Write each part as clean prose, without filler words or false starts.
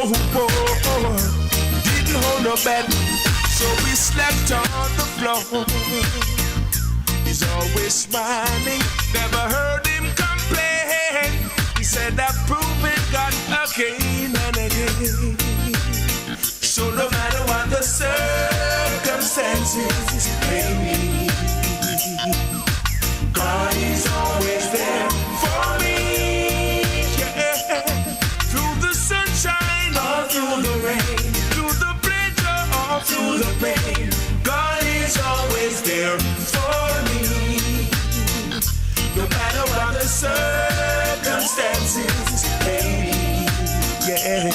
Didn't hold no bed, so we slept on the floor. He's always smiling, never heard him complain. He said I've proven God again and again. So no matter what the circumstances may be, God is always there for me. Yeah. Through the sunshine or through the rain, through the pleasure or through the pain, God is always there for me. No matter what the circumstances may be, yeah.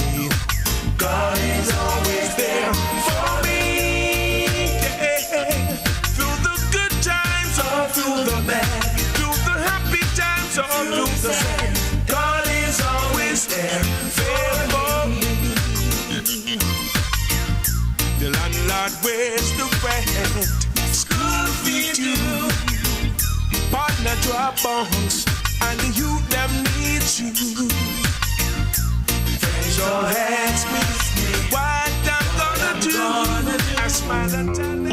God is always there for me, yeah. Through the good times or through the bad, through the happy times or through the sad, God is always there for me. The landlord wears the rent, school fee too, partner drop bombs, and the youth them need you. So ask me what I'm gonna do. I smile and tell them.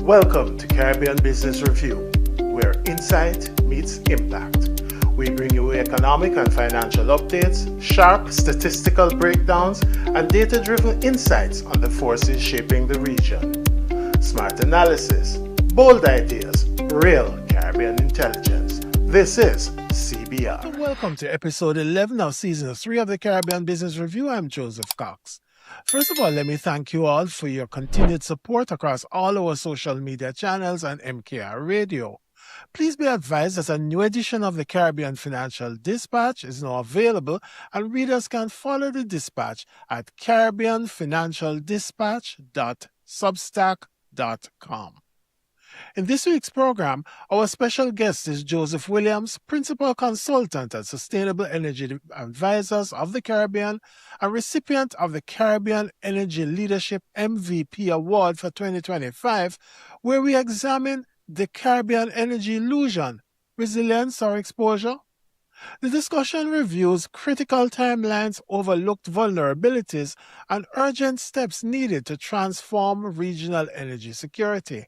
Welcome to Caribbean Business Review, where insight meets impact. We bring you economic and financial updates, sharp statistical breakdowns, and data-driven insights on the forces shaping the region. Smart analysis, bold ideas, real Caribbean intelligence. This is CBR. Welcome to episode 11 of season 3 of the Caribbean Business Review. I'm Joseph Cox. First of all, let me thank you all for your continued support across all our social media channels and MKR Radio. Please be advised that a new edition of the Caribbean Financial Dispatch is now available, and readers can follow the dispatch at caribbeanfinancialdispatch.substack.com. In this week's program, our special guest is Joseph Williams, Principal Consultant at Sustainable Energy Advisors of the Caribbean and recipient of the Caribbean Energy Leadership MVP Award for 2025, where we examine the Caribbean energy illusion, resilience or exposure. The discussion reviews critical timelines, overlooked vulnerabilities, and urgent steps needed to transform regional energy security.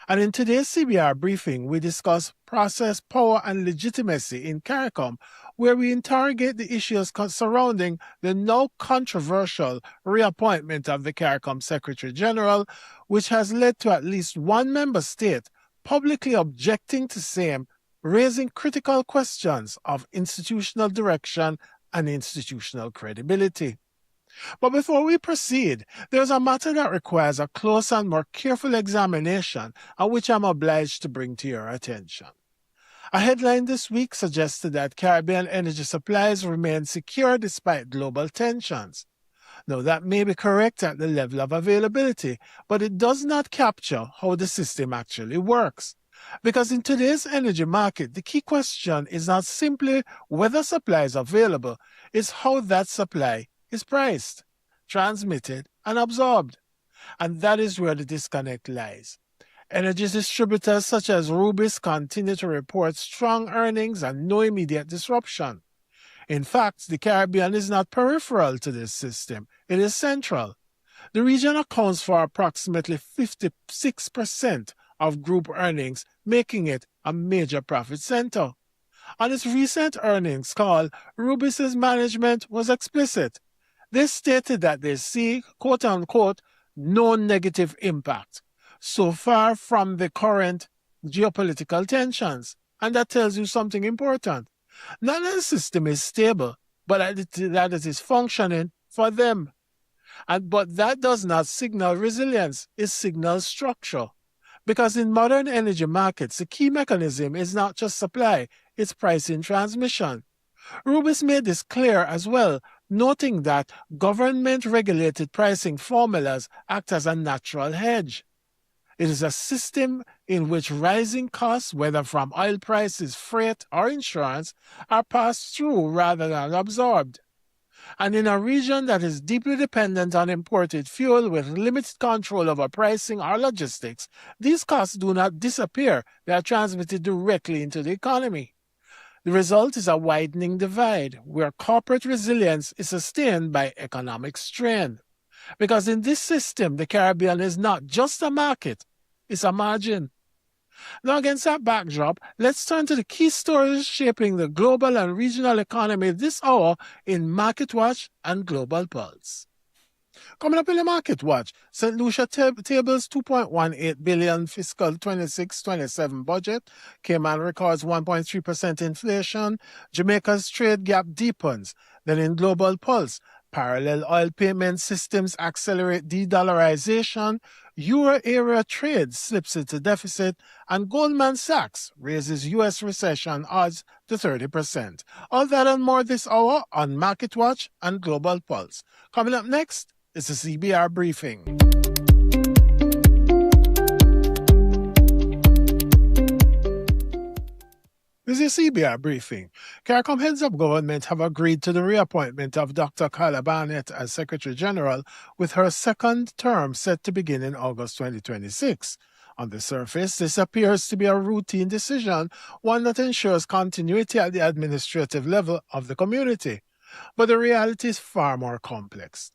And in today's CBR briefing, we discuss process, power, and legitimacy in CARICOM, where we interrogate the issues surrounding the now controversial reappointment of the CARICOM Secretary General, which has led to at least one member state publicly objecting to same, raising critical questions of institutional direction and institutional credibility. But before we proceed, there's a matter that requires a close and more careful examination, and which I'm obliged to bring to your attention. A headline this week suggested that Caribbean energy supplies remain secure despite global tensions. Now, that may be correct at the level of availability, but it does not capture how the system actually works. Because in today's energy market, the key question is not simply whether supply is available, it's how that supply is priced, transmitted, and absorbed. And that is where the disconnect lies. Energy distributors such as Rubis continue to report strong earnings and no immediate disruption. In fact, the Caribbean is not peripheral to this system, it is central. The region accounts for approximately 56% of group earnings, making it a major profit center. On its recent earnings call, Rubis' management was explicit. They stated that they see, quote-unquote, no negative impact so far from the current geopolitical tensions. And that tells you something important. Not that the system is stable, but that it is functioning for them. But that does not signal resilience, it signals structure. Because in modern energy markets, the key mechanism is not just supply, it's pricing transmission. Rubis made this clear as well, noting that government-regulated pricing formulas act as a natural hedge. It is a system in which rising costs, whether from oil prices, freight, or insurance, are passed through rather than absorbed. And in a region that is deeply dependent on imported fuel with limited control over pricing or logistics, these costs do not disappear, they are transmitted directly into the economy. The result is a widening divide, where corporate resilience is sustained by economic strain. Because in this system, the Caribbean is not just a market, it's a margin. Now, against that backdrop, let's turn to the key stories shaping the global and regional economy this hour in Market Watch and Global Pulse. Coming up in the Market Watch, St. Lucia tables $2.18 billion fiscal 26-27 budget. Cayman records 1.3% inflation. Jamaica's trade gap deepens. Then in Global Pulse, parallel oil payment systems accelerate de-dollarization. Euro area trade slips into deficit, and Goldman Sachs raises U.S. recession odds to 30%. All that and more this hour on Market Watch and Global Pulse. Coming up next is the CBR Briefing. This is CBR Briefing. CARICOM heads of government have agreed to the reappointment of Dr. Carla Barnett as Secretary General, with her second term set to begin in August 2026. On the surface, this appears to be a routine decision, one that ensures continuity at the administrative level of the community. But the reality is far more complex.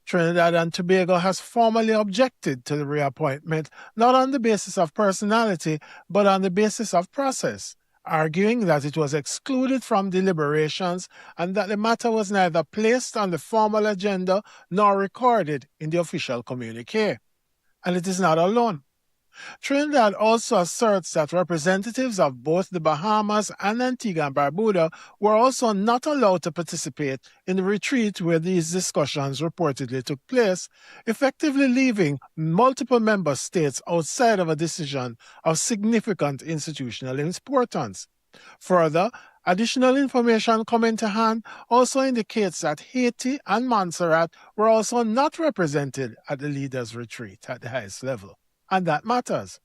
Trinidad and Tobago has formally objected to the reappointment, not on the basis of personality, but on the basis of process, arguing that it was excluded from deliberations and that the matter was neither placed on the formal agenda nor recorded in the official communique. And it is not alone. Trinidad also asserts that representatives of both the Bahamas and Antigua and Barbuda were also not allowed to participate in the retreat where these discussions reportedly took place, effectively leaving multiple member states outside of a decision of significant institutional importance. Further, additional information coming to hand also indicates that Haiti and Montserrat were also not represented at the leaders' retreat at the highest level. And that matters,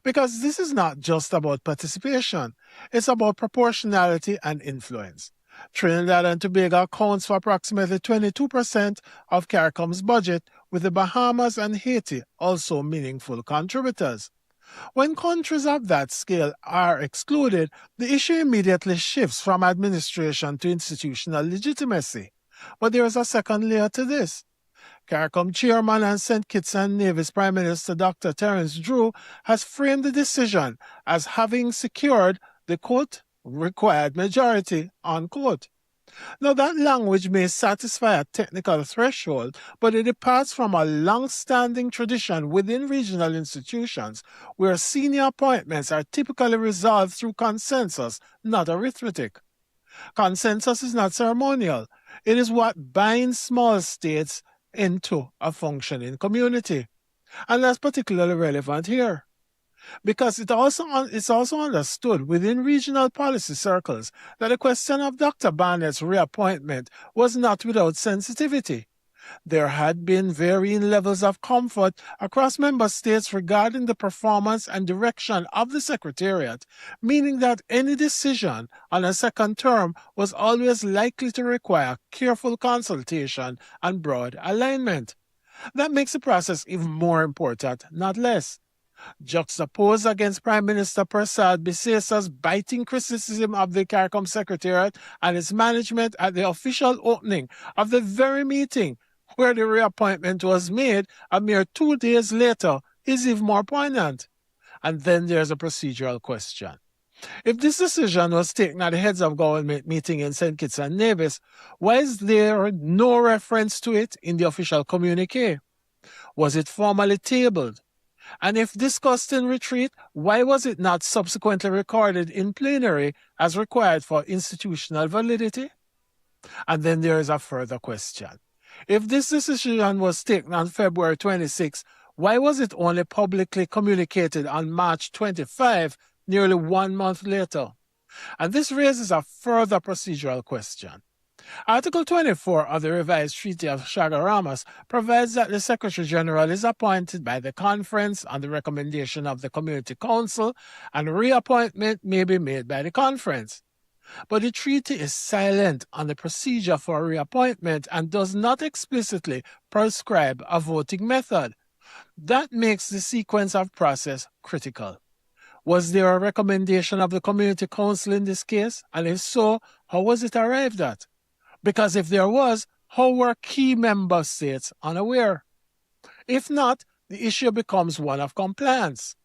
because this is not just about participation, it's about proportionality and influence. Trinidad and Tobago accounts for approximately 22% of CARICOM's budget, with the Bahamas and Haiti also meaningful contributors. When countries of that scale are excluded, the issue immediately shifts from administration to institutional legitimacy. But there is a second layer to this. CARICOM Chairman and St. Kitts and Nevis Prime Minister Dr. Terence Drew has framed the decision as having secured the, quote, required majority, unquote. Now, that language may satisfy a technical threshold, but it departs from a long-standing tradition within regional institutions where senior appointments are typically resolved through consensus, not arithmetic. Consensus is not ceremonial. It is what binds small states into a functioning community. And that's particularly relevant here, because it's also understood within regional policy circles that the question of Dr. Barnett's reappointment was not without sensitivity. There had been varying levels of comfort across member states regarding the performance and direction of the Secretariat, meaning that any decision on a second term was always likely to require careful consultation and broad alignment. That makes the process even more important, not less. Juxtaposed against Prime Minister Persad Bisesa's biting criticism of the CARICOM Secretariat and its management at the official opening of the very meeting where the reappointment was made a mere 2 days later, is even more poignant. And then there's a procedural question. If this decision was taken at the heads of government meeting in St. Kitts and Nevis, why is there no reference to it in the official communique? Was it formally tabled? And if discussed in retreat, why was it not subsequently recorded in plenary as required for institutional validity? And then there is a further question. If this decision was taken on February 26, why was it only publicly communicated on March 25, nearly 1 month later? And this raises a further procedural question. Article 24 of the revised Treaty of Chaguaramas provides that the Secretary General is appointed by the conference on the recommendation of the Community Council, and reappointment may be made by the conference. But the treaty is silent on the procedure for reappointment and does not explicitly prescribe a voting method. That makes the sequence of process critical. Was there a recommendation of the Community Council in this case? And if so, how was it arrived at? Because if there was, how were key member states unaware? If not, the issue becomes one of compliance.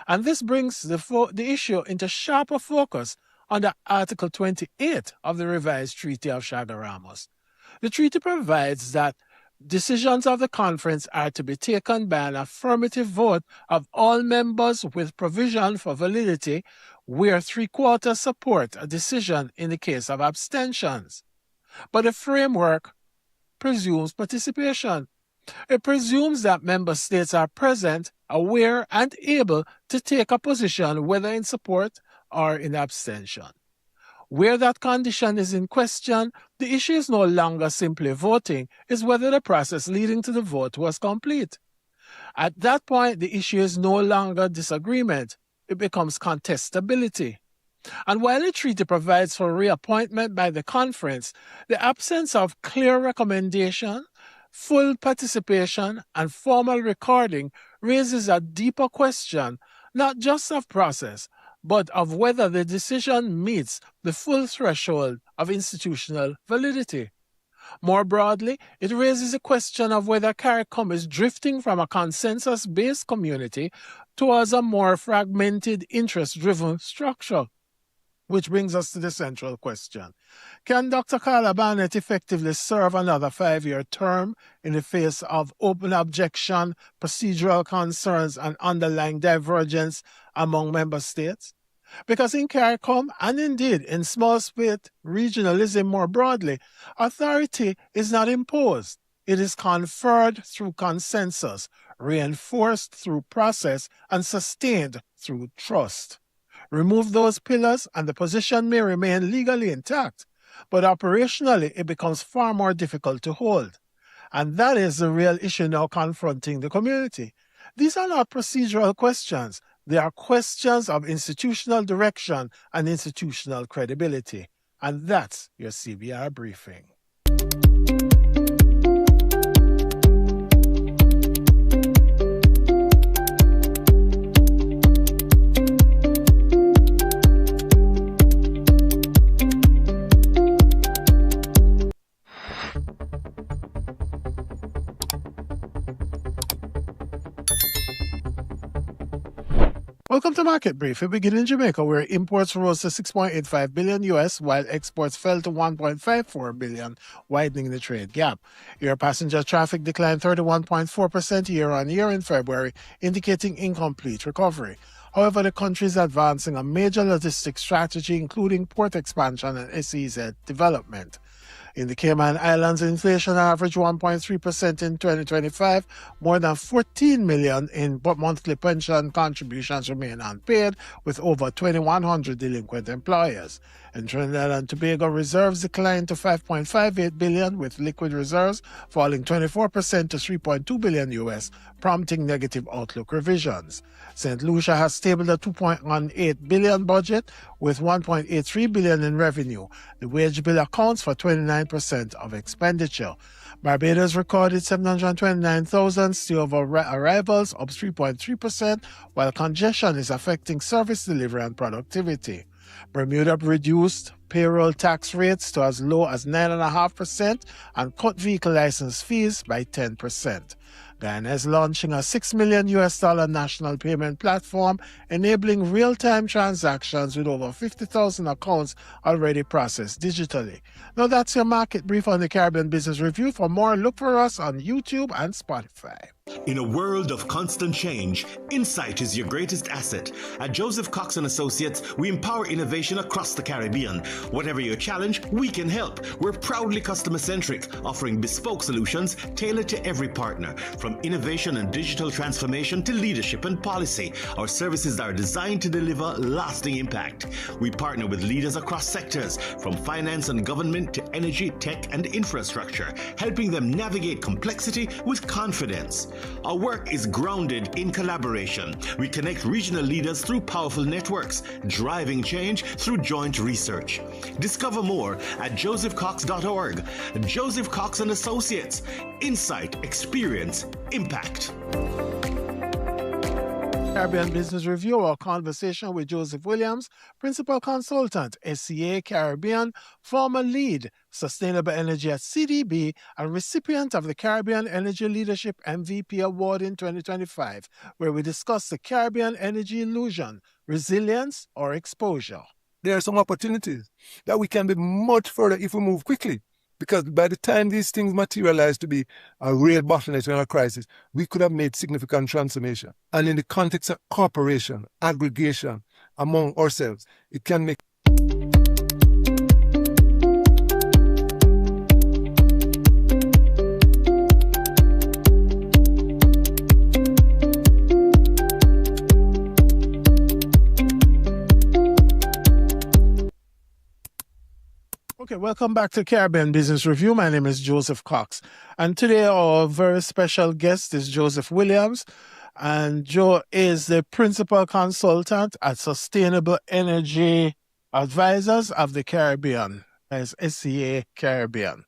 And this brings the issue into sharper focus under Article 28 of the revised Treaty of Chaguaramas. The treaty provides that decisions of the conference are to be taken by an affirmative vote of all members with provision for validity where 3/4 support a decision in the case of abstentions. But the framework presumes participation. It presumes that member states are present, aware, and able to take a position whether in support or in abstention. Where that condition is in question, the issue is no longer simply voting, it's whether the process leading to the vote was complete. At that point, the issue is no longer disagreement, it becomes contestability. And while the treaty provides for reappointment by the conference, the absence of clear recommendation, full participation, and formal recording raises a deeper question, not just of process, but of whether the decision meets the full threshold of institutional validity. More broadly, it raises a question of whether CARICOM is drifting from a consensus-based community towards a more fragmented, interest-driven structure. Which brings us to the central question. Can Dr. Carla Barnett effectively serve another 5-year term in the face of open objection, procedural concerns, and underlying divergence among member states? Because in CARICOM, and indeed in small state regionalism more broadly, authority is not imposed. It is conferred through consensus, reinforced through process, and sustained through trust. Remove those pillars and the position may remain legally intact, but operationally it becomes far more difficult to hold. And that is the real issue now confronting the community. These are not procedural questions. They are questions of institutional direction and institutional credibility. And that's your CBR briefing. Welcome to Market Brief. We begin in Jamaica, where imports rose to $6.85 billion US, while exports fell to $1.54 billion, widening the trade gap. Air passenger traffic declined 31.4% year-on-year in February, indicating incomplete recovery. However, the country is advancing a major logistics strategy, including port expansion and SEZ development. In the Cayman Islands, inflation averaged 1.3% in 2025. More than 14 million in monthly pension contributions remain unpaid, with over 2,100 delinquent employers. In Trinidad and Tobago, reserves declined to $5.58 billion, with liquid reserves falling 24% to $3.2 billion US, prompting negative outlook revisions. St. Lucia has tabled a $2.18 billion budget with $1.83 billion in revenue. The wage bill accounts for 29% of expenditure. Barbados recorded 729,000 stay-over arrivals, up 3.3%, while congestion is affecting service delivery and productivity. Bermuda reduced payroll tax rates to as low as 9.5% and cut vehicle license fees by 10%. Guyana is launching a $6 million national payment platform, enabling real-time transactions with over 50,000 accounts already processed digitally. Now that's your market brief on the Caribbean Business Review. For more, look for us on YouTube and Spotify. In a world of constant change, insight is your greatest asset. At Joseph Cox and Associates, we empower innovation across the Caribbean. Whatever your challenge, we can help. We're proudly customer-centric, offering bespoke solutions tailored to every partner. From innovation and digital transformation to leadership and policy, our services are designed to deliver lasting impact. We partner with leaders across sectors, from finance and government to energy, tech, and infrastructure, helping them navigate complexity with confidence. Our work is grounded in collaboration. We connect regional leaders through powerful networks, driving change through joint research. Discover more at josephcox.org. Joseph Cox and Associates. Insight, experience, impact. Caribbean Business Review, our conversation with Joseph Williams, Principal Consultant, SCA Caribbean, former lead, Sustainable Energy at CDB, and recipient of the Caribbean Energy Leadership MVP Award in 2025, where we discuss the Caribbean energy illusion, resilience, or exposure. There are some opportunities that we can be much further if we move quickly. Because by the time these things materialize to be a real bottleneck in a crisis, we could have made significant transformation. And in the context of cooperation, aggregation among ourselves, it can make Okay, welcome back to Caribbean Business Review. My name is Joseph Cox. And today our very special guest is Joseph Williams. And Joe is the Principal Consultant at Sustainable Energy Advisors of the Caribbean, as SCA Caribbean.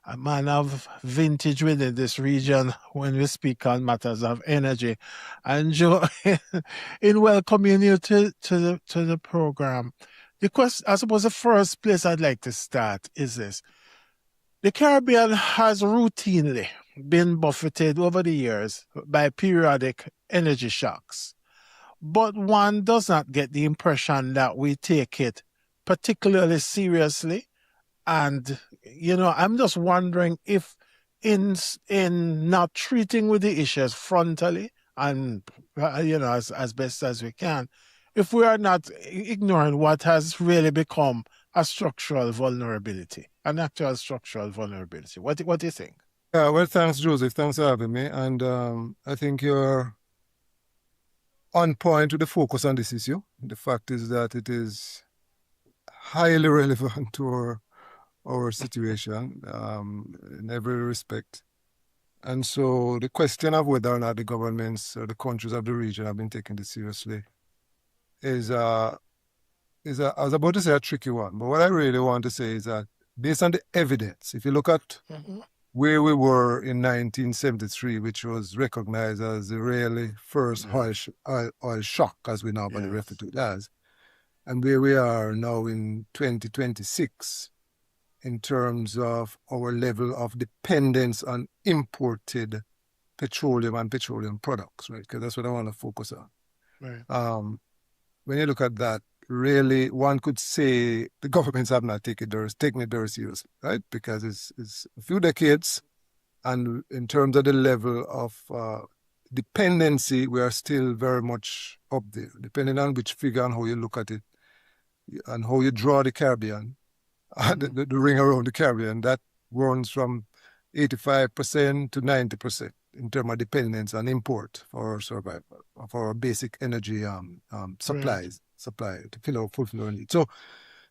A man of vintage within this region when we speak on matters of energy. And Joe, in welcoming you to the program, the question, I suppose the first place I'd like to start is this. The Caribbean has routinely been buffeted over the years by periodic energy shocks, but one does not get the impression that we take it particularly seriously. And, I'm just wondering if in not treating with the issues frontally and, as best as we can, if we are not ignoring what has really become a structural vulnerability, an actual structural vulnerability. What do you think? Well, thanks, Joseph. Thanks for having me. And I think you're on point with the focus on this issue. The fact is that it is highly relevant to our situation in every respect. And so the question of whether or not the governments or the countries of the region have been taking this seriously is I was about to say a tricky one, but what I really want to say is that based on the evidence, if you look at where we were in 1973, which was recognized as the really first oil shock, as we normally refer to it as, and where we are now in 2026 in terms of our level of dependence on imported petroleum and petroleum products, right? Because that's what I want to focus on. Right. When you look at that, really, one could say the governments have not taken it very seriously, right? Because it's a few decades, and in terms of the level of dependency, we are still very much up there, depending on which figure and how you look at it, and how you draw the Caribbean, the ring around the Caribbean, that runs from 85% to 90%. In terms of dependence on import for our survival, for our basic energy supplies, to fulfill our needs. So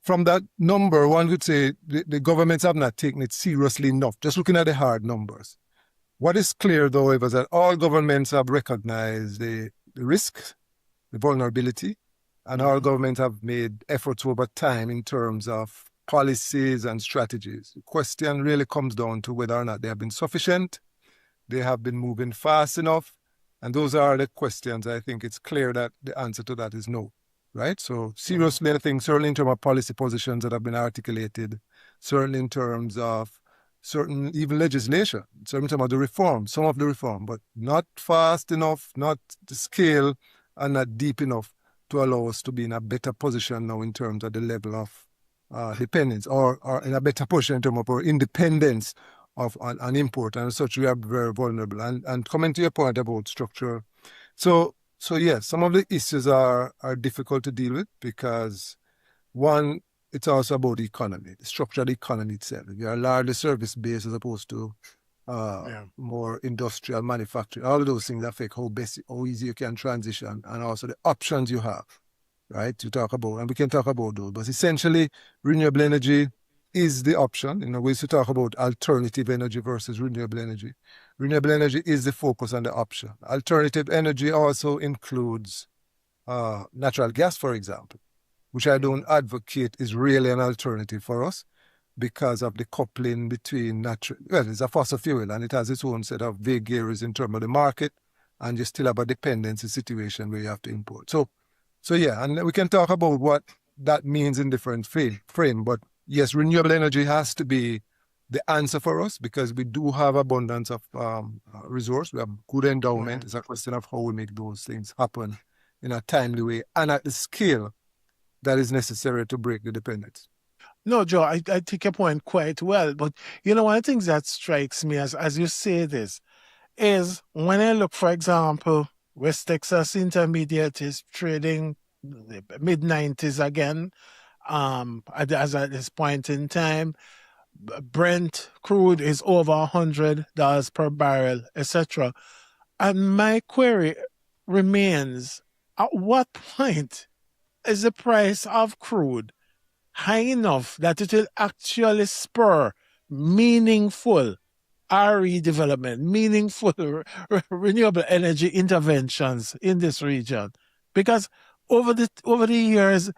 from that number, one could say the governments have not taken it seriously enough, just looking at the hard numbers. What is clear, though, is that all governments have recognized the risk, the vulnerability, and all governments have made efforts over time in terms of policies and strategies. The question really comes down to whether or not they have been sufficient, they have been moving fast enough, and those are the questions. I think it's clear that the answer to that is no, right? So seriously, I think certainly in terms of policy positions that have been articulated, certainly in terms of certain even legislation, certainly in terms of the reform, some of the reform, but not fast enough, not the scale, and not deep enough to allow us to be in a better position now in terms of the level of dependence, or in a better position in terms of our independence an import, and as such we are very vulnerable. And coming to your point about structure, so yes, some of the issues are difficult to deal with because one, it's also about the economy, the structure of the economy itself. If you are largely service based as opposed to more industrial manufacturing, all of those things affect how easy you can transition, and also the options you have, right, to talk about. And we can talk about those, but essentially renewable energy is the option. In a way, to talk about alternative energy versus renewable energy. Renewable energy is the focus and the option. Alternative energy also includes natural gas, for example, which I don't advocate is really an alternative for us because of the coupling between it's a fossil fuel and it has its own set of vagaries in terms of the market, and you still have a dependency situation where you have to import. So yeah, and we can talk about what that means in different frame, but yes, renewable energy has to be the answer for us because we do have abundance of resource. We have good endowment. It's a question of how we make those things happen in a timely way and at the scale that is necessary to break the dependence. No, Joe, I take your point quite well. But one of the things that strikes me as you say this is when I look, for example, West Texas Intermediate is trading mid-90s again. At this point in time, Brent crude is over $100 per barrel, etc. And my query remains: at what point is the price of crude high enough that it will actually spur meaningful RE development, meaningful renewable energy interventions in this region? Because over the years,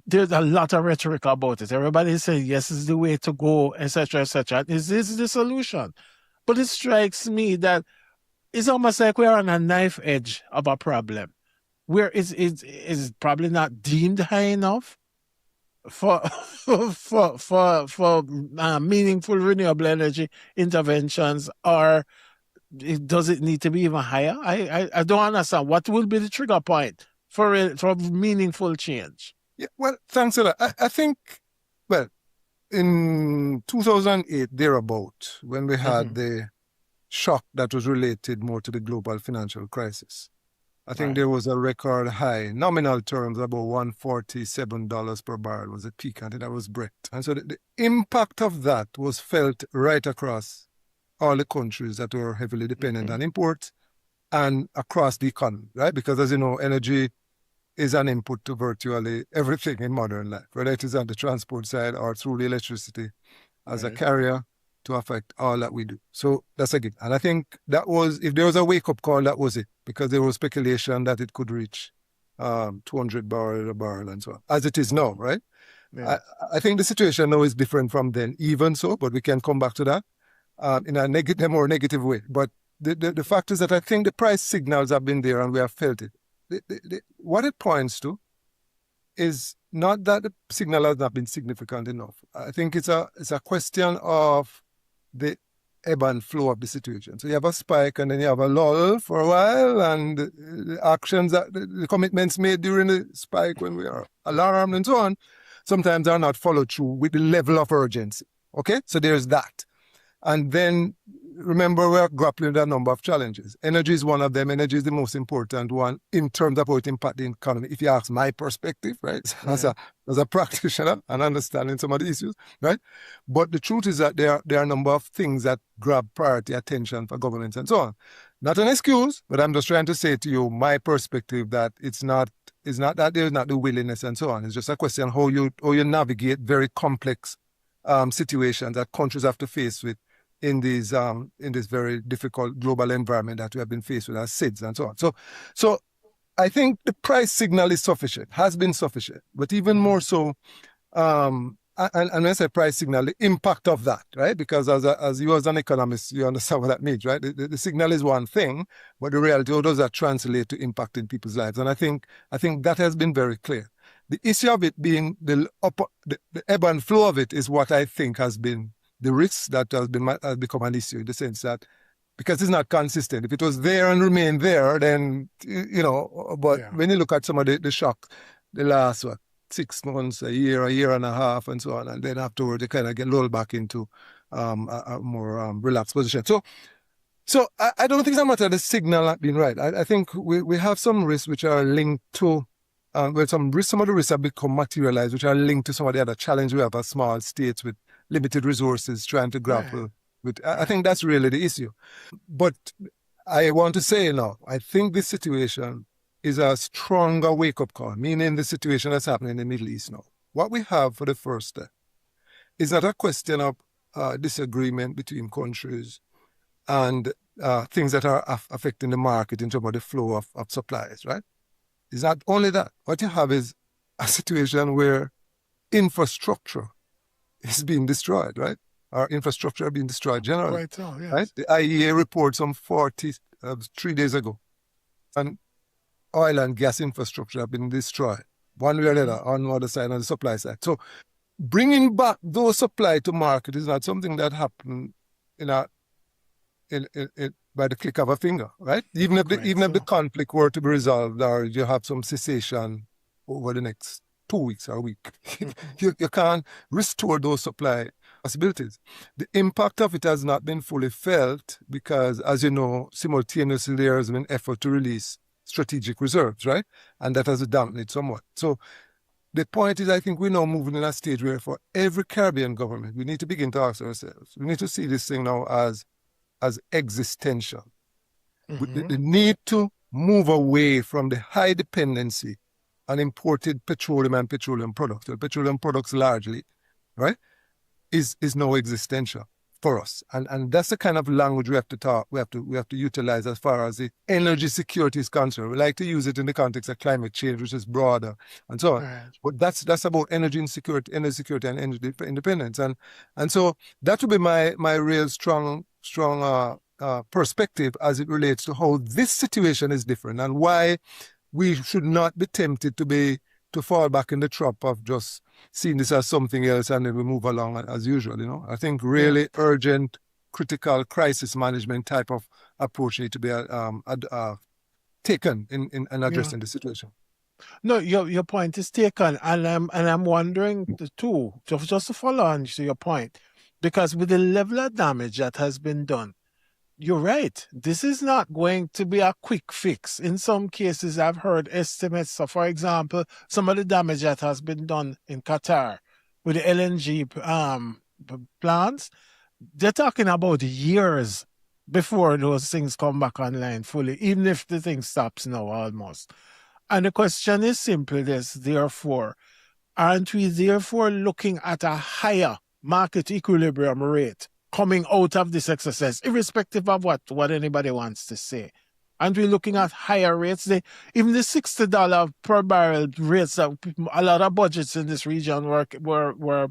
there's a lot of rhetoric about it. Everybody is saying, yes, this is the way to go, etc., etc. This is the solution. But it strikes me that it's almost like we're on a knife edge of a problem where it's probably not deemed high enough for meaningful renewable energy interventions, or does it need to be even higher? I don't understand. What will be the trigger point for meaningful change? Yeah, well, thanks a lot. I think, well, in 2008, thereabout, when we had the shock that was related more to the global financial crisis, I think there was a record high, nominal terms, about $147 per barrel was the peak, and that was Brent. And so the impact of that was felt right across all the countries that were heavily dependent on imports and across the economy, right? Because as you know, energy is an input to virtually everything in modern life, whether it is on the transport side or through the electricity as a carrier to affect all that we do. So that's a given. And I think that was, if there was a wake-up call, that was it, because there was speculation that it could reach 200 barrel a barrel and so on, as it is now, right? Yeah. I think the situation now is different from then, even so, but we can come back to that in a more negative way. But the fact is that I think the price signals have been there and we have felt it. What it points to is not that the signal has not been significant enough. I think it's a question of the ebb and flow of the situation. So you have a spike and then you have a lull for a while, and the actions, the commitments made during the spike when we are alarmed and so on, sometimes are not followed through with the level of urgency. Okay, so there's that. And then remember, we're grappling with a number of challenges. Energy is one of them. Energy is the most important one in terms of how it impacts the economy. If you ask my perspective, right, as a practitioner and understanding some of the issues, right? But the truth is that there are a number of things that grab priority attention for governments and so on. Not an excuse, but I'm just trying to say to you my perspective that it's not that there's not the willingness and so on. It's just a question how you navigate very complex situations that countries have to face with in this very difficult global environment that we have been faced with as SIDS and so on. So I think the price signal is sufficient, has been sufficient, but even more so, and when I say price signal, the impact of that, right? Because as you as an economist, you understand what that means, right? The signal is one thing, but the reality, how does that translate to impacting people's lives? And I think that has been very clear. The issue of it being the ebb and flow of it is what I think has been the risk that has become an issue, in the sense that because it's not consistent. If it was there and remained there, then, but when you look at some of the shock, the last 6 months, a year and a half and so on, and then afterward they kind of get lulled back into a more relaxed position. So I don't think it's a matter of the signal not being right. I think we have some risks which are linked to, some of the risks have become materialized, which are linked to some of the other challenges we have as small states with limited resources trying to grapple with. I think that's really the issue. But I want to say now, I think this situation is a stronger wake-up call, meaning the situation that's happening in the Middle East now. What we have for the first step is not a question of disagreement between countries and things that are affecting the market in terms of the flow of supplies, right? It's not only that. What you have is a situation where infrastructure is being destroyed, right? Our infrastructure are being destroyed generally. Right, so, yes. Right? The IEA report some 3 days ago, and oil and gas infrastructure have been destroyed, one way or another, on the other side, on the supply side. So bringing back those supply to market is not something that happened by the click of a finger, right? Even if the conflict were to be resolved, or you have some cessation over the next 2 weeks or a week, you can't restore those supply possibilities. The impact of it has not been fully felt because, as you know, simultaneously there has been effort to release strategic reserves, right? And that has dampened it somewhat. So the point is, I think we're now moving in a stage where for every Caribbean government, we need to begin to ask ourselves, we need to see this thing now as existential. The need to move away from the high dependency on imported petroleum and petroleum products, petroleum products largely, right, is now existential for us. And that's the kind of language we have to talk, we have to utilize as far as the energy security is concerned. We like to use it in the context of climate change, which is broader and so on. Right. But that's about energy security and energy independence. And so that would be my real strong perspective as it relates to how this situation is different and why we should not be tempted to fall back in the trap of just seeing this as something else and then we move along as usual. I think really urgent, critical crisis management type of approach need to be taken in addressing the situation. No, your point is taken, and I'm wondering too, just to follow on to your point, because with the level of damage that has been done, you're right. This is not going to be a quick fix. In some cases, I've heard estimates. So, for example, some of the damage that has been done in Qatar with the LNG plants, they're talking about years before those things come back online fully, even if the thing stops now almost. And the question is simply this, therefore, aren't we therefore looking at a higher market equilibrium rate coming out of this exercise, irrespective of what anybody wants to say? Aren't we looking at higher rates? Even the $60 per barrel rates that a lot of budgets in this region were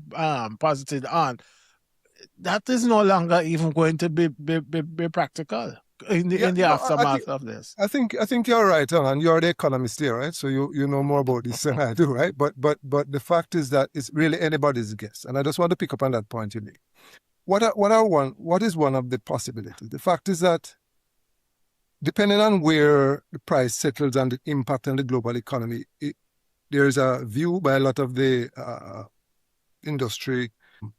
posited on, that is no longer even going to be practical in the aftermath of this. I think you're right, and you're the economist here, right? So you know more about this than I do, right? But the fact is that it's really anybody's guess, and I just want to pick up on that point you make. What is one of the possibilities? The fact is that depending on where the price settles and the impact on the global economy, there's a view by a lot of the industry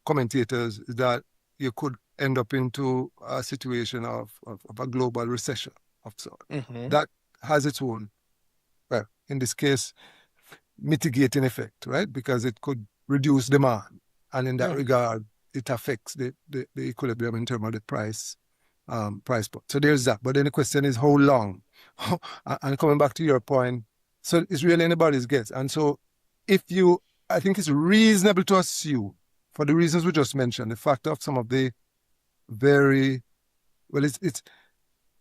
commentators that you could end up into a situation of a global recession of sort. That has its own, well, in this case, mitigating effect, right? Because it could reduce demand, and in that regard, it affects the equilibrium in terms of the price point. So there's that. But then the question is how long? And coming back to your point, so it's really anybody's guess. And so I think it's reasonable to assume, for the reasons we just mentioned, the fact of some of the it's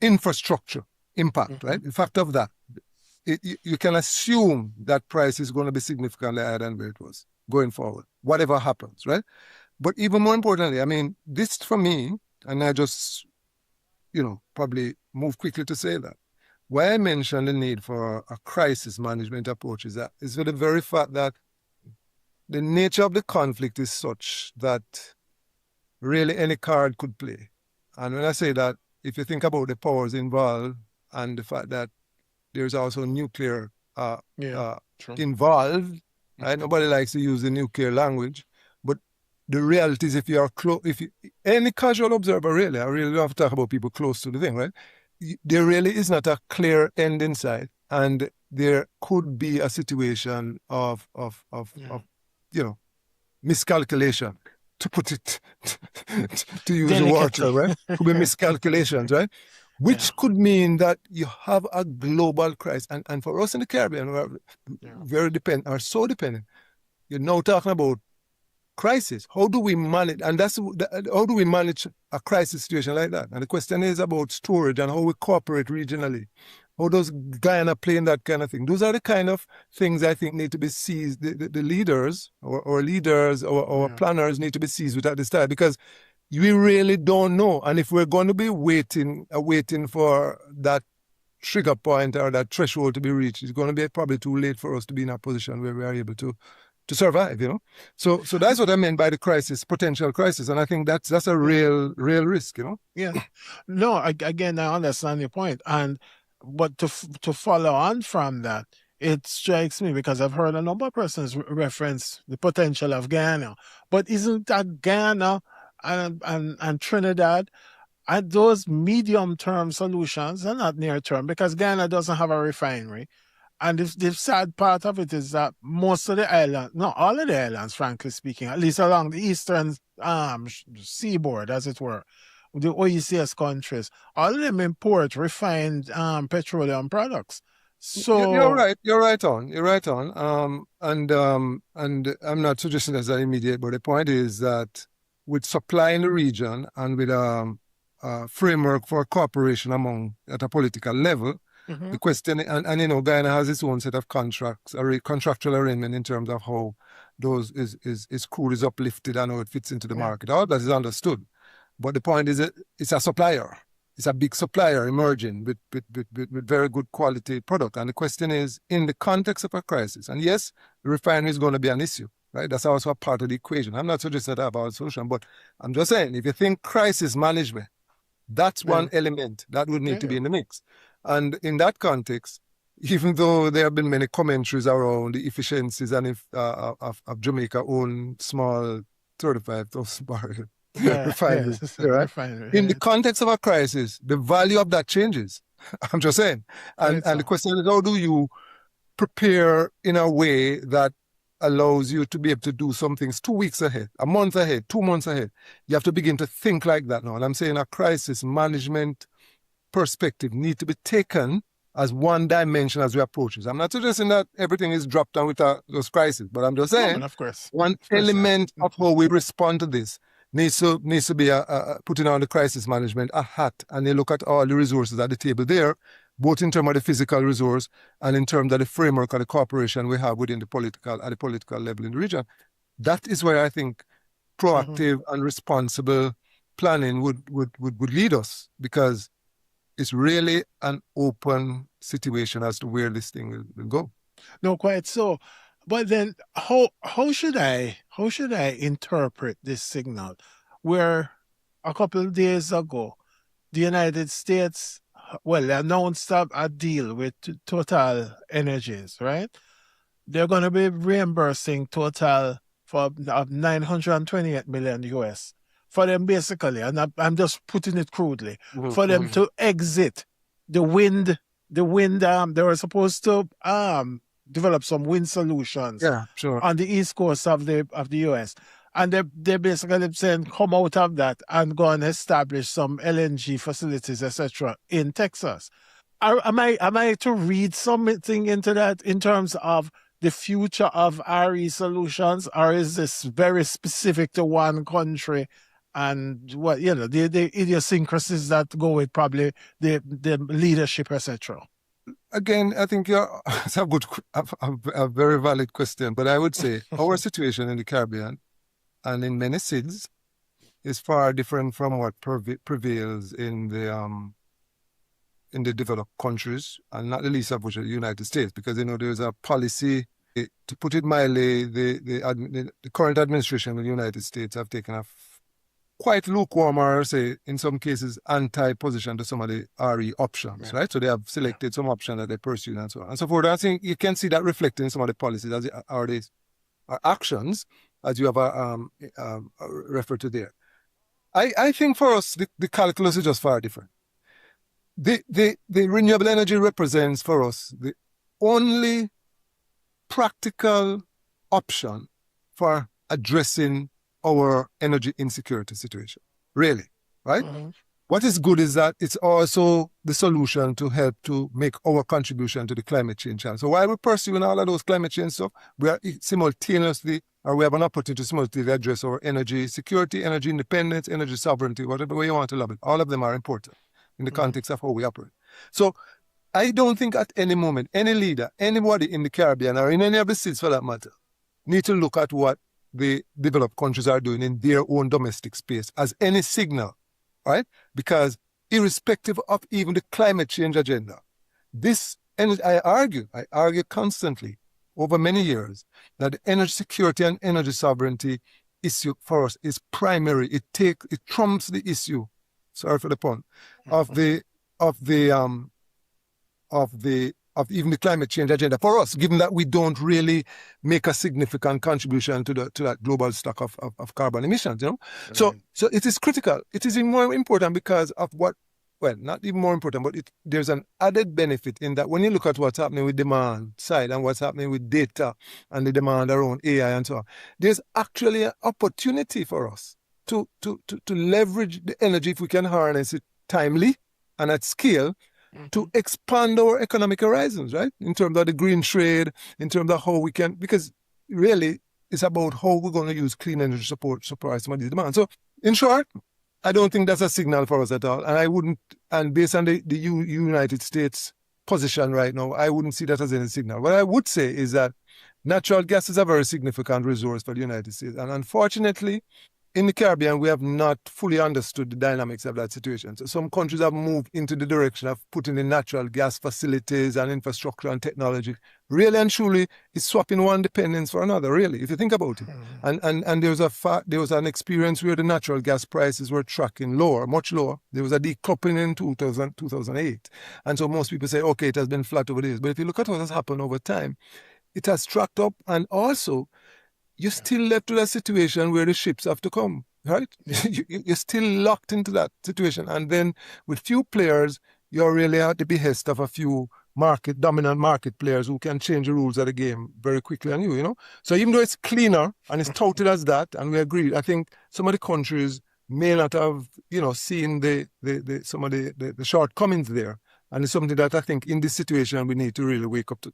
infrastructure impact, right? The fact of that, you can assume that price is going to be significantly higher than where it was going forward, whatever happens, right? But even more importantly, I mean, this for me, and I just, probably move quickly to say that, why I mentioned the need for a crisis management approach is for the very fact that the nature of the conflict is such that really any card could play. And when I say that, if you think about the powers involved and the fact that there's also nuclear involved, right? Nobody likes to use the nuclear language, but the reality is if you are close, any casual observer really, I really don't have to talk about people close to the thing, right? There really is not a clear end in sight, and there could be a situation of miscalculation, to put it, to use the water, right? Could be miscalculations, right? Which could mean that you have a global crisis. And for us in the Caribbean, we are so dependent. You're now talking about crisis. How do we manage? And how do we manage a crisis situation like that? And the question is about storage and how we cooperate regionally. How does Guyana play in that kind of thing? Those are the kind of things I think need to be seized. The leaders or leaders or planners need to be seized with at this time, because we really don't know. And if we're going to be waiting for that trigger point or that threshold to be reached, it's going to be probably too late for us to be in a position where we are able to survive, you know. So that's what I meant by the crisis, potential crisis, and I think that's a real risk, you know. Yeah. No, again, I understand your point, but to follow on from that, it strikes me because I've heard a number of persons reference the potential of Guyana, but isn't that Guyana and Trinidad? And those medium-term solutions are not near-term, because Guyana doesn't have a refinery. And the sad part of it is that most of the islands, not all of the islands, frankly speaking, at least along the eastern seaboard, as it were, the OECS countries, all of them import refined petroleum products. So you're right on. And I'm not suggesting that's an immediate, but the point is that with supply in the region and with a framework for cooperation at a political level, the question, and you know, Guyana has its own set of contractual arrangement in terms of how those is crude is uplifted and how it fits into the market. All that is understood. But the point is that it's a supplier. It's a big supplier emerging with very good quality product. And the question is, in the context of a crisis, and yes, the refinery is going to be an issue, right? That's also a part of the equation. I'm not suggesting that about a solution, but I'm just saying, if you think crisis management, that's one element that would need to be in the mix. And in that context, even though there have been many commentaries around the efficiencies and of Jamaica own small 35,000 barrel refinery, right? In the context of a crisis, the value of that changes. I'm just saying. And the question is, how do you prepare in a way that allows you to be able to do some things 2 weeks ahead, a month ahead, 2 months ahead? You have to begin to think like that now. And I'm saying a crisis management perspective need to be taken as one dimension as we approach this. I'm not suggesting that everything is dropped down with those crises, but I'm just saying of course, one element of how we respond to this needs to be putting on the crisis management a hat, and they look at all the resources at the table there, both in terms of the physical resource and in terms of the framework of the cooperation we have within the political level in the region. That is where I think proactive and responsible planning would lead us, because it's really an open situation as to where this thing will go. No, quite so. But then how should I interpret this signal where a couple of days ago the United States announced a deal with Total Energies, right? They're going to be reimbursing Total for $928 million US. For them, basically, and I'm just putting it crudely, for them to exit the wind. They were supposed to develop some wind solutions on the east coast of the US, and they basically saying come out of that and go and establish some LNG facilities, etc., in Texas. Am I to read something into that in terms of the future of RE solutions, or is this very specific to one country? And what the idiosyncrasies that go with probably the leadership, etc. Again, I think it's a very valid question, but I would say our situation in the Caribbean and in many cities is far different from what prevails in the developed countries, and not the least of which are the United States, because there's a policy. To put it mildly, the current administration in the United States have taken a quite lukewarm, or say in some cases anti-position to some of the RE options, right? So they have selected some option that they pursue and so on and so forth. I think you can see that reflected in some of the policies or actions as you have referred to there. I think for us, the calculus is just far different. The renewable energy represents for us the only practical option for addressing our energy insecurity situation. Really, right? Mm-hmm. What is good is that it's also the solution to help to make our contribution to the climate change challenge. So while we're pursuing all of those climate change stuff, we are simultaneously, or we have an opportunity to simultaneously address our energy security, energy independence, energy sovereignty, whatever way you want to love it. All of them are important in the context of how we operate. So I don't think at any moment, any leader, anybody in the Caribbean or in any of the states for that matter, need to look at what the developed countries are doing in their own domestic space as any signal, right? Because irrespective of even the climate change agenda, and I argue constantly over many years that the energy security and energy sovereignty issue for us is primary. It trumps the issue, sorry for the pun, of even the climate change agenda for us, given that we don't really make a significant contribution to that global stock of carbon emissions, you know? Right. So it is critical. It is even more important because of not even more important, but there's an added benefit in that when you look at what's happening with demand side and what's happening with data and the demand around AI and so on, there's actually an opportunity for us to leverage the energy if we can harness it timely and at scale, to expand our economic horizons, right? In terms of the green trade, in terms of how we can, because really it's about how we're going to use clean energy support supply some of these demands. So in short, I don't think that's a signal for us at all. And based on the United States position right now, I wouldn't see that as any signal. What I would say is that natural gas is a very significant resource for the United States. And unfortunately, in the Caribbean, we have not fully understood the dynamics of that situation. So some countries have moved into the direction of putting in natural gas facilities and infrastructure and technology. Really and truly, it's swapping one dependence for another, really, if you think about it. And there was an experience where the natural gas prices were tracking lower, much lower. There was a decoupling in 2008. And so most people say, okay, it has been flat over the years. But if you look at what has happened over time, it has tracked up, and also you're still left with a situation where the ships have to come, right? You're still locked into that situation. And then with few players, you're really at the behest of a few dominant market players who can change the rules of the game very quickly on you know? So even though it's cleaner and it's touted as that, and we agree, I think some of the countries may not have, seen some of the shortcomings there. And it's something that I think in this situation we need to really wake up to.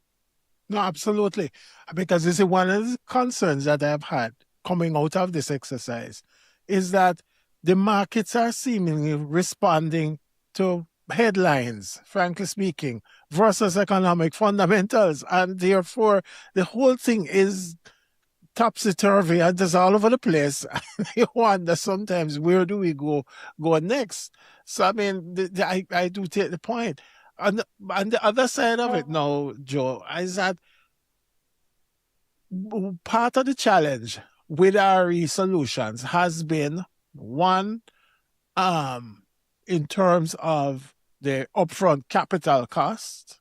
No, absolutely. Because this is one of the concerns that I've had coming out of this exercise is that the markets are seemingly responding to headlines, frankly speaking, versus economic fundamentals. And therefore, the whole thing is topsy-turvy and just all over the place. You wonder sometimes, where do we go next? So, I mean, I do take the point. On the other side of it now, Joe, is that part of the challenge with RE solutions has been one, in terms of the upfront capital cost,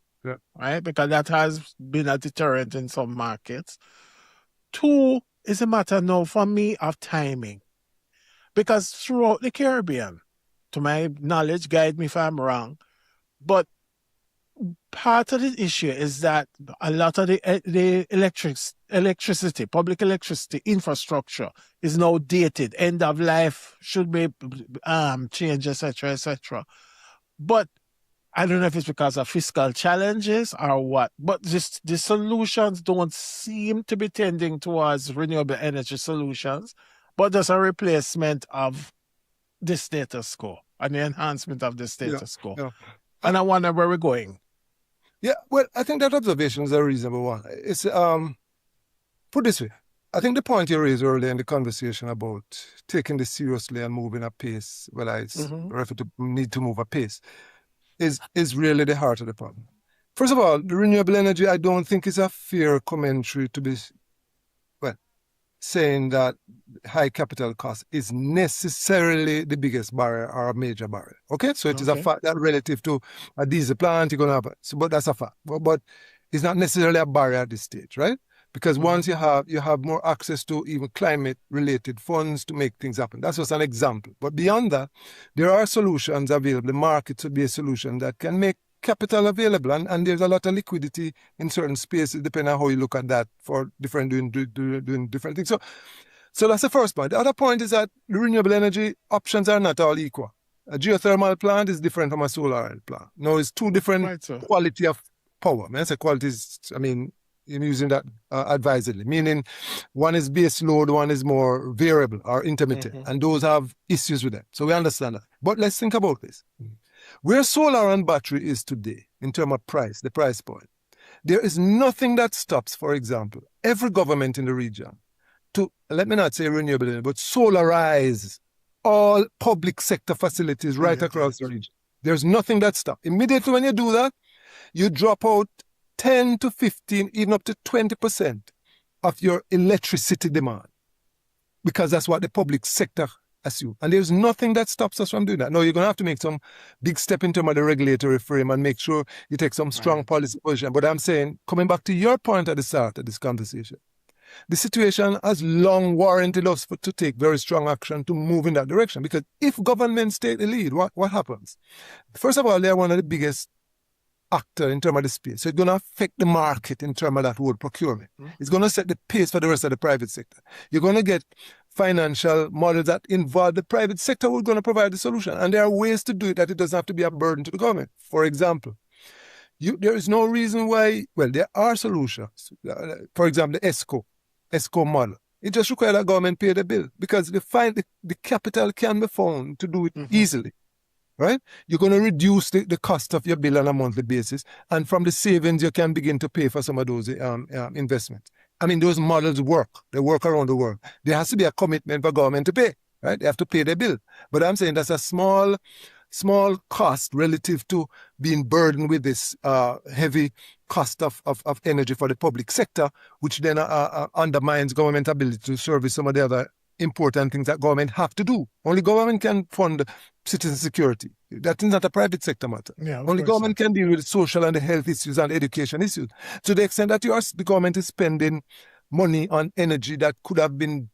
right? Because that has been a deterrent in some markets. Two is a matter now for me of timing. Because throughout the Caribbean, to my knowledge, guide me if I'm wrong, but part of the issue is that a lot of the electricity, public electricity infrastructure is now dated. End of life should be changed, etc., etc. But I don't know if it's because of fiscal challenges or what, but just the solutions don't seem to be tending towards renewable energy solutions, but there's a replacement of the status quo and the enhancement of the status quo. Yeah. And I wonder where we're going. Yeah, well, I think that observation is a reasonable one. It's put this way. I think the point you raised earlier in the conversation about taking this seriously and moving at pace, well, I refer to need to move at pace, is really the heart of the problem. First of all, the renewable energy, I don't think is a fair commentary to be, saying that high capital cost is necessarily the biggest barrier or a major barrier. Okay? So it is a fact that relative to a diesel plant, you're going to have, but that's a fact. But it's not necessarily a barrier at this stage, right? Because once you have more access to even climate-related funds to make things happen. That's just an example. But beyond that, there are solutions available. The market would be a solution that can make capital available, and there's a lot of liquidity in certain spaces, depending on how you look at that for doing different things. So that's the first point. The other point is that the renewable energy options are not all equal. A geothermal plant is different from a solar plant. No, it's two different quality of power. When I say quality, I'm using that advisedly, meaning one is base load, one is more variable or intermittent, and those have issues with that. So we understand that. But let's think about this. Where solar and battery is today, in terms of price, the price point, there is nothing that stops, for example, every government in the region to, let me not say renewable energy, but solarize all public sector facilities right across the region. There's nothing that stops. Immediately when you do that, you drop out 10 to 15, even up to 20% of your electricity demand, because that's what the public sector assume. And there's nothing that stops us from doing that. No, you're going to have to make some big step in terms of the regulatory frame and make sure you take some strong policy position. But I'm saying, coming back to your point at the start of this conversation, the situation has long warranted us to take very strong action to move in that direction. Because if governments take the lead, what happens? First of all, they're one of the biggest actor in terms of the space. So it's going to affect the market in terms of that whole procurement. It's going to set the pace for the rest of the private sector. You're going to get financial models that involve the private sector who are going to provide the solution. And there are ways to do it that it doesn't have to be a burden to the government. For example, there is no reason why, well, there are solutions. For example, the ESCO model. It just requires that government pay the bill because the capital can be found to do it easily. Right? You're going to reduce the cost of your bill on a monthly basis. And from the savings, you can begin to pay for some of those investments. I mean, those models work. They work around the world. There has to be a commitment for government to pay. Right? They have to pay their bill. But I'm saying that's a small cost relative to being burdened with this heavy cost of energy for the public sector, which then undermines government ability to service some of the other important things that government have to do. Only government can fund citizen security. That is not a private sector matter. Only government can deal with the social and the health issues and education issues. To the extent that the government is spending money on energy that could have been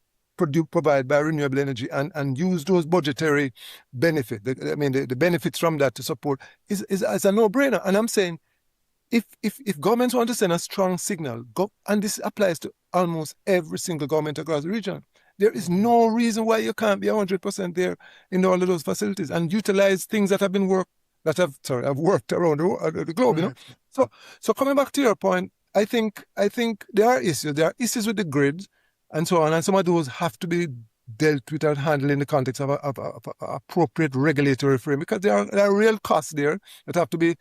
provided by renewable energy and use those budgetary benefits, the benefits from that to support is a no-brainer. And I'm saying, if governments want to send a strong signal, and this applies to almost every single government across the region, there is no reason why you can't be 100% there in all of those facilities and utilize things that have worked around the globe. You know. So coming back to your point, I think there are issues. There are issues with the grid and so on, and some of those have to be dealt with and handled in the context of appropriate regulatory frame, because there are real costs there that have to be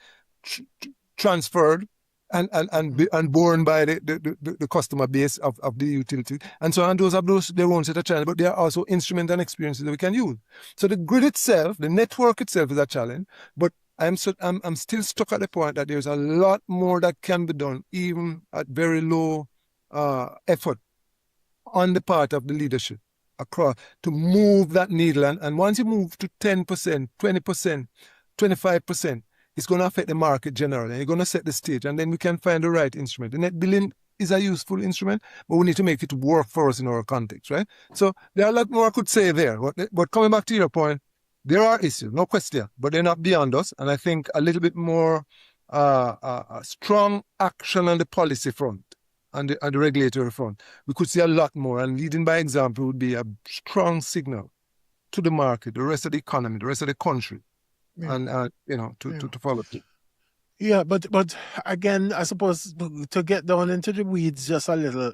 transferred and borne by the customer base of the utility. And so on, those have their own set of challenges, but there are also instruments and experiences that we can use. So the grid itself, the network itself is a challenge, but I'm still stuck at the point that there's a lot more that can be done, even at very low effort on the part of the leadership across to move that needle. And once you move to 10%, 20%, 25%, it's going to affect the market generally. You're going to set the stage, and then we can find the right instrument. The net billing is a useful instrument, but we need to make it work for us in our context, right? So there are a lot more I could say there. But coming back to your point, there are issues, no question, but they're not beyond us. And I think a little bit more strong action on the policy front and the regulatory front, we could see a lot more. And leading by example would be a strong signal to the market, the rest of the economy, the rest of the country. And to follow through. Yeah, but again, I suppose to get down into the weeds just a little,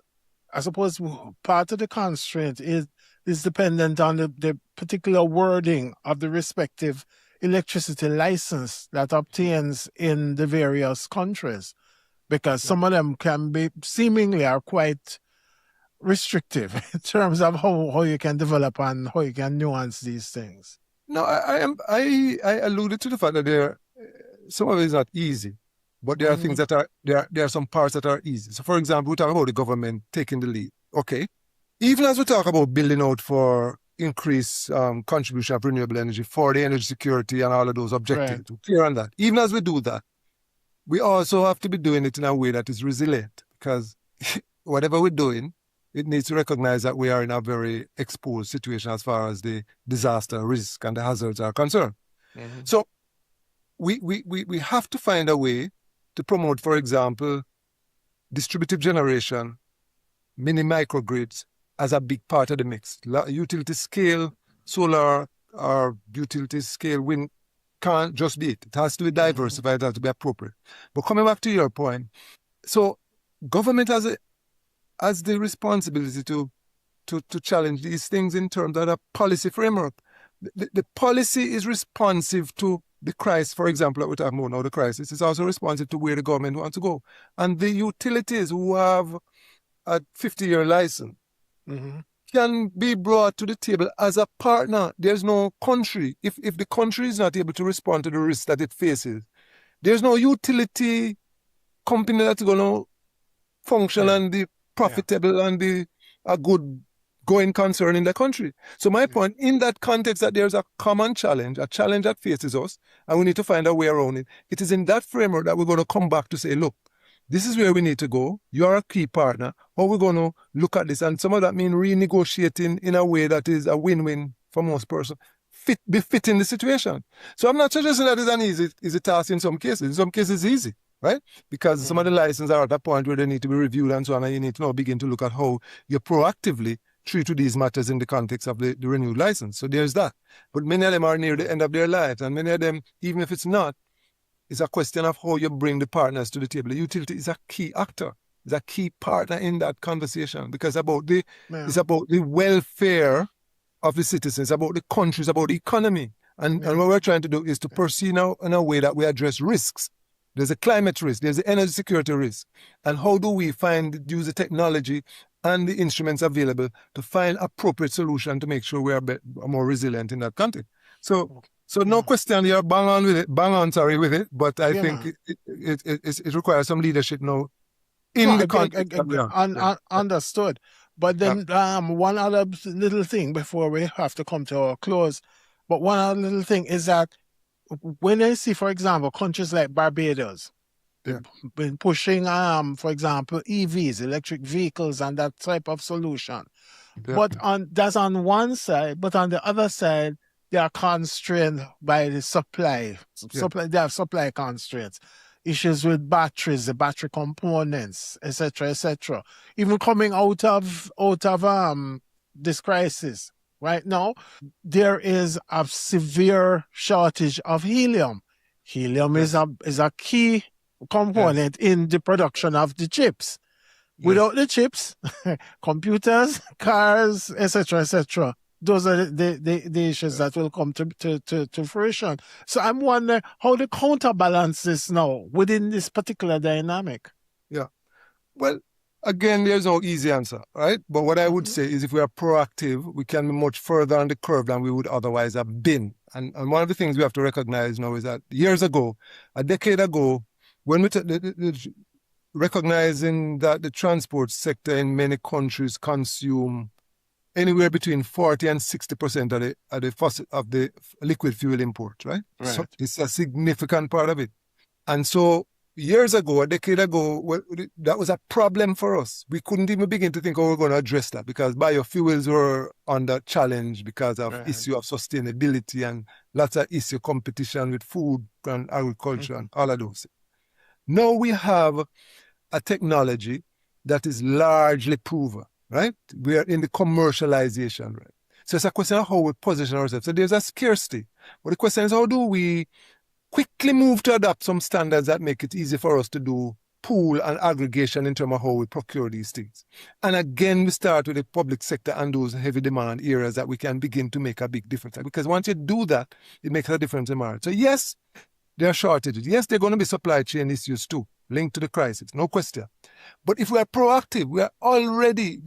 I suppose part of the constraint is dependent on the particular wording of the respective electricity license that obtains in the various countries, because some of them can be seemingly are quite restrictive in terms of how you can develop and how you can nuance these things. No, I alluded to the fact that some of it is not easy, but there are things that there are some parts that are easy. So, for example, we talk about the government taking the lead. Okay, even as we talk about building out for increased contribution of renewable energy for the energy security and all of those objectives, we're clear on that. Even as we do that, we also have to be doing it in a way that is resilient, because whatever we're doing, it needs to recognize that we are in a very exposed situation as far as the disaster risk and the hazards are concerned. Mm-hmm. So we have to find a way to promote, for example, distributed generation, mini microgrids as a big part of the mix. Utility scale solar or utility scale wind can't just be it. It has to be diversified, it has to be appropriate. But coming back to your point, so government has the responsibility to challenge these things in terms of a policy framework. The policy is responsive to the crisis, for example, that we're talking about now, the crisis is also responsive to where the government wants to go. And the utilities who have a 50-year license can be brought to the table as a partner. There's no country, if the country is not able to respond to the risk that it faces, there's no utility company that's going to function and be profitable and be a good going concern in the country. So my point, in that context, that there's a common challenge, a challenge that faces us, and we need to find a way around it. It is in that framework that we're going to come back to say, look, this is where we need to go. You're a key partner. How we're going to look at this? And some of that means renegotiating in a way that is a win-win for most persons. Befitting the situation. So I'm not suggesting that it's an easy task in some cases. In some cases, it's easy, right? Because some of the licenses are at a point where they need to be reviewed and so on, and you need to now begin to look at how you proactively treat to these matters in the context of the renewed license. So there's that. But many of them are near the end of their lives, and many of them, even if it's not, it's a question of how you bring the partners to the table. The utility is a key actor, is a key partner in that conversation, because it's about the welfare of the citizens, about the countries, about the economy. And what we're trying to do is to pursue now in a way that we address risks. There's a climate risk, there's the energy security risk. And how do we use the technology and the instruments available to find appropriate solution to make sure we are more resilient in that context. So no question, you're bang on with it, but I think it requires some leadership now in the context. Understood. But then one other little thing before we have to come to our close, but one other little thing is that when I see, for example, countries like Barbados, been pushing, for example, EVs, electric vehicles, and that type of solution. But that's on one side, but on the other side, they are constrained by the supply. They have supply constraints, issues with batteries, the battery components, etc., etc. Even coming out of this crisis right now, there is a severe shortage of helium. Helium is a key component in the production of the chips. Without the chips, computers, cars, etc., those are the issues that will come to fruition. So I'm wondering how to counterbalance this now within this particular dynamic. Yeah. Well, again, there's no easy answer, right? But what I would say is if we are proactive, we can be much further on the curve than we would otherwise have been. And one of the things we have to recognize now is that a decade ago, when we recognizing that the transport sector in many countries consume anywhere between 40 and 60% of the liquid fuel import, right? So it's a significant part of it. And so a decade ago, that was a problem for us. We couldn't even begin to think how we're going to address that because biofuels were under challenge because of issue of sustainability and lots of issue competition with food and agriculture and all of those. Now we have a technology that is largely proven, right? We are in the commercialization, right? So it's a question of how we position ourselves. So there's a scarcity. But the question is, how do we quickly move to adopt some standards that make it easy for us to do pool and aggregation in terms of how we procure these things? And again, we start with the public sector and those heavy demand areas that we can begin to make a big difference. Because once you do that, it makes a difference in market. So yes, there are shortages. Yes, there are going to be supply chain issues too, linked to the crisis, no question. But if we are proactive, we are already,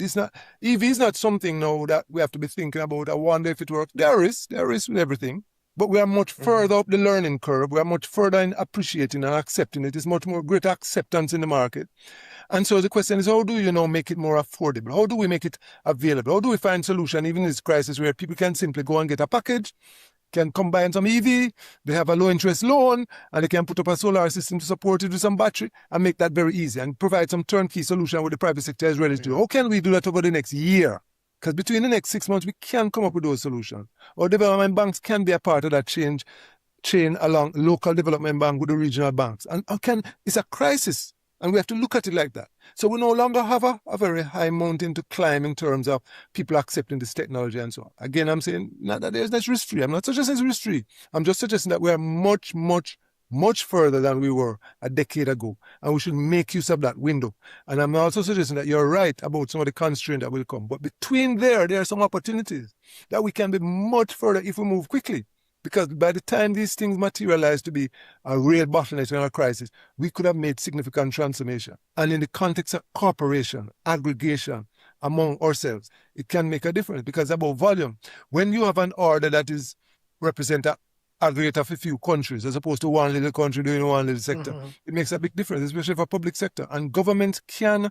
EV is not something now that we have to be thinking about. I wonder if it works. There is with everything. But we are much further up the learning curve. We are much further in appreciating and accepting it. It's much more greater acceptance in the market. And so the question is, how do you now make it more affordable? How do we make it available? How do we find solution even in this crisis where people can simply go and get a package, can combine some EV, they have a low interest loan, and they can put up a solar system to support it with some battery and make that very easy and provide some turnkey solution what the private sector is ready to do. How can we do that over the next year? Because between the next 6 months, we can come up with those solutions. Or development banks can be a part of that chain along local development bank with the regional banks. And it's a crisis. And we have to look at it like that. So we no longer have a very high mountain to climb in terms of people accepting this technology and so on. Again, I'm saying not that there's not risk-free. I'm not suggesting it's risk-free. I'm just suggesting that we are much, much, much further than we were a decade ago. And we should make use of that window. And I'm also suggesting that you're right about some of the constraints that will come. But between there are some opportunities that we can be much further if we move quickly. Because by the time these things materialize to be a real bottleneck in our crisis, we could have made significant transformation. And in the context of cooperation, aggregation among ourselves, it can make a difference because about volume. When you have an order that is represent an aggregate of a few countries as opposed to one little country doing one little sector, it makes a big difference, especially for public sector. And governments can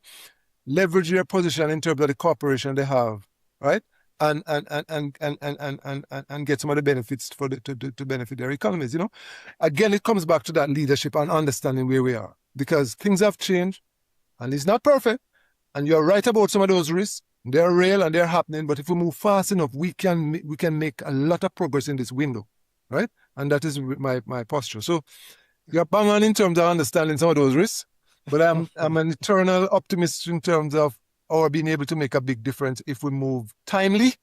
leverage their position in terms of the cooperation they have, right? And get some of the benefits to benefit their economies, you know. Again, it comes back to that leadership and understanding where we are. Because things have changed and it's not perfect. And you're right about some of those risks. They're real and they're happening. But if we move fast enough, we can make a lot of progress in this window, right? And that is my posture. So you're bang on in terms of understanding some of those risks. But I'm an eternal optimist in terms of our being able to make a big difference if we move timely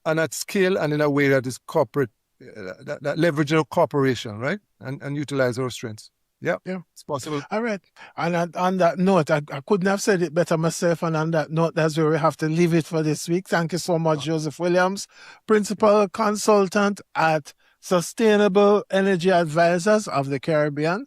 and at scale and in a way that is corporate, that leverages our cooperation, right? And utilize our strengths. Yeah, it's possible. All right. And on that note, I couldn't have said it better myself. And on that note, that's where we have to leave it for this week. Thank you so much, Joseph Williams, Principal Consultant at Sustainable Energy Advisors of the Caribbean.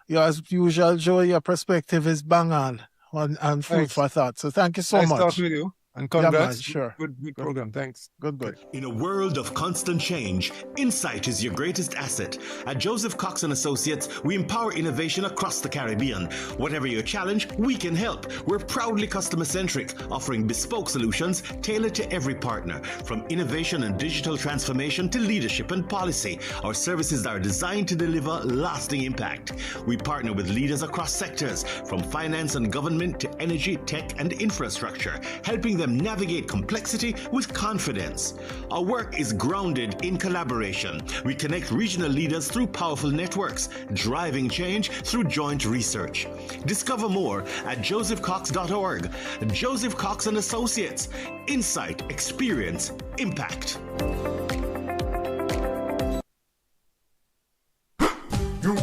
As usual, Joe, your perspective is bang on and food for thought. So thank you so much. Nice talking with you. And congrats. Yeah, man, sure. Good program. Thanks. Good. In a world of constant change, insight is your greatest asset. At Joseph Cox and Associates, we empower innovation across the Caribbean. Whatever your challenge, we can help. We're proudly customer-centric, offering bespoke solutions tailored to every partner. From innovation and digital transformation to leadership and policy, our services are designed to deliver lasting impact. We partner with leaders across sectors, from finance and government to energy, tech, and infrastructure, helping them navigate complexity with confidence. Our work is grounded in collaboration. We connect regional leaders through powerful networks, driving change through joint research. Discover more at josephcox.org. Joseph Cox and Associates. Insight, experience, impact.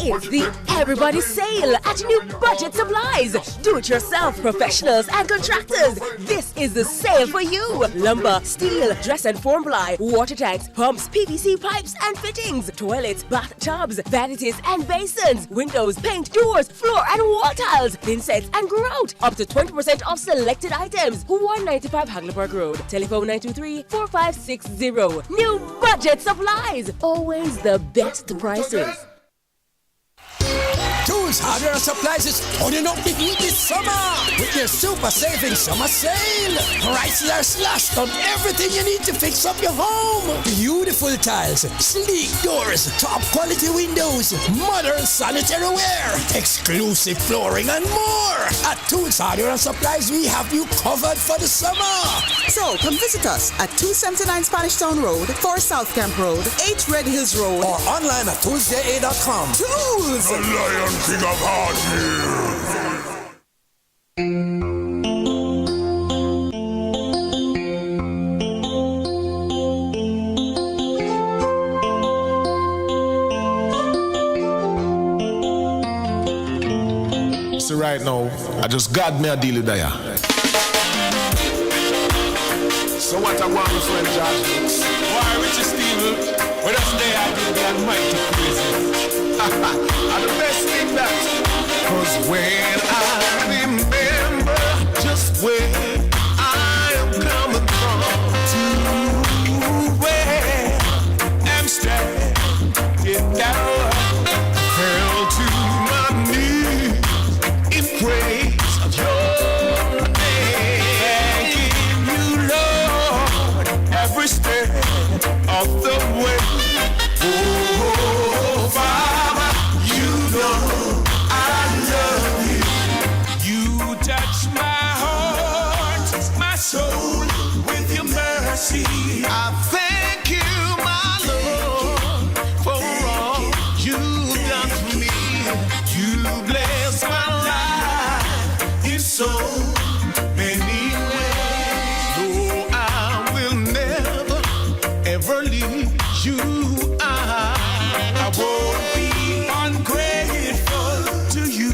It's the Everybody Sale at New Budget Supplies. Do-it-yourself professionals and contractors. This is the sale for you. Lumber, steel, dress and form ply, water tanks, pumps, PVC pipes and fittings, toilets, bathtubs, vanities and basins, windows, paint, doors, floor and wall tiles, thin sets and grout. Up to 20% off selected items. 195 Hagleyburg Road. Telephone 923-4560. New Budget Supplies. Always the best prices. Tools, Hardware and Supplies is turning up the heat this summer with their super saving summer sale. Prices are slashed on everything you need to fix up your home. Beautiful tiles, sleek doors, top quality windows, modern sanitary ware, exclusive flooring and more. At Tools, Hardware and Supplies, we have you covered for the summer. So come visit us at 279 Spanish Town Road, 4 South Camp Road, 8 Red Hills Road, or online at toolsja.com. Tools! The Lion King of Hardware. So right now, I just got me a deal with there. So what I want, my friend Josh? Why, Richard Steven? When I stay out in the almighty crazy. And the best thing that, 'cause when I remember just where I am coming from to where I'm standing down, fell to my knees in praise of your name. Thanking you, Lord, every step of the way. Oh, you are. I won't be ungrateful to you,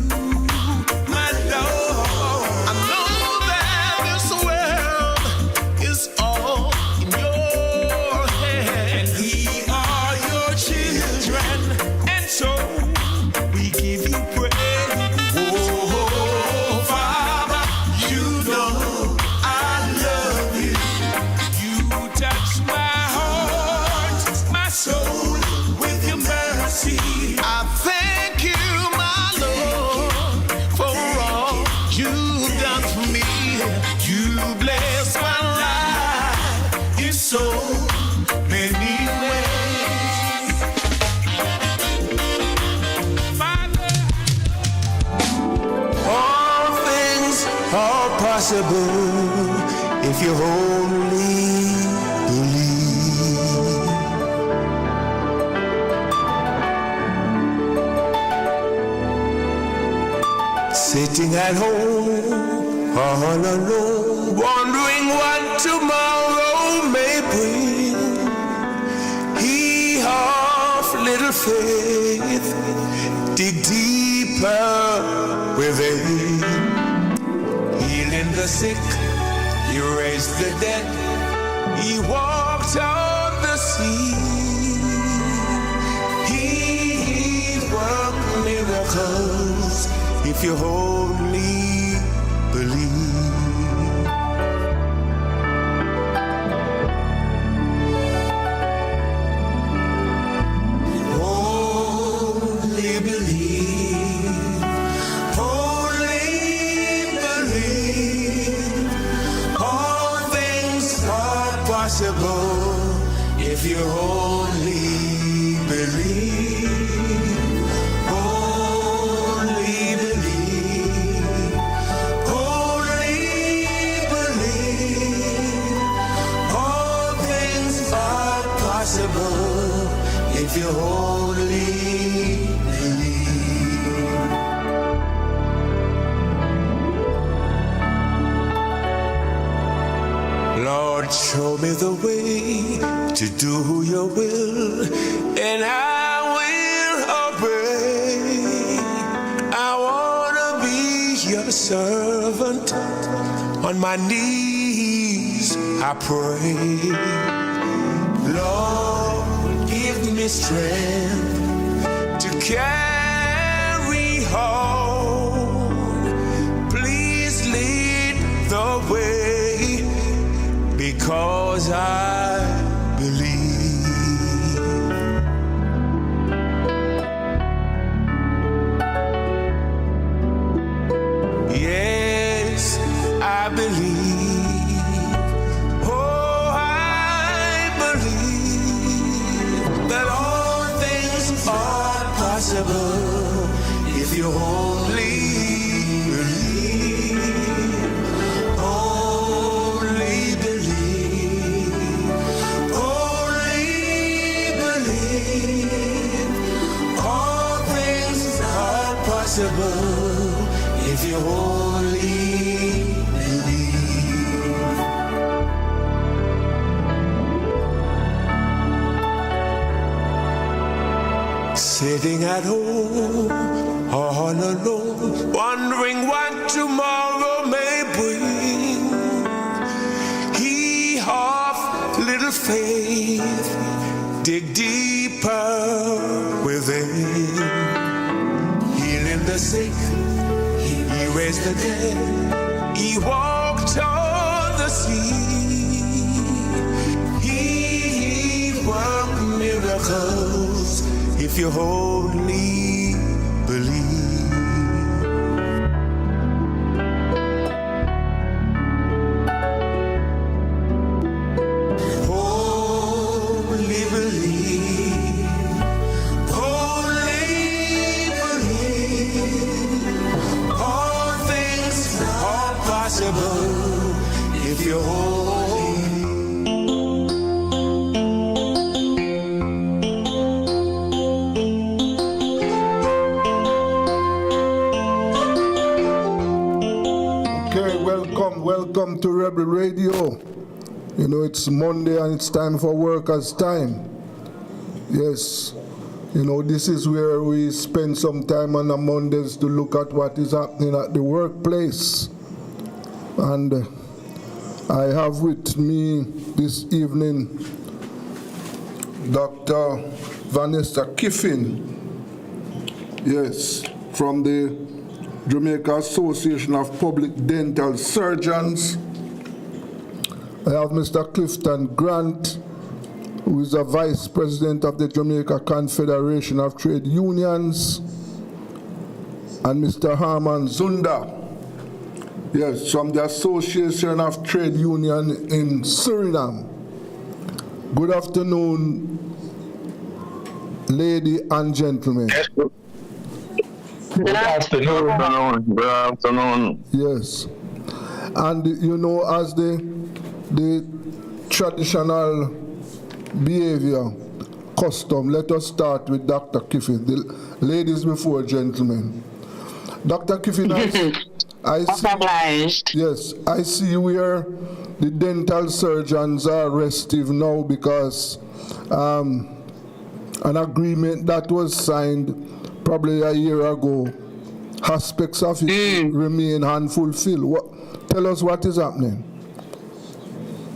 my Lord. I know that this world is all in your hand. We are your children, and so we give you praise. Oh, Father, you know I love you. You touch my heart, my soul, with your mercy. I thank you, my Lord, for all you've done for me. You bless my life in so many ways. Father, all things are possible if you only believe. Sitting at home, all alone, wondering what tomorrow may bring. He of little faith, dig deeper within. Healing the sick, he raised the dead, he walked on the sea. He worked miracles if you only believe. Only believe, only believe. All things are possible if you only believe. Only believe, only believe. All things are possible if you only believe. Lord, show me the way to do your will, and I will obey. I wanna be your servant. On my knees I pray. Lord, give me strength to carry on. Please lead the way, because I believe. Yes, I believe. Oh, I believe that all things are possible if you only believe. Only believe. Only believe. All things are possible if you only believe. Sitting at home, all alone, wondering what tomorrow may bring. He of little faith, dig deeper within. Healing the sick, he raised the dead, he walked on the sea. He worked miracles if you only believe. Only believe. Only believe. All things are possible if you only. Welcome to Rebel Radio. You know, it's Monday and it's time for workers' time. Yes. You know, this is where we spend some time on the Mondays to look at what is happening at the workplace. And I have with me this evening Dr. Vanessa Kiffin, yes, from the Jamaica Association of Public Dental Surgeons. I have Mr. Clifton Grant, who is the Vice President of the Jamaica Confederation of Trade Unions, and Mr. Harman Zunda, yes, from the Association of Trade Union in Suriname. Good afternoon, lady and gentlemen. Yes, good afternoon. Good afternoon. Yes. And you know, as the traditional behavior, custom, let us start with Dr. Kiffin. The ladies before gentlemen. Dr. Kiffin, I see where the dental surgeons are restive now because an agreement that was signed probably a year ago, aspects of it remain unfulfilled. Tell us what is happening.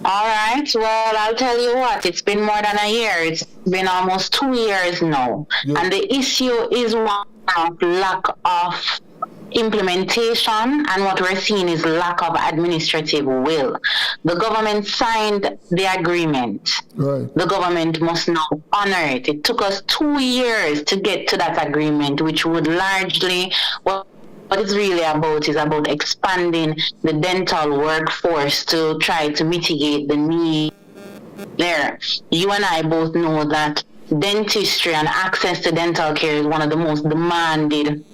All right. Well, I'll tell you what. It's been more than a year. It's been almost 2 years now. Yep. And the issue is one of lack of implementation, and what we're seeing is lack of administrative will. The government signed the agreement. Right. The government must now honor it. It took us 2 years to get to that agreement, which would largely... What it's really about is about expanding the dental workforce to try to mitigate the need there. You and I both know that dentistry and access to dental care is one of the most demanded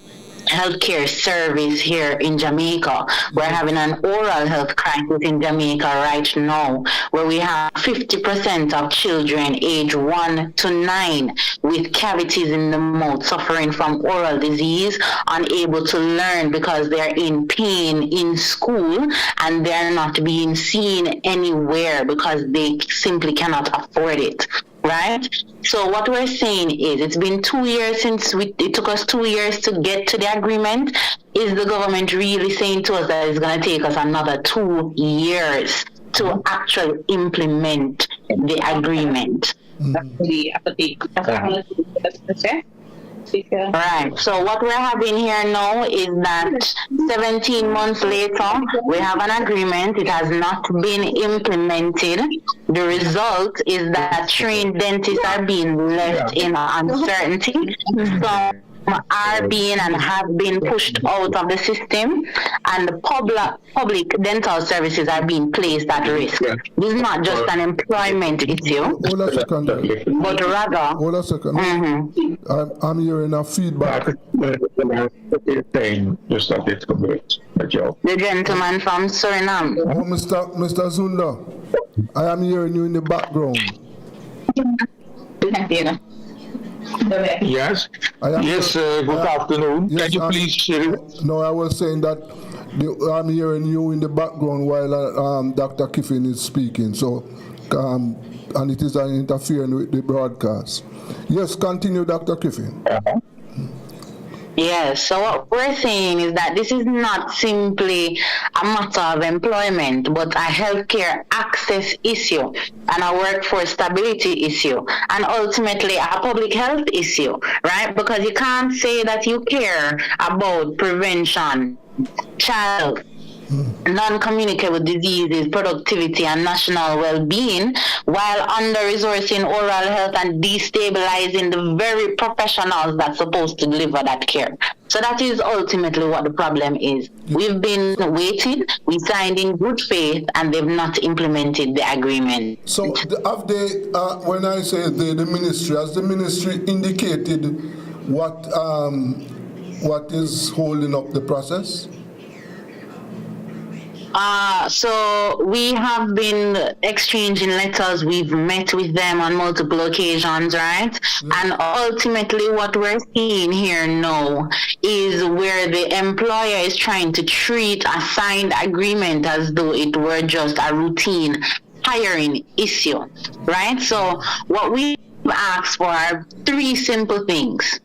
healthcare service here in Jamaica. We're having an oral health crisis in Jamaica right now, where we have 50% of children age 1 to 9 with cavities in the mouth, suffering from oral disease, unable to learn because they're in pain in school and they're not being seen anywhere because they simply cannot afford it. Right? So what we're saying is, it's been 2 years since it took us 2 years to get to the agreement. Is the government really saying to us that it's going to take us another 2 years to actually implement the agreement? Right. So what we're having here now is that 17 months later, we have an agreement. It has not been implemented. The result is that trained dentists are being left in uncertainty. Some are being and have been pushed out of the system, and the public dental services are being placed at risk. This is not just an employment issue, Hold a second. but rather... Hold a second. I'm hearing a feedback. The gentleman from Suriname. Oh, Mr. Zunda, I am hearing you in the background. Yes. Good afternoon. Yes, Can you please... No, I was saying that I'm hearing you in the background while Dr. Kiffin is speaking. So, and it is interfering with the broadcast. Yes, continue, Dr. Kiffin. Yes, so what we're saying is that this is not simply a matter of employment, but a healthcare access issue and a workforce stability issue, and ultimately a public health issue, right? Because you can't say that you care about prevention, child, non-communicable diseases, productivity, and national well-being, while under-resourcing oral health and destabilizing the very professionals that's supposed to deliver that care. So that is ultimately what the problem is. We've been waiting, we signed in good faith, and they've not implemented the agreement. So have they, when I say the ministry, has the ministry indicated what is holding up the process? So we have been exchanging letters. We've met with them on multiple occasions, right? And ultimately what we're seeing here now is where the employer is trying to treat a signed agreement as though it were just a routine hiring issue, right? So what we asked for are 3 simple things.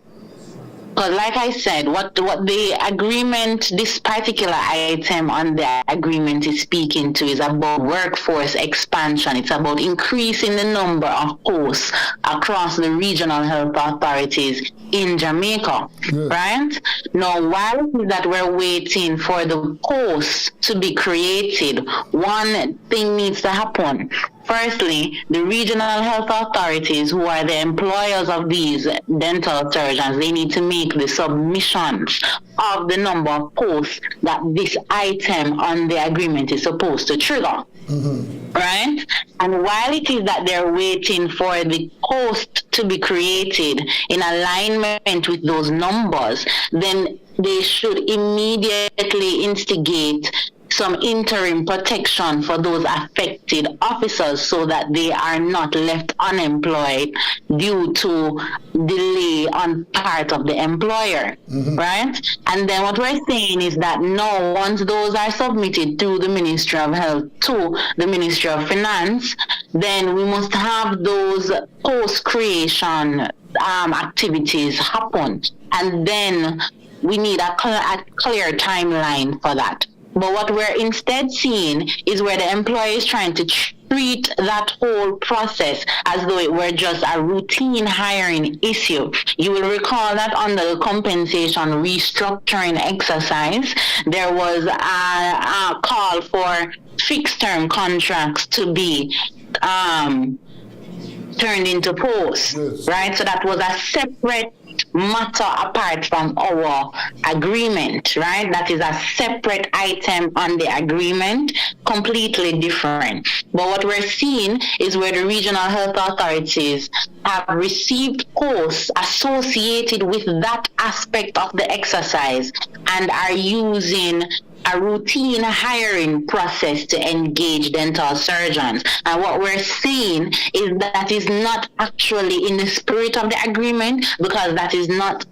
Because like I said, what the agreement, this particular item on the agreement is speaking to is about workforce expansion. It's about increasing the number of posts across the regional health authorities in Jamaica, right? Now, while it is that we're waiting for the posts to be created, one thing needs to happen. Firstly, the regional health authorities, who are the employers of these dental surgeons, they need to make the submissions of the number of posts that this item on the agreement is supposed to trigger. Right? And while it is that they're waiting for the post to be created in alignment with those numbers, then they should immediately instigate some interim protection for those affected officers so that they are not left unemployed due to delay on part of the employer, right? And then what we're saying is that now, once those are submitted to the Ministry of Health, to the Ministry of Finance, then we must have those post-creation activities happen. And then we need a clear timeline for that. But what we're instead seeing is where the employer is trying to treat that whole process as though it were just a routine hiring issue. You will recall that under the compensation restructuring exercise, there was a call for fixed-term contracts to be turned into posts, right? So that was a separate matter apart from our agreement, right? That is a separate item on the agreement, completely different. But what we're seeing is where the regional health authorities have received posts associated with that aspect of the exercise and are using a routine hiring process to engage dental surgeons. And what we're seeing is that is not actually in the spirit of the agreement, because that is not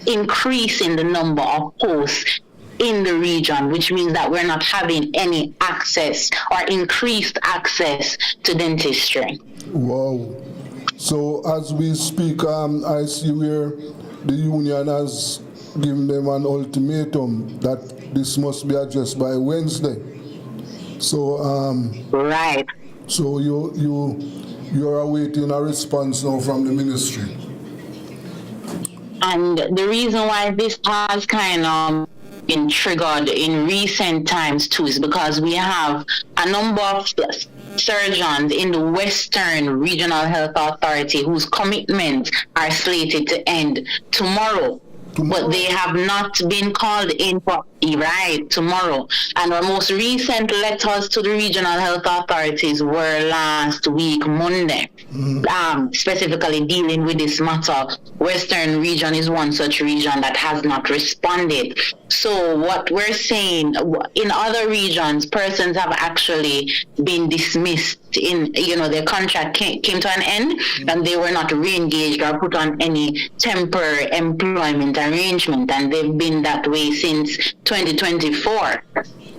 increasing the number of posts in the region, which means that we're not having any access or increased access to dentistry. Wow. So as we speak, I see where the union has given them an ultimatum that this must be addressed by Wednesday. So right. So you're awaiting a response now from the ministry. And the reason why this has kind of been triggered in recent times too is because we have a number of surgeons in the Western Regional Health Authority whose commitments are slated to end tomorrow. But they have not been called in for tomorrow. And our most recent letters to the regional health authorities were last week, Monday, specifically dealing with this matter. Western region is one such region that has not responded. So what we're saying, in other regions, persons have actually been dismissed in, their contract came to an end and they were not re-engaged or put on any temporary employment arrangement, and they've been that way since 2024,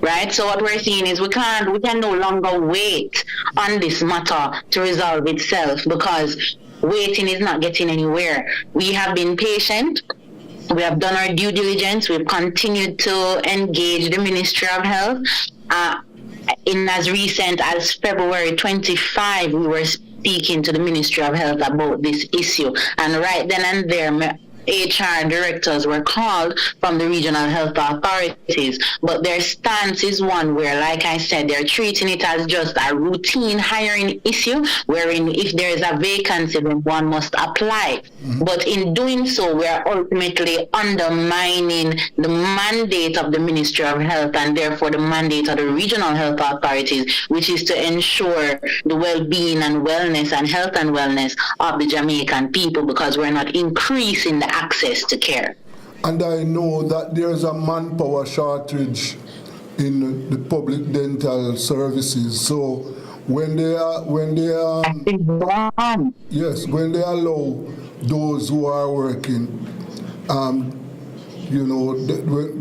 right? So what we're seeing is we can no longer wait on this matter to resolve itself, because waiting is not getting anywhere. We have been patient. We have done our due diligence. We've continued to engage the Ministry of Health. In as recent as February 25, we were speaking to the Ministry of Health about this issue. And right then and there, HR directors were called from the regional health authorities, but their stance is one where, like I said, they're treating it as just a routine hiring issue, wherein if there is a vacancy, then one must apply. But in doing so, we're ultimately undermining the mandate of the Ministry of Health and therefore the mandate of the regional health authorities, which is to ensure the well-being and wellness and health and wellness of the Jamaican people, because we're not increasing the access to care. And I know that there's a manpower shortage in the public dental services. So when they allow those who are working,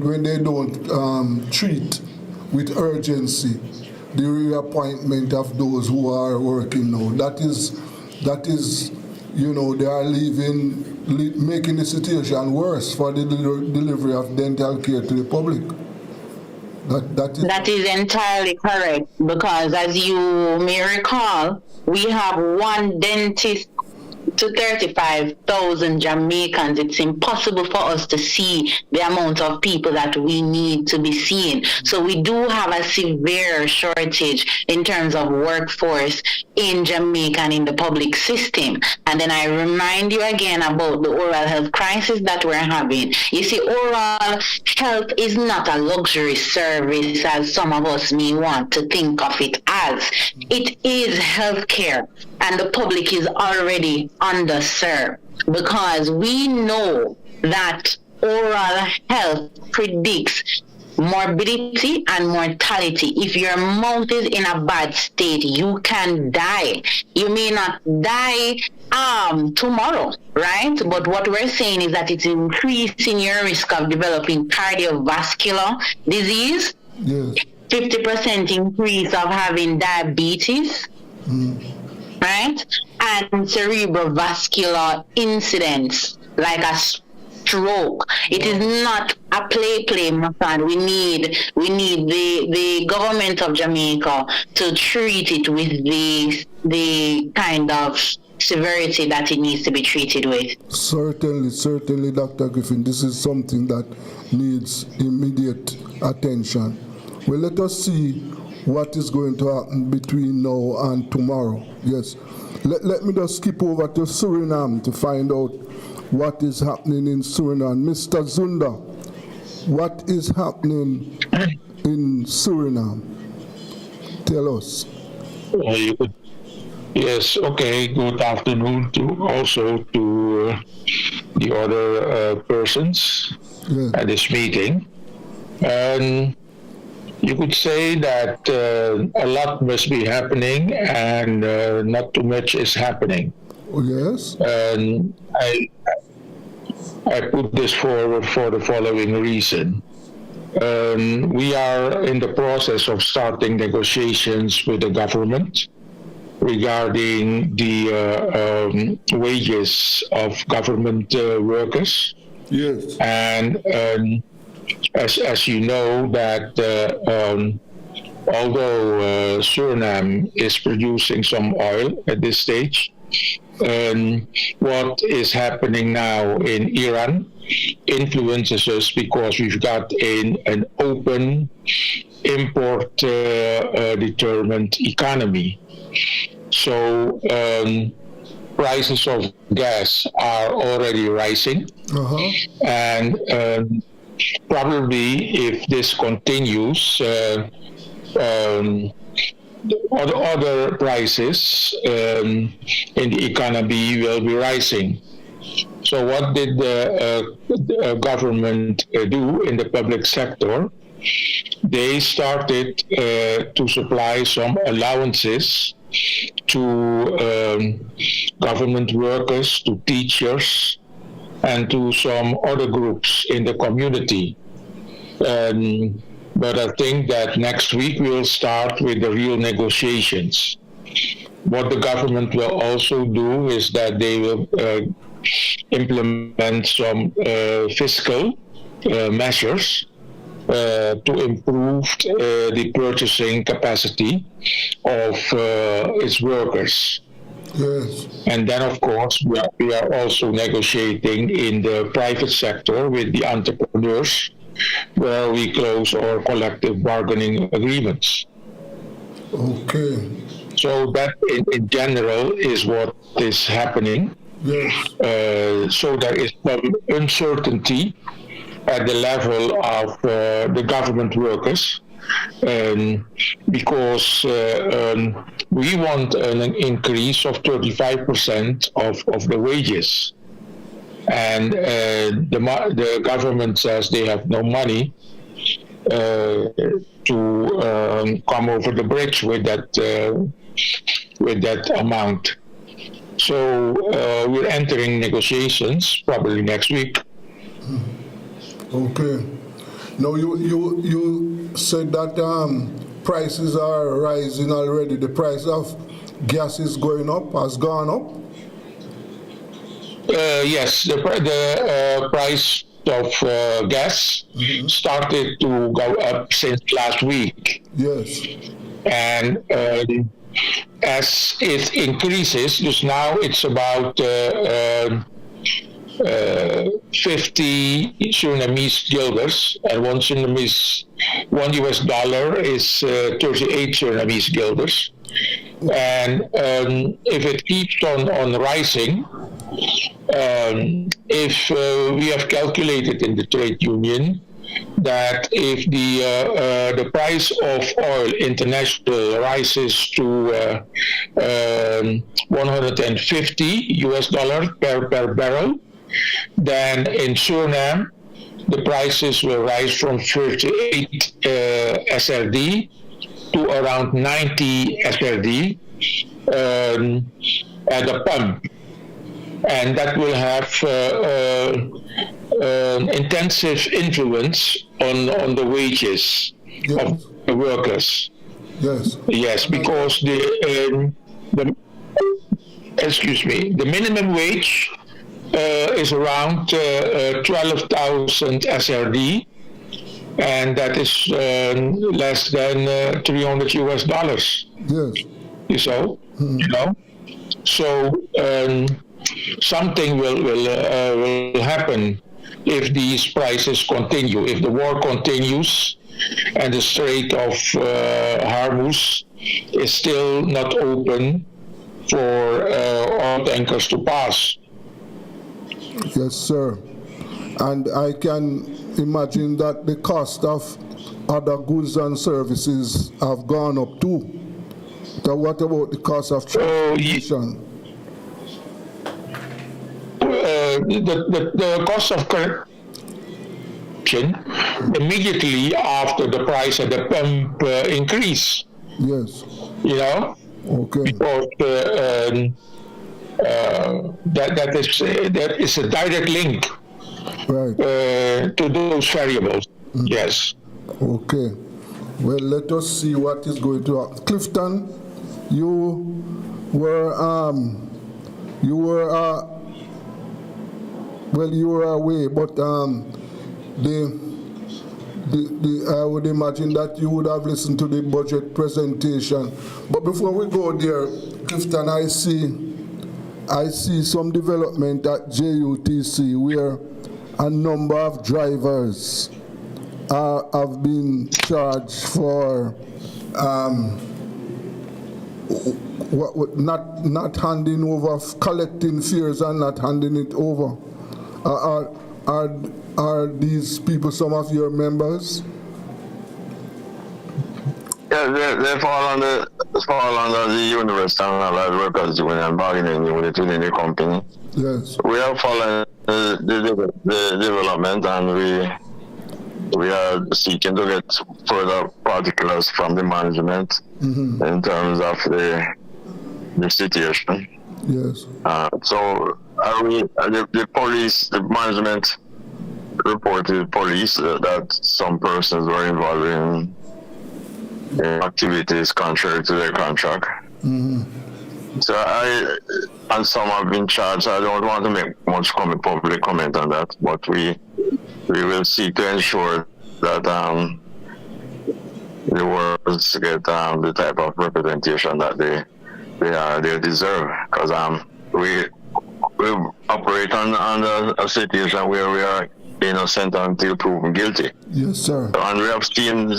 when they don't treat with urgency the reappointment of those who are working now, that is you know, they are making the situation worse for the delivery of dental care to the public. That is entirely correct, because as you may recall, we have one dentist to 35,000 Jamaicans. It's impossible for us to see the amount of people that we need to be seeing. So we do have a severe shortage in terms of workforce in Jamaica and in the public system. And then I remind you again about the oral health crisis that we're having. You see, oral health is not a luxury service as some of us may want to think of it as. It is healthcare, and the public is already underserved, because we know that oral health predicts morbidity and mortality. If your mouth is in a bad state, you can die. You may not die tomorrow, right? But what we're saying is that it's increasing your risk of developing cardiovascular disease, 50% increase of having diabetes, right? And cerebrovascular incidents like a stroke. It is not a play, my friend. We need the government of Jamaica to treat it with the kind of severity that it needs to be treated with. Certainly, Dr. Griffin, this is something that needs immediate attention. Well, let us see what is going to happen between now and tomorrow. Yes. Let me just skip over to Suriname to find out what is happening in Suriname. Mr. Zunda, what is happening in Suriname? Tell us. Yes, okay. Good afternoon to the other persons at this meeting. And you could say that a lot must be happening, and not too much is happening. Yes. And I put this forward for the following reason. We are in the process of starting negotiations with the government regarding the wages of government workers. Yes. And as you know, that although Suriname is producing some oil at this stage, what is happening now in Iran influences us, because we've got an open import determined economy. So prices of gas are already rising, and probably if this continues, other prices in the economy will be rising. So what did the government do in the public sector? They started to supply some allowances to government workers, to teachers, and to some other groups in the community. But I think that next week we will start with the real negotiations. What the government will also do is that they will implement some fiscal measures to improve the purchasing capacity of its workers. Yes. And then, of course, we are also negotiating in the private sector with the entrepreneurs, where we close our collective bargaining agreements. Okay. So that, in general, is what is happening. Yes. So there is some uncertainty at the level of the government workers, because we want an increase of 35% of the wages. And the government says they have no money to come over the bridge with that amount. So we're entering negotiations probably next week. Okay. Now you said that prices are rising already. The price of gas is going up, has gone up. Yes, the price of gas started to go up since last week. Yes. And as it increases, just now it's about 50 Surinamese guilders, and one US dollar is 38 Surinamese guilders. And if it keeps on rising, if we have calculated in the trade union that if the price of oil international rises to 150 US dollars per barrel, then in Suriname the prices will rise from 38 SRD to around 90 SRD at the pump, and that will have intensive influence on the wages of the workers. Yes. Yes, because the minimum wage is around 12,000 SRD, and that is less than 300 US dollars. Yes. So, you know, so something will happen if these prices continue. If the war continues and the Strait of Hormuz is still not open for oil tankers to pass. Yes, sir. And I can imagine that the cost of other goods and services have gone up too. So what about the cost of transportation? The cost of correction immediately after the price at the pump increase. Yes. You know? Okay. Because that is a direct link to those variables. Yes. Okay. Well, let us see what is going to happen. Clifton, you were away, but I would imagine that you would have listened to the budget presentation. But before we go there, Clifton, I see some development at JUTC where a number of drivers have been charged for not handing over, collecting fares and not handing it over. Are these people some of your members? Yeah, they fall under the Universal Allied Workers Union bargaining unit within the company. Yes. We are following the development, and we are seeking to get further particulars from the management in terms of the situation. Yes. So the police, the management reported to the police that some persons were involved in activities contrary to their contract. So and some have been charged. I don't want to make much public comment on that, but we will seek to ensure that the workers get the type of representation that they deserve, because we operate on a situation where we are innocent until proven guilty. Yes, sir. And we have seen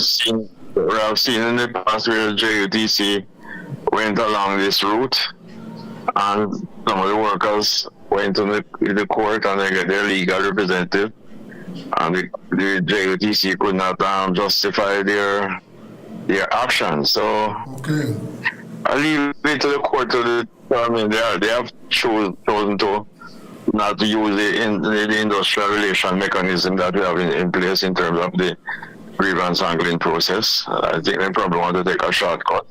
in the past where JUTC went along this route, and some of the workers went to the court and they get their legal representative, and the JUTC could not justify their actions. So I leave it to the court to determine. They have chosen to not to use the industrial relation mechanism that we have in place in terms of the grievance handling process. I think they probably want to take a shortcut.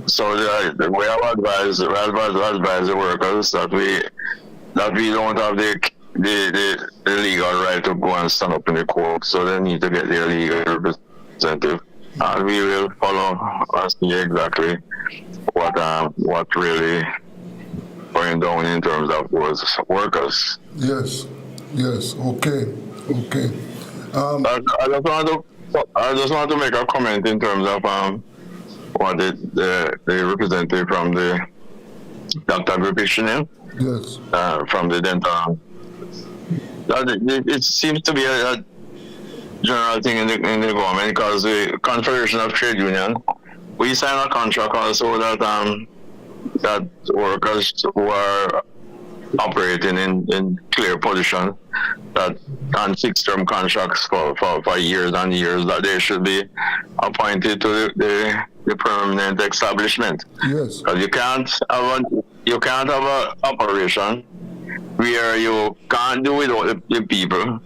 So we have advised the workers that we don't have the legal right to go and stand up in the court, so they need to get their legal representative, and we will follow and see exactly what really tapering down in terms of those workers. Yes, okay. I just want to make a comment in terms of what the representative from the Dr. Gripichinen, yes, from the dental. It seems to be a general thing in the government, because the Confederation of Trade Union, we sign a contract also that that workers who are operating in clear position, that on fixed-term contracts for years and years, that they should be appointed to the permanent establishment. Yes. Because you can't have an operation where you can't do without the people,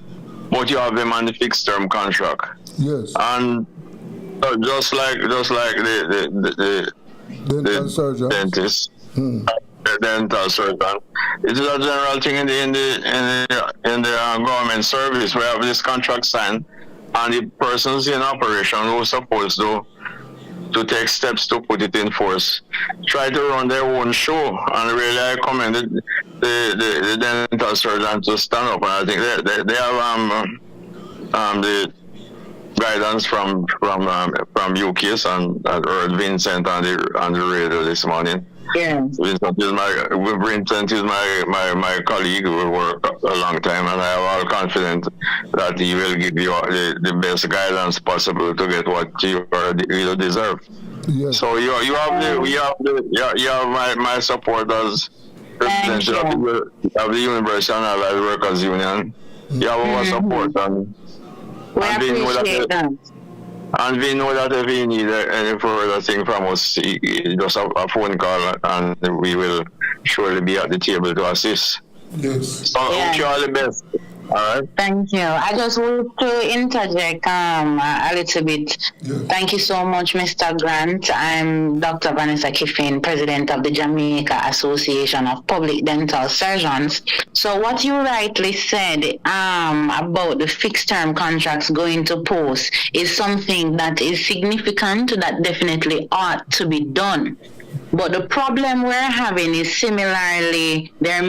but you have them on the fixed-term contract. Yes. And just like the dental surgeon, dentist, the dental surgeon, it is a general thing in the government service. We have this contract signed, and the persons in operation who are supposed to take steps to put it in force try to run their own show. And really, I commend the dental surgeon to stand up. And I think they have the guidance from UKIS, and I heard Vincent on the radio this morning. Yeah. Vincent is my colleague. We work a long time, and I am all confident that he will give you the best guidance possible to get what you deserve. Yes. So you have my support as representative of the University and Allied Workers Union. You have our support, and we know that if you need any further thing from us, just a phone call, and we will surely be at the table to assist. Yes. So I wish you all the best. All right. Thank you. I just want to interject a little bit. Yes. Thank you so much, Mr. Grant. I'm Dr. Vanessa Kiffin, President of the Jamaica Association of Public Dental Surgeons. So what you rightly said about the fixed-term contracts going to post is something that is significant, that definitely ought to be done. But the problem we're having is similarly, they're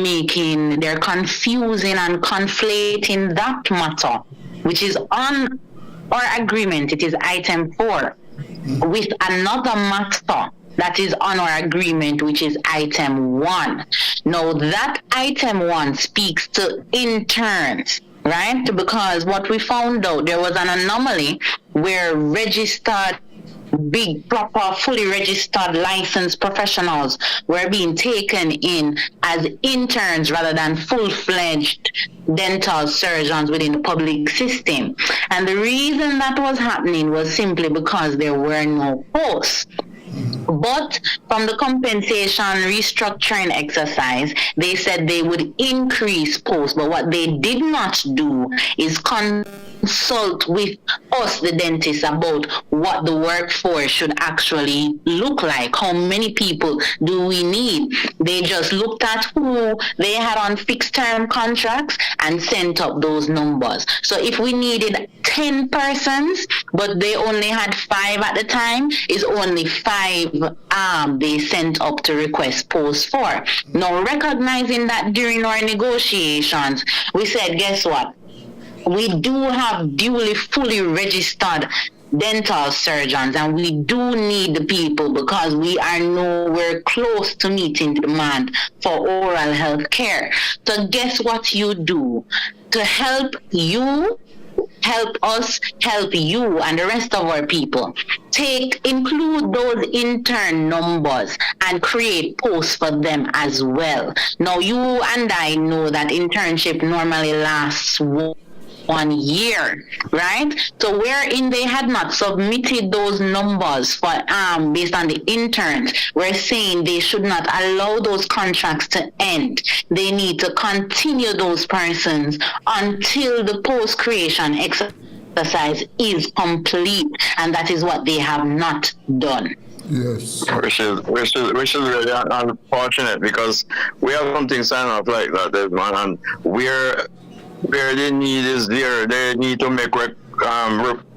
confusing and conflating that matter, which is on our agreement. It is item 4, with another matter that is on our agreement, which is item 1. Now, that item 1 speaks to interns, right? Because what we found out, there was an anomaly where registered, big, proper, fully registered, licensed professionals were being taken in as interns rather than full-fledged dental surgeons within the public system. And the reason that was happening was simply because there were no posts. But from the compensation restructuring exercise, they said they would increase posts. But what they did not do is consult with us, the dentists, about what the workforce should actually look like. How many people do we need? They just looked at who they had on fixed-term contracts and sent up those numbers. So if we needed 10 persons, but they only had 5 at the time, is only 5 they sent up to request posts for. Now, recognizing that during our negotiations, we said, guess what? We do have duly, fully registered dental surgeons, and we do need the people because we are nowhere close to meeting the demand for oral health care. So guess what you do? To help you, help us, help you and the rest of our people, include those intern numbers and create posts for them as well. Now, you and I know that internship normally lasts 1 year, right? So wherein they had not submitted those numbers for based on the interns, we're saying they should not allow those contracts to end. They need to continue those persons until the post creation exercise is complete, and that is what they have not done. Yes. Which is really unfortunate, because we have something signed off like that, man, and where the need is there, they need to make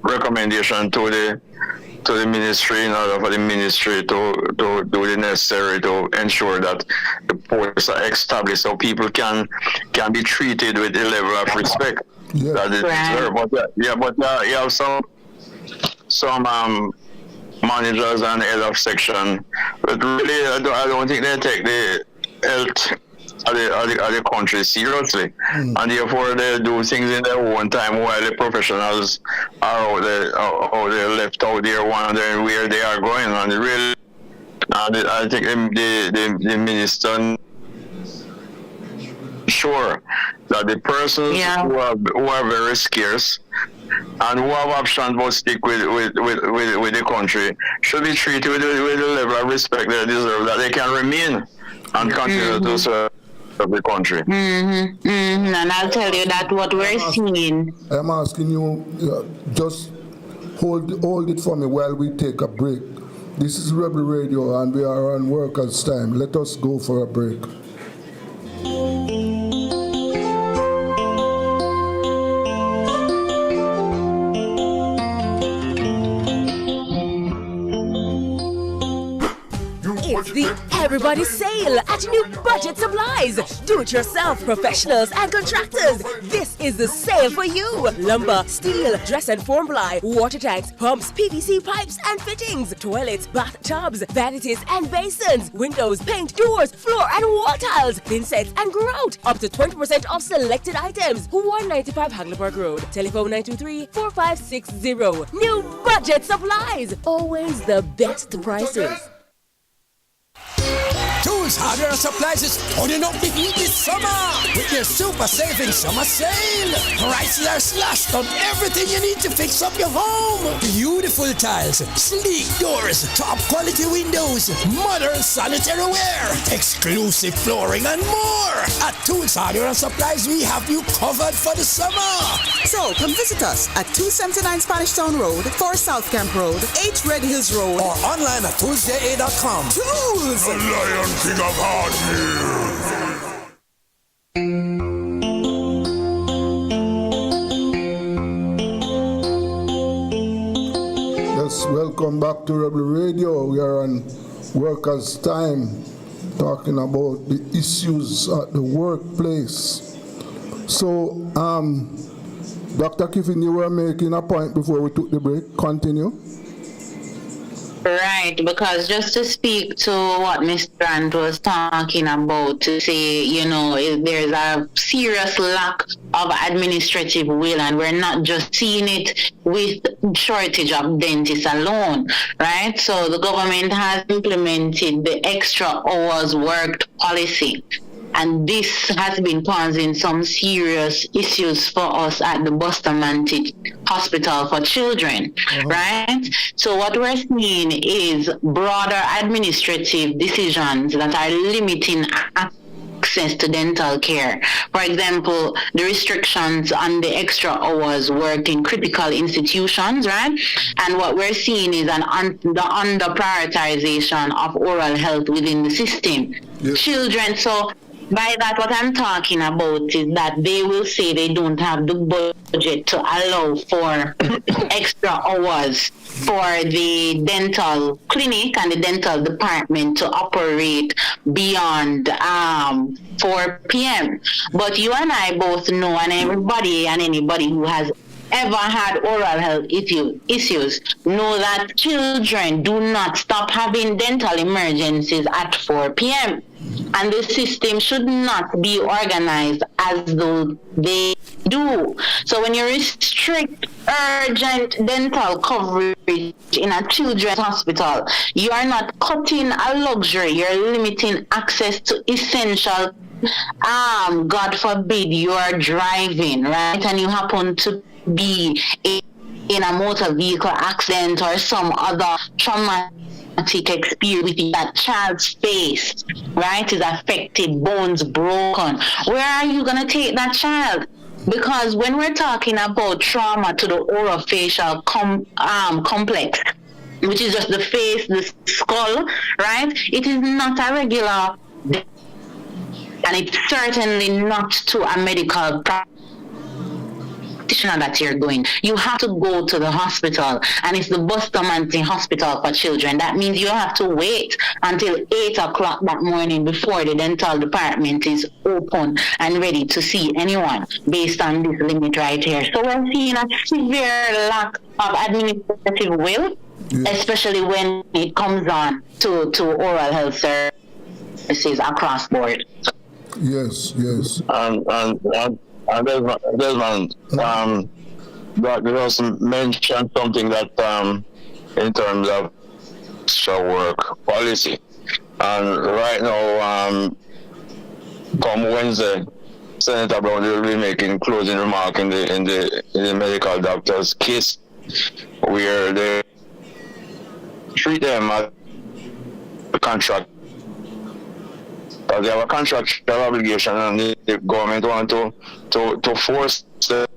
recommendation to to the ministry in order for the ministry to do the necessary to ensure that the posts are established so people can be treated with the level of respect that they deserve. But you have some managers and head of section, but really I don't think they take the health of the country seriously, and therefore they do things in their own time while the professionals are out there left out there wondering where they are going. And really, I think the minister sure that the persons who are very scarce and who have options but stick with the country should be treated with the level of respect they deserve, that they can remain and continue to serve the country. And I'll tell you that what we're seeing. I'm asking you, just hold it for me while we take a break. This is Rebel Radio and we are on Workers' Time. Let us go for a break. It's the Everybody Sale at New Budget Supplies. Do-it-yourself professionals and contractors. This is the sale for you. Lumber, steel, dress and form ply, water tanks, pumps, PVC pipes and fittings, toilets, bathtubs, vanities and basins, windows, paint, doors, floor and wall tiles, thin sets and grout. Up to 20% off selected items. 195 Hagleyburg Road. Telephone 923-4560. New Budget Supplies. Always the best prices. Tools, hardware, and supplies is turning up the heat this summer with their super saving summer sale. Prices are slashed on everything you need to fix up your home. Beautiful tiles, sleek doors, top quality windows, modern sanitary ware, exclusive flooring, and more. At Tools, hardware, and supplies, we have you covered for the summer. So come visit us at 279 Spanish Town Road, 4 South Camp Road, 8 Red Hills Road, or online at toolsja.com. Tools! The Lion King of Hardware. Yes, welcome back to Rebel Radio. We are on Workers' Time, talking about the issues at the workplace. So, Dr. Kiffin, you were making a point before we took the break. Continue. Right, because just to speak to what Mr. Grant was talking about, to say, there's a serious lack of administrative will, and we're not just seeing it with shortage of dentists alone, right? So the government has implemented the extra hours worked policy. And this has been causing some serious issues for us at the Bustamante Hospital for Children, right? So what we're seeing is broader administrative decisions that are limiting access to dental care. For example, the restrictions on the extra hours worked in critical institutions, right? And what we're seeing is the under prioritization of oral health within the system. Yep. Children, so by that, what I'm talking about is that they will say they don't have the budget to allow for extra hours for the dental clinic and the dental department to operate beyond 4 p.m. But you and I both know, and everybody and anybody who has ever had oral health issues know that children do not stop having dental emergencies at 4 p.m. And the system should not be organized as though they do. So when you restrict urgent dental coverage in a children's hospital, you are not cutting a luxury, you're limiting access to essential, God forbid you're driving, right? And you happen to be in a motor vehicle accident or some other traumatic experience with that child's face, right, is affected, bones broken. Where are you going to take that child? Because when we're talking about trauma to the orofacial complex, which is just the face, the skull, right, it is not a regular, and it's certainly not to a medical practitioner that you're going, you have to go to the hospital, and it's the Bustamante Hospital for Children. That means you have to wait until 8 o'clock that morning before the dental department is open and ready to see anyone based on this limit right here. So we're seeing a severe lack of administrative will, especially when it comes on to oral health services across board. Yes. And Desmond, Dr. also mentioned something that in terms of extra work policy. And right now, come Wednesday, Senator Brown will be making closing remark in the medical doctor's case, where they treat them as a contract. They have a contractual obligation, and the government want to force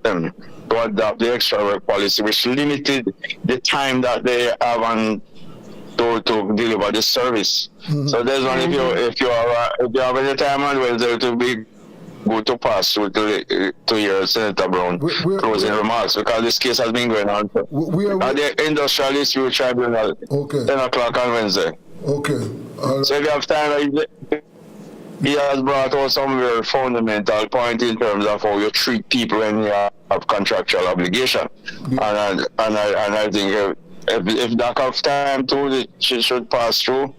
them to adopt the extra work policy, which limited the time that they have on to deliver the service. So there's one, if you have any time on Wednesday, to be good to pass through to your Senator Brown closing remarks, because this case has been going on at the Industrial Dispute Tribunal, 10 o'clock on Wednesday. So if you have time, he has brought out some very fundamental point in terms of how you treat people when you have contractual obligation. And I think if lack of time too, she should pass through.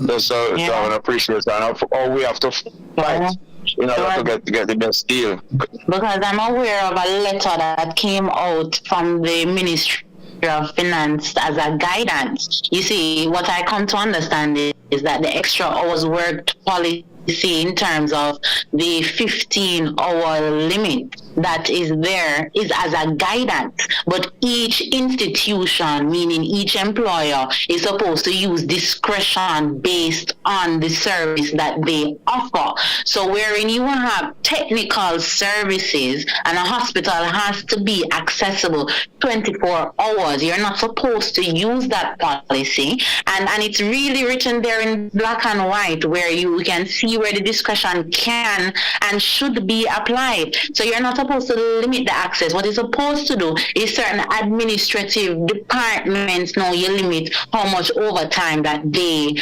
Just to have an appreciation of how we have to fight in order to get the best deal. Because I'm aware of a letter that came out from the Ministry of Finance as a guidance. You see, what I come to understand is that the extra hours worked policy in terms of the 15-hour limit that is there is as a guidance, but each institution, meaning each employer, is supposed to use discretion based on the service that they offer. So wherein you have technical services and a hospital has to be accessible 24 hours, you're not supposed to use that policy, and it's really written there in black and white where you can see where the discretion can and should be applied. So you're not supposed to limit the access. What you're supposed to do is certain administrative departments now you limit how much overtime that they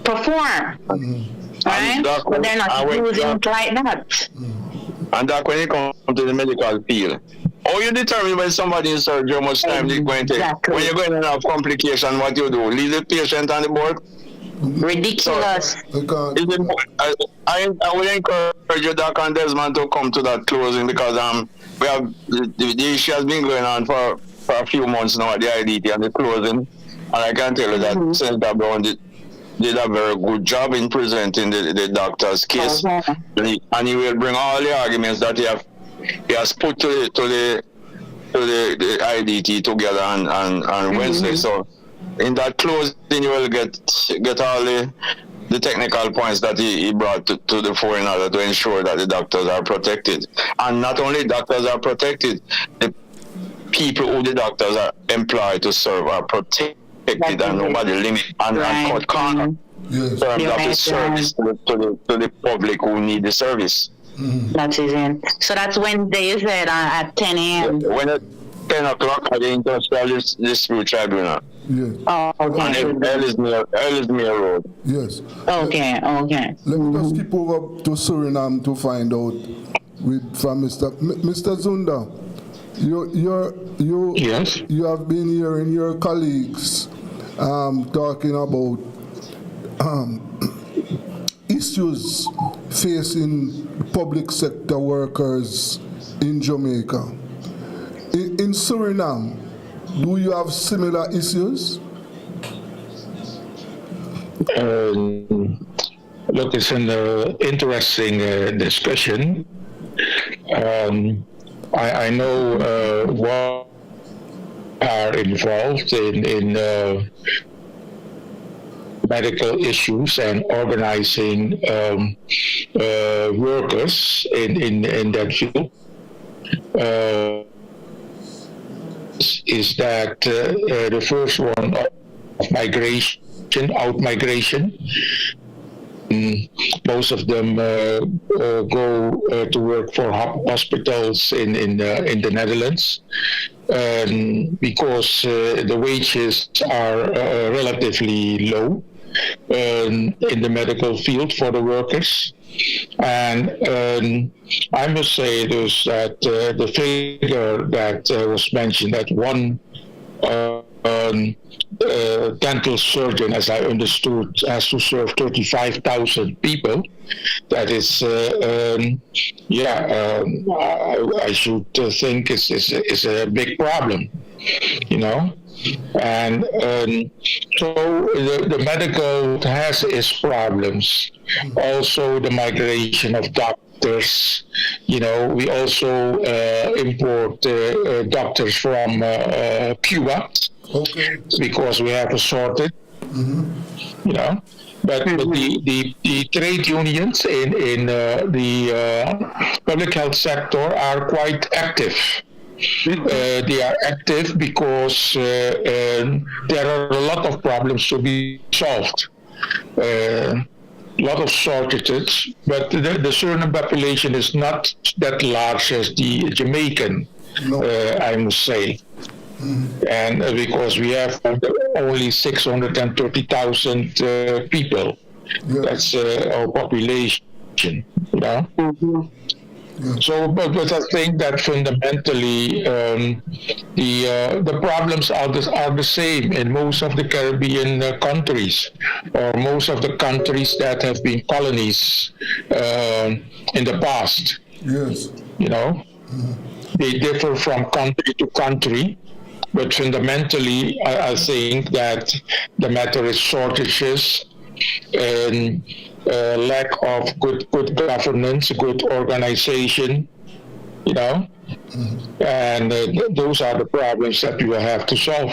perform. Right? But they're not using it like that. And that when it comes to the medical field, how you determine when somebody is surgery, how much time they're going to take? When you're going to have complication, what you do? Leave the patient on the board? Ridiculous. So, I would encourage you, Doc and Desmond, to come to that closing, because we have the issue has been going on for a few months now at the IDT and the closing, and I can tell you that Senator Brown did a very good job in presenting the doctor's case, and he will bring all the arguments that he has put to the IDT together on Wednesday. So in that closing, you will get all the technical points that he brought to the fore in order to ensure that the doctors are protected. And not only doctors are protected, the people who the doctors are employed to serve are protected, and nobody limit and cut corner in terms of the service to the public who need the service. That is it. So that's Wednesday, you said, at 10 a.m. When at 10 o'clock at the Industrial Dispute Tribunal. Yes. Oh, okay. On Ellesmere Road. Yes. Okay. Let me just skip over to Suriname to find out from Mr. Zunda. Yes. You have been hearing your colleagues talking about issues facing public sector workers in Jamaica. In Suriname, do you have similar issues? Look, it's an interesting discussion. I know what are involved in medical issues and organizing workers in that field. Is that the first one of migration, out migration, most of them go to work for hospitals in the Netherlands, because the wages are relatively low in the medical field for the workers. And I must say this, that the figure that was mentioned, that one dental surgeon, as I understood, has to serve 35,000 people. That is, I should think is a big problem, you know. And so the medical has its problems. Also, the migration of doctors. You know, we also import doctors from Cuba, because we have a shortage. You know, but the trade unions in the public health sector are quite active. They are active because there are a lot of problems to be solved. A lot of shortages, but the Suriname population is not that large as the Jamaican, I must say. And because we have only 630,000 people, that's our population, you know. So, but I think that fundamentally the problems are the same in most of the Caribbean countries, or most of the countries that have been colonies in the past. Yes. You know, they differ from country to country, but fundamentally, I think that the matter is shortages and lack of good governance, good organization, you know, and those are the problems that we will have to solve.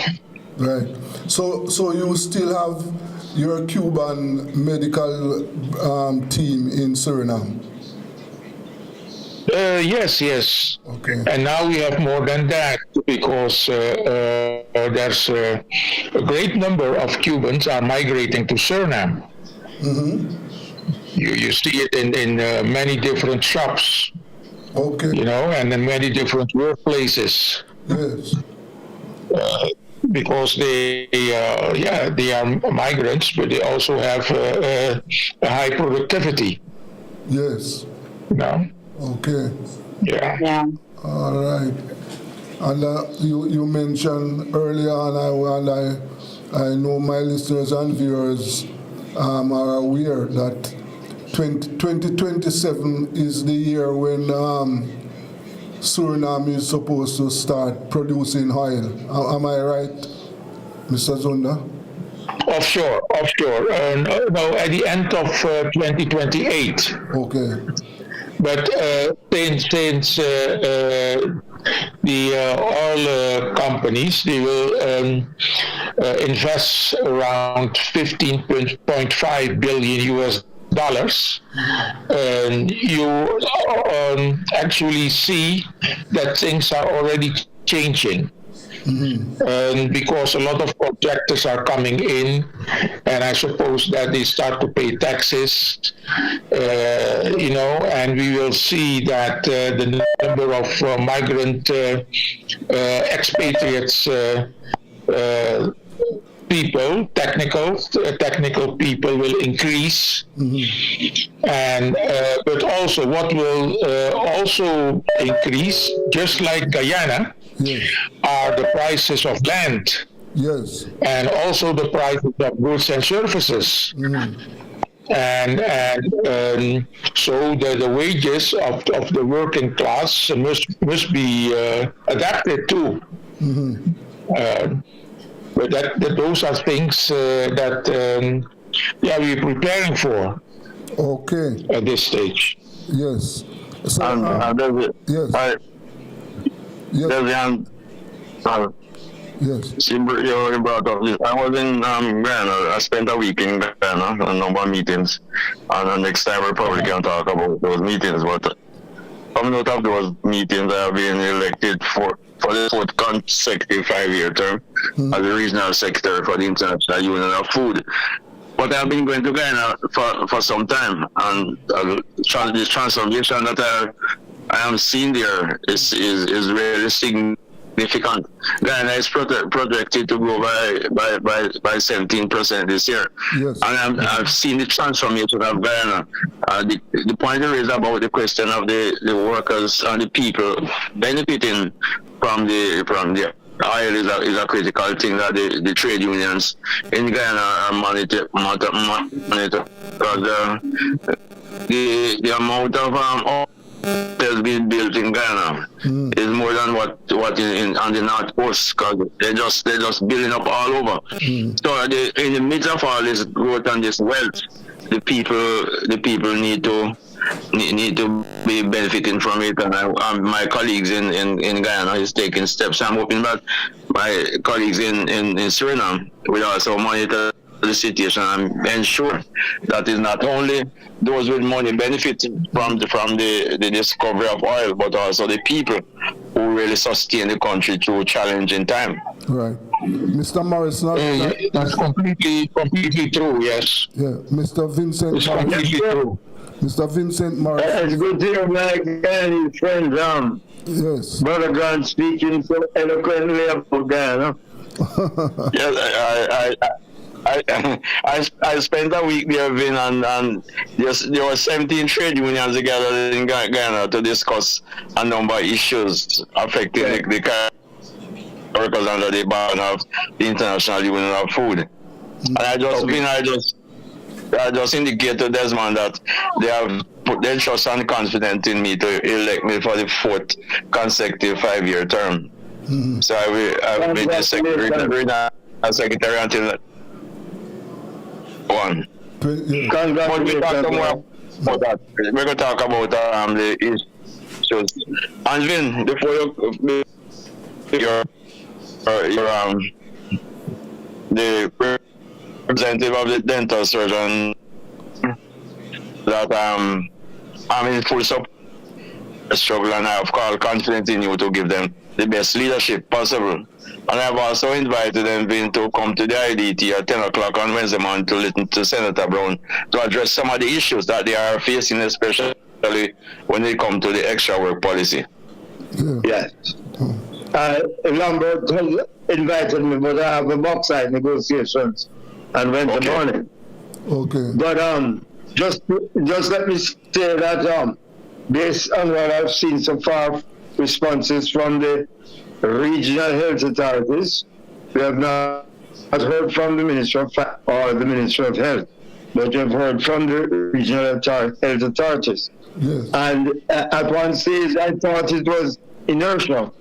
Right. So you still have your Cuban medical team in Suriname? Yes. Okay. And now we have more than that, because there's a great number of Cubans are migrating to Suriname. You see it in many different shops. Okay. You know, and in many different workplaces. Yes. Because they are migrants, but they also have a high productivity. Yes. You know? Okay. Yeah. All right. And you mentioned earlier on, and I know my listeners and viewers are aware that 2027 is the year when Suriname is supposed to start producing oil. Am I right, Mr. Zunda? Offshore. No, at the end of 2028. Okay. But since the oil companies, they will invest around $15.5 billion US. And you actually see that things are already changing. And because a lot of projectors are coming in, and I suppose that they start to pay taxes, you know, and we will see that the number of migrant expatriates people, technical people will increase, and but also what will also increase, just like Guyana, are the prices of land. Yes. And also the prices of goods and services. And so the wages of the working class must be adapted to. But those are things that we're preparing for. Okay. At this stage. Yes. So, yes. Yes. You brought up this. I was in Ghana. I spent a week in Ghana, a number of meetings. And next time we probably can talk about those meetings. But coming out of those meetings, I have been elected for the fourth consecutive 5-year term as the regional secretary for the International Union of Food. but I've been going to Ghana for some time, and this transformation that I am seeing there is really significant. Ghana is projected to grow by 17% this year. Yes. And I've seen the transformation of Ghana. The point you raised about the question of the workers and the people benefiting from the oil is a critical thing that the trade unions in Ghana are monitor because the amount of oil has been built in Ghana is more than what is on the North Coast, because they're just building up all over. So in the midst of all this growth and this wealth, the people need to be benefiting from it, and my colleagues in Guyana is taking steps. I'm hoping that my colleagues in Suriname will also monitor the situation and ensure that it's not only those with money benefiting from the discovery of oil, but also the people who really sustain the country through challenging time. Right. Mr. Morris, that's completely true, yes. Yeah, Mr. Vincent it's Morris. Completely true. Mr. Vincent Morris. It's good to hear my Ghanaian friend, yes. Brother Grant speaking so eloquently about Ghana. Yes, I spent a week there, Vin, and there were 17 trade unions together in Ghana to discuss a number of issues affecting the workers under the ban of the International Union of Food. And I just indicate to Desmond that they have put their trust and confidence in me to elect me for the 4th consecutive 5-year term. So I will be the secretary until one. But we talk more about that. We're going to talk about the issues. And Vin, before the representative of the dental surgeon, that I'm in full support struggle, and I have called confidence in you to give them the best leadership possible. And I've also invited them to come to the IDT at 10 o'clock on Wednesday morning to listen to Senator Brown to address some of the issues that they are facing, especially when they come to the extra work policy. Yes. Lambert has invited me, but I have a bauxite negotiations on Wednesday morning. Okay. But just let me say that based on what I've seen so far, responses from the regional health authorities, we have not heard from the Minister of or the Minister of Health, but we have heard from the regional health authorities. Yes. And at one stage, I thought it was inertia,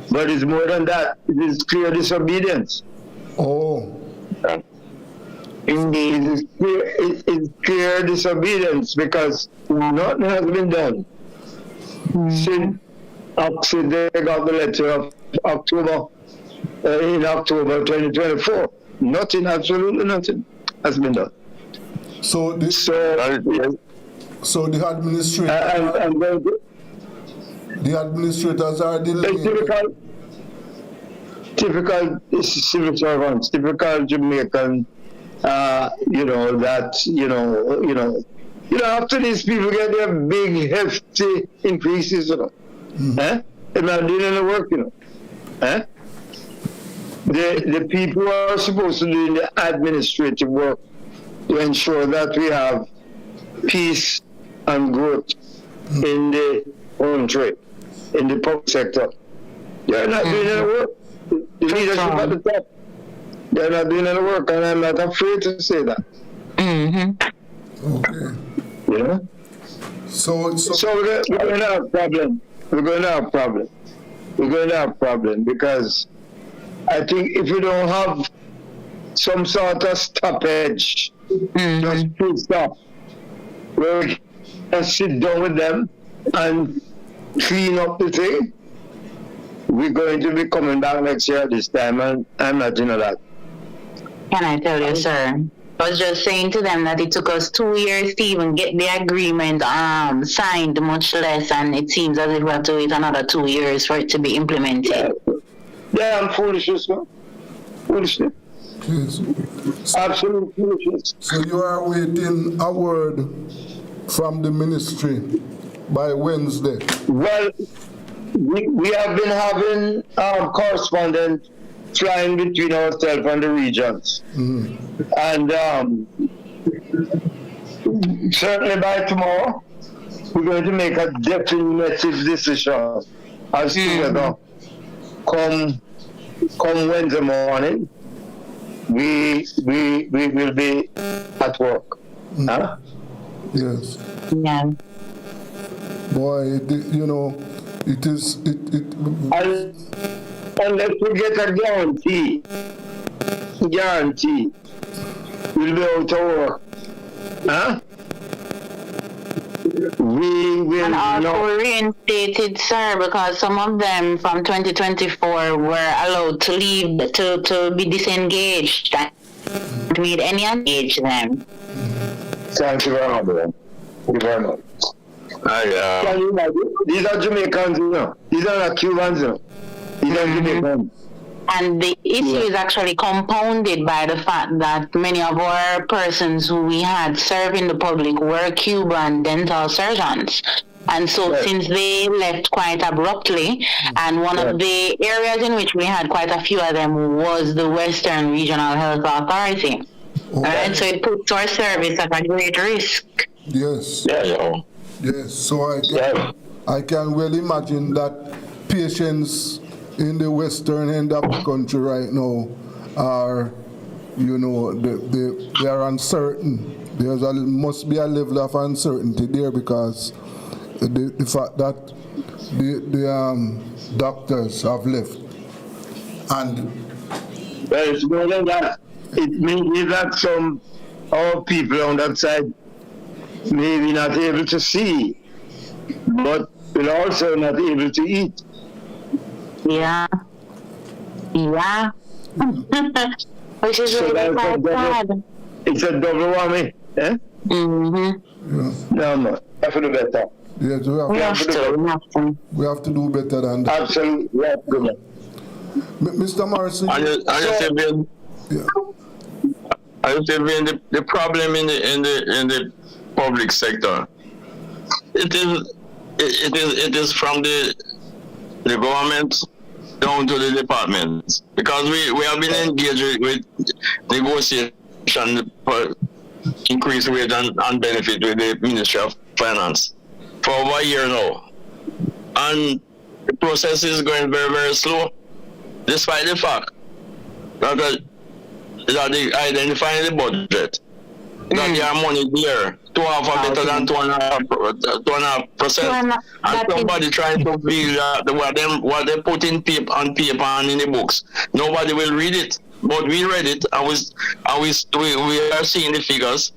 but it's more than that. It is clear disobedience. Oh. Indeed, it's clear disobedience because nothing has been done since they got the letter of October, in October 2024. Nothing, absolutely nothing has been done. So the administrator, the administrators are delaying. Typical civil servants, typical Jamaican. After these people get their big, hefty increases, they're not doing any work, The people who are supposed to do the administrative work to ensure that we have peace and growth in the home trade, in the public sector. They're not doing any work. The leadership at the top, they're not doing any work, and I'm not afraid to say that. Okay. Yeah. So we're going to have a problem. We're going to have a problem because I think if we don't have some sort of stoppage, just full stop, where we can sit down with them and clean up the thing, we're going to be coming back next year this time, and I'm not doing that. Can I tell you, sir? I was just saying to them that it took us 2 years to even get the agreement signed, much less, and it seems as if we have to wait another 2 years for it to be implemented. Yeah, I'm foolishness, man. Foolishness. Yes. Absolutely. So you are waiting a word from the ministry by Wednesday? Well, we have been having correspondence flying between ourselves and the regions. And certainly by tomorrow, we're going to make a definitive decision as to whether come Wednesday morning, we will be at work. Huh? Yes. Yeah. Boy, it is. Unless we get a guarantee, we'll be out of work. Huh? We will and also not reinstated, sir, because some of them from 2024 were allowed to leave, to be disengaged. And we any engage them. Thank you very much. Thank you very much. Can you imagine? These are Jamaicans, These are not Cubans, These are Jamaicans. And the issue is actually compounded by the fact that many of our persons who we had serving the public were Cuban dental surgeons. And so since they left quite abruptly, and one of the areas in which we had quite a few of them was the Western Regional Health Authority. Right? So it puts our service at a great risk. Yes. Yes. So I can well imagine that patients in the western end of the country right now are, they are uncertain. Must be a level of uncertainty there because the fact that the doctors have left. And it's more than that. It means that some our people on that side may be not able to see, but will also not able to eat. Yeah. Which is really quite sad. It's a double whammy, eh? No, that's for the better. Yes, we have to do better than that. Absolutely, Mr. Morrison. I just say the problem in the public sector. It is from the government down to the departments, because we have been engaged with negotiation for increased wage and benefit with the Ministry of Finance for over a year now, and the process is going very, very slow, despite the fact that they identifying the budget that there are money there, 2.5% better than 2.5%. And somebody trying to feel that what they put on paper and in the books, nobody will read it. But we read it, and we are seeing the figures,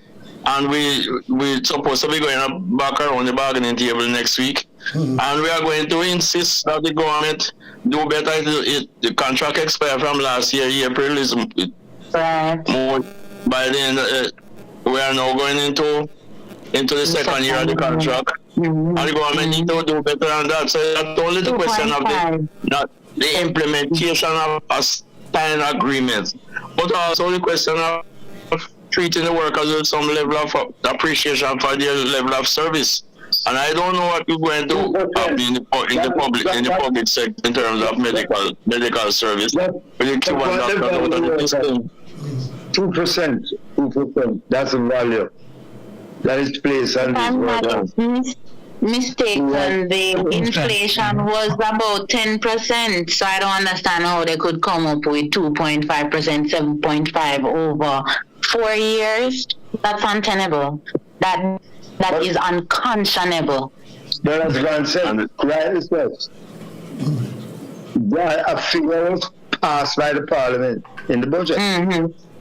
and we're supposed to be going back around the bargaining table next week, and we are going to insist that the government do better. The contract expired from last year, April is more by the end. We are now going into the second year of the contract, and the government need to do better than that. So that's only the question of the implementation of a signed agreement, but also the question of treating the workers with some level of appreciation for their level of service. And I don't know what we're going to happen in the public sector in terms of medical service. 2%. That's the value that is placed on these workers. Mistaken, the inflation was about 10%, so I don't understand how they could come up with 2.5%, 7.5 over 4 years. That's untenable. That is unconscionable. But as Grant said, rightly said, a figure was passed by the Parliament in the budget.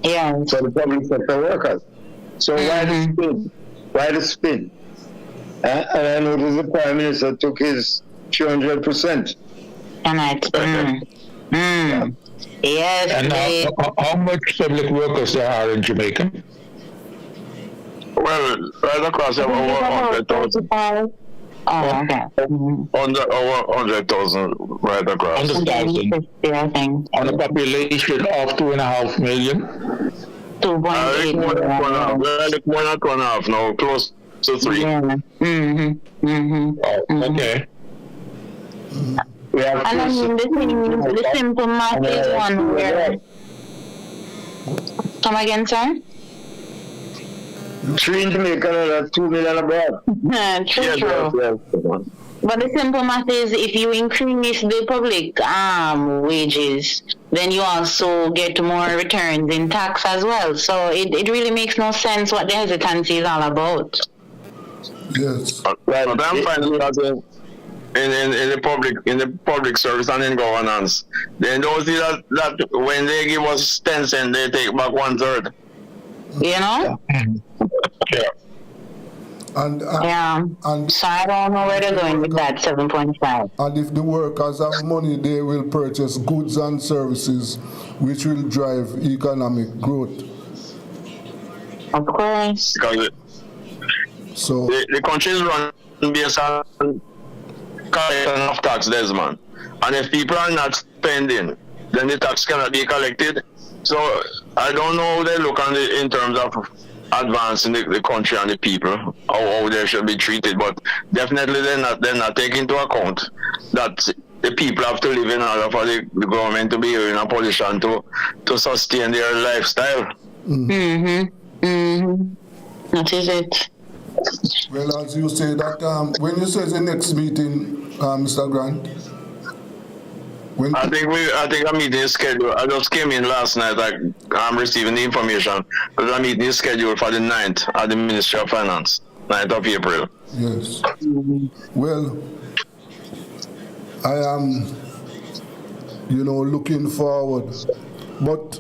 Yeah. For the public sector workers. So why the spin? And I noticed the Prime Minister took his 200%. Yes. And how much public workers there are in Jamaica? Well, right across over 100,000. Oh, okay. 100,000 right across. 100,000 I think. on a population of 2.5 million. 2.8 More than 2.5 now, close to 3. Yeah. Okay. We have and I mean, the simple math is one where. Come again, sir? Trying to make another 2 million abroad. True. But the simple math is, if you increase the public wages, then you also get more returns in tax as well. So it really makes no sense what the hesitancy is all about. Yes. But I'm finding that in the public service and in governance, they don't see that when they give us 10 cents, they take back 1/3. You know? Yeah. And so I don't know where they're going with that 7.5. And if the workers have money, they will purchase goods and services, which will drive economic growth. Of course. Because the country is run based on collection of tax, Desmond. And if people are not spending, then the tax cannot be collected. So I don't know how they look on in terms of advancing the country and the people, how they should be treated, but definitely they're not taking into account that the people have to live in order for the government to be in a position to sustain their lifestyle. That is it. Well, as you say that, when you say the next meeting, Mr. Grant? I think a meeting is scheduled. I just came in last night. I'm receiving the information. But a meeting is scheduled for the 9th at the Ministry of Finance, 9th of April. Yes. Well, I am, looking forward. But,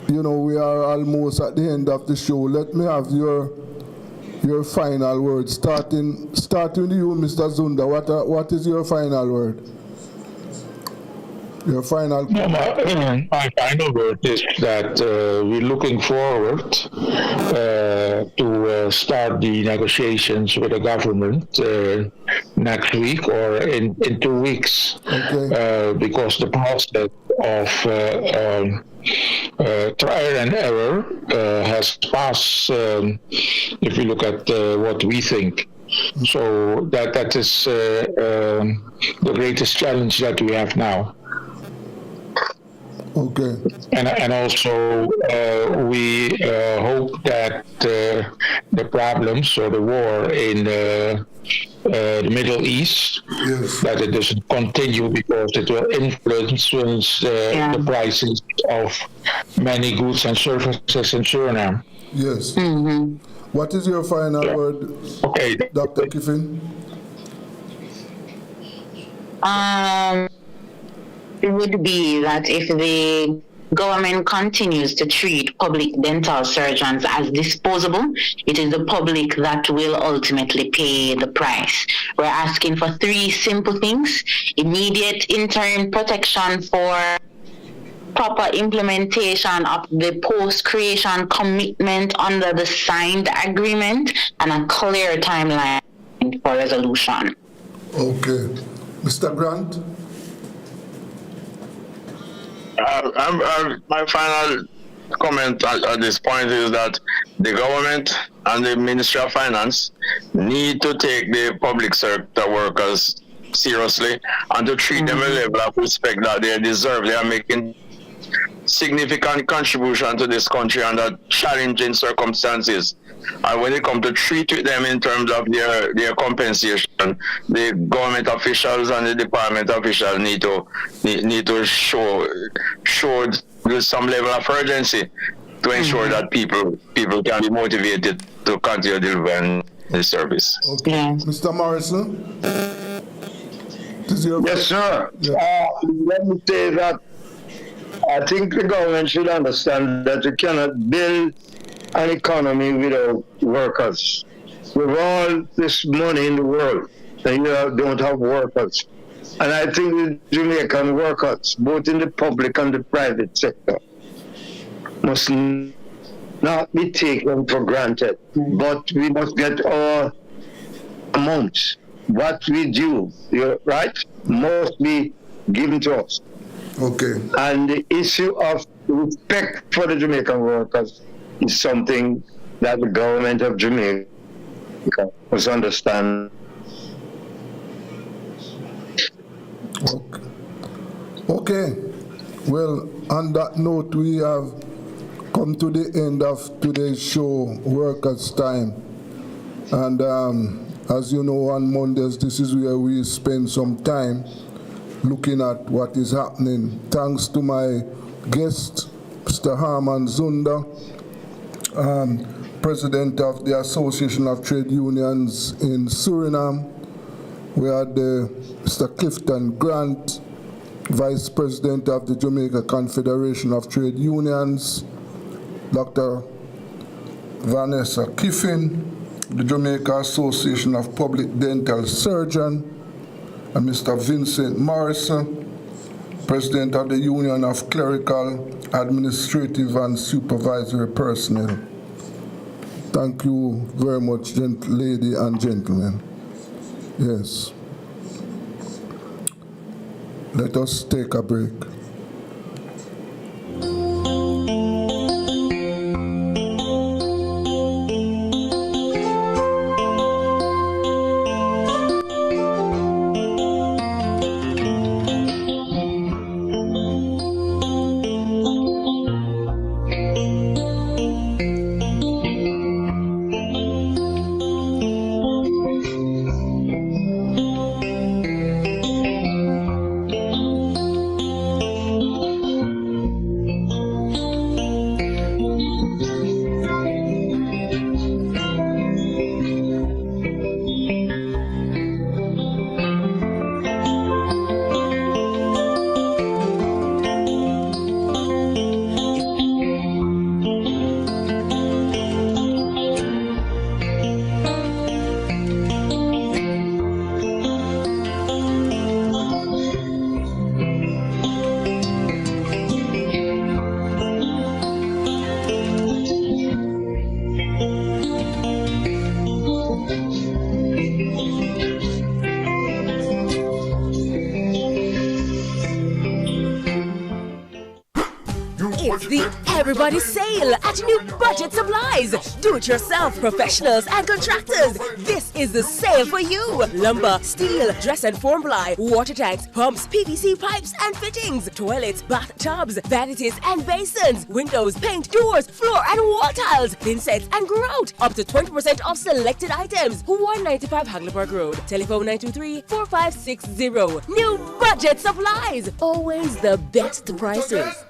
we are almost at the end of the show. Let me have your final word. Starting with you, Mr. Zunda. What is your final word? Your final. My final word is that we're looking forward to start the negotiations with the government next week or in 2 weeks, because the process of trial and error has passed. If you look at what we think. So that is the greatest challenge that we have now. Okay. And also we hope that the problems or the war in the Middle East, that it doesn't continue, because it will influence the prices of many goods and services in Suriname. Yes. What is your final word, Dr. Kiffin? It would be that if the government continues to treat public dental surgeons as disposable, it is the public that will ultimately pay the price. We're asking for 3 simple things: immediate interim protection for proper implementation of the post-creation commitment under the signed agreement, and a clear timeline for resolution. Okay. Mr. Grant? My final comment at this point is that the government and the Ministry of Finance need to take the public sector workers seriously and to treat them with a level of respect that they deserve. They are making significant contribution to this country under challenging circumstances. And when it comes to treat with them in terms of their compensation, the government officials and the department officials need to show some level of urgency to ensure that people can be motivated to continue delivering the service. Okay. Mr. Morrison? Yes, sir. Let me say that I think the government should understand that you cannot build an economy without workers. With all this money in the world, and you don't have workers. And I think the Jamaican workers, both in the public and the private sector, must not be taken for granted. But we must get our amounts. what we do, right, must be given to us. Okay. And the issue of respect for the Jamaican workers is something that the government of Jamaica must understand. Okay. Well, on that note, we have come to the end of today's show, Workers' Time. And as you know, on Mondays, this is where we spend some time looking at what is happening. Thanks to my guest, Mr. Harman Zunda, President of the Association of Trade Unions in Suriname. We had Mr. Clifton Grant, Vice President of the Jamaica Confederation of Trade Unions, Dr. Vanessa Kiffin, the Jamaica Association of Public Dental Surgeons, and Mr. Vincent Morrison, President of the Union of Clerical, Administrative and Supervisory Personnel. Thank you very much, ladies and gentlemen. Yes. Let us take a break. It's the Everybody Sale at New Budget Supplies. Do-it-yourself professionals and contractors. This is the sale for you. Lumber, steel, dress and form ply, water tanks, pumps, PVC pipes and fittings, toilets, bathtubs, vanities and basins, windows, paint, doors, floor and wall tiles, thin sets and grout. Up to 20% off selected items. 195 Hagleyburg Road. Telephone 923-4560. New Budget Supplies. Always the best prices.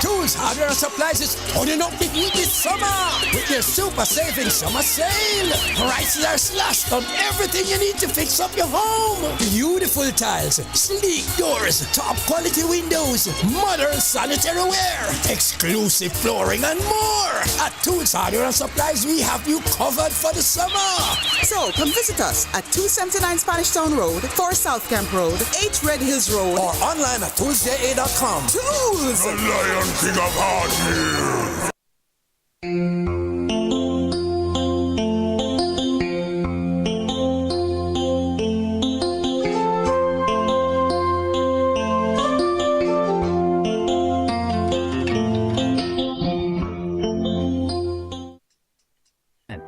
Tools, hardware, and supplies is turning up the heat this summer with their super saving summer sale. Prices are slashed on everything you need to fix up your home. Beautiful tiles, sleek doors, top quality windows, modern sanitary ware, exclusive flooring, and more. At Tools, hardware, and supplies, we have you covered for the summer. So come visit us at 279 Spanish Town Road, 4 South Camp Road, 8 Red Hills Road, or online at toolsja.com. Tools! The Lion King of Hardware.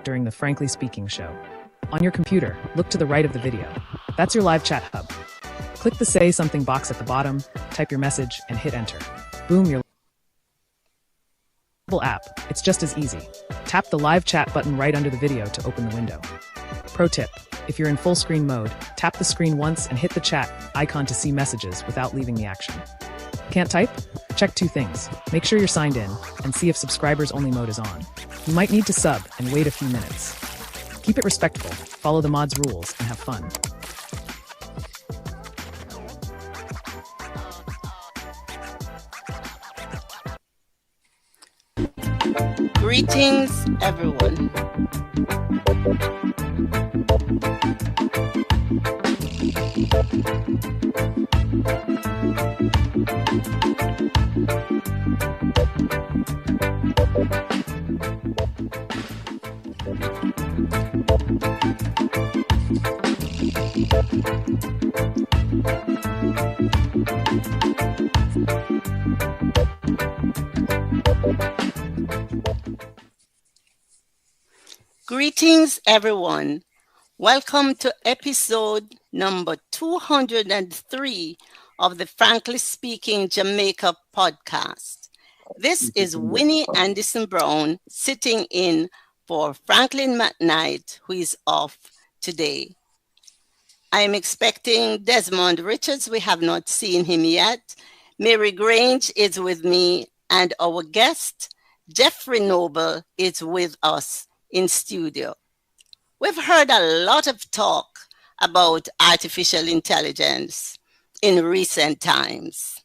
During the Frankly Speaking show. On your computer, look to the right of the video. That's your live chat hub. Click the Say Something box at the bottom, type your message, and hit enter. Boom, your mobile app. It's just as easy. Tap the live chat button right under the video to open the window. Pro tip, if you're in full screen mode, tap the screen once and hit the chat icon to see messages without leaving the action. Can't type? Check two things. Make sure you're signed in and see if subscribers only mode is on. You might need to sub and wait a few minutes. Keep it respectful, follow the mod's rules, and have fun. Greetings, everyone. Greetings, everyone. Welcome to episode number 203 of the Frankly Speaking Jamaica podcast. This is Winnie Anderson Brown sitting in for Franklin McKnight, who is off today. I am expecting Desmond Richards. We have not seen him yet. Mary Grange is with me, and our guest, Jeffrey Noble, is with us in studio. We've heard a lot of talk about artificial intelligence in recent times.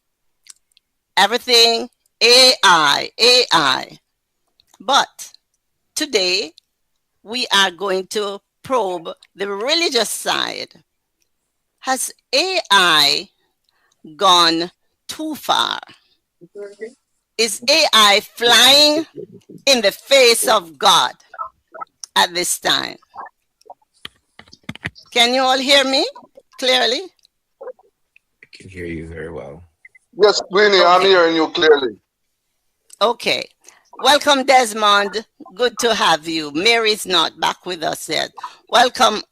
Everything AI, AI. But today we are going to probe the religious side. Has AI gone too far? Is AI flying in the face of God at this time? Can you all hear me clearly? I can hear you very well. Yes, Winnie, I'm hearing you clearly. Okay. Welcome, Desmond. Good to have you. Mary's not back with us yet. Welcome,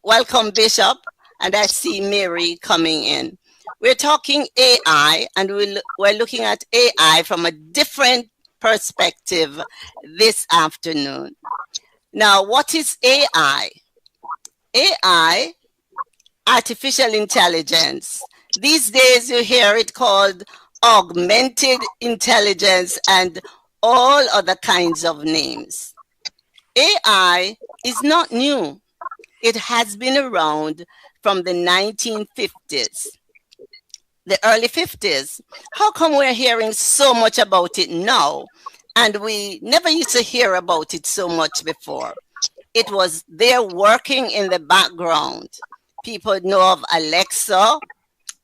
Bishop. And I see Mary coming in. We're talking AI, and we're looking at AI from a different perspective this afternoon. Now, what is AI? AI, artificial intelligence. These days you hear it called augmented intelligence and all other kinds of names. AI is not new. It has been around from the 1950s, the early 50s. How come we're hearing so much about it now and we never used to hear about it so much before? It was there working in the background. People know of Alexa,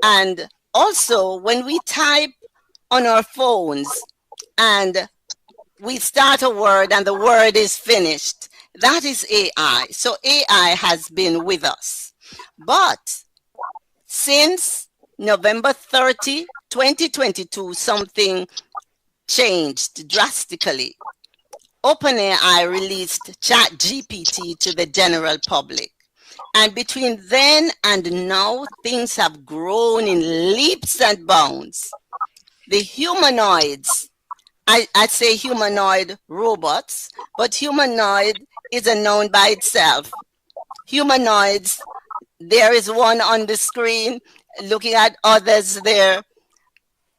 and also when we type on our phones and we start a word and the word is finished, that is AI. So AI has been with us. But since November 30, 2022, something changed drastically. OpenAI released ChatGPT to the general public. And between then and now, things have grown in leaps and bounds. The humanoids, I'd say humanoid robots, but humanoid is a noun by itself. Humanoids, there is one on the screen, looking at others there.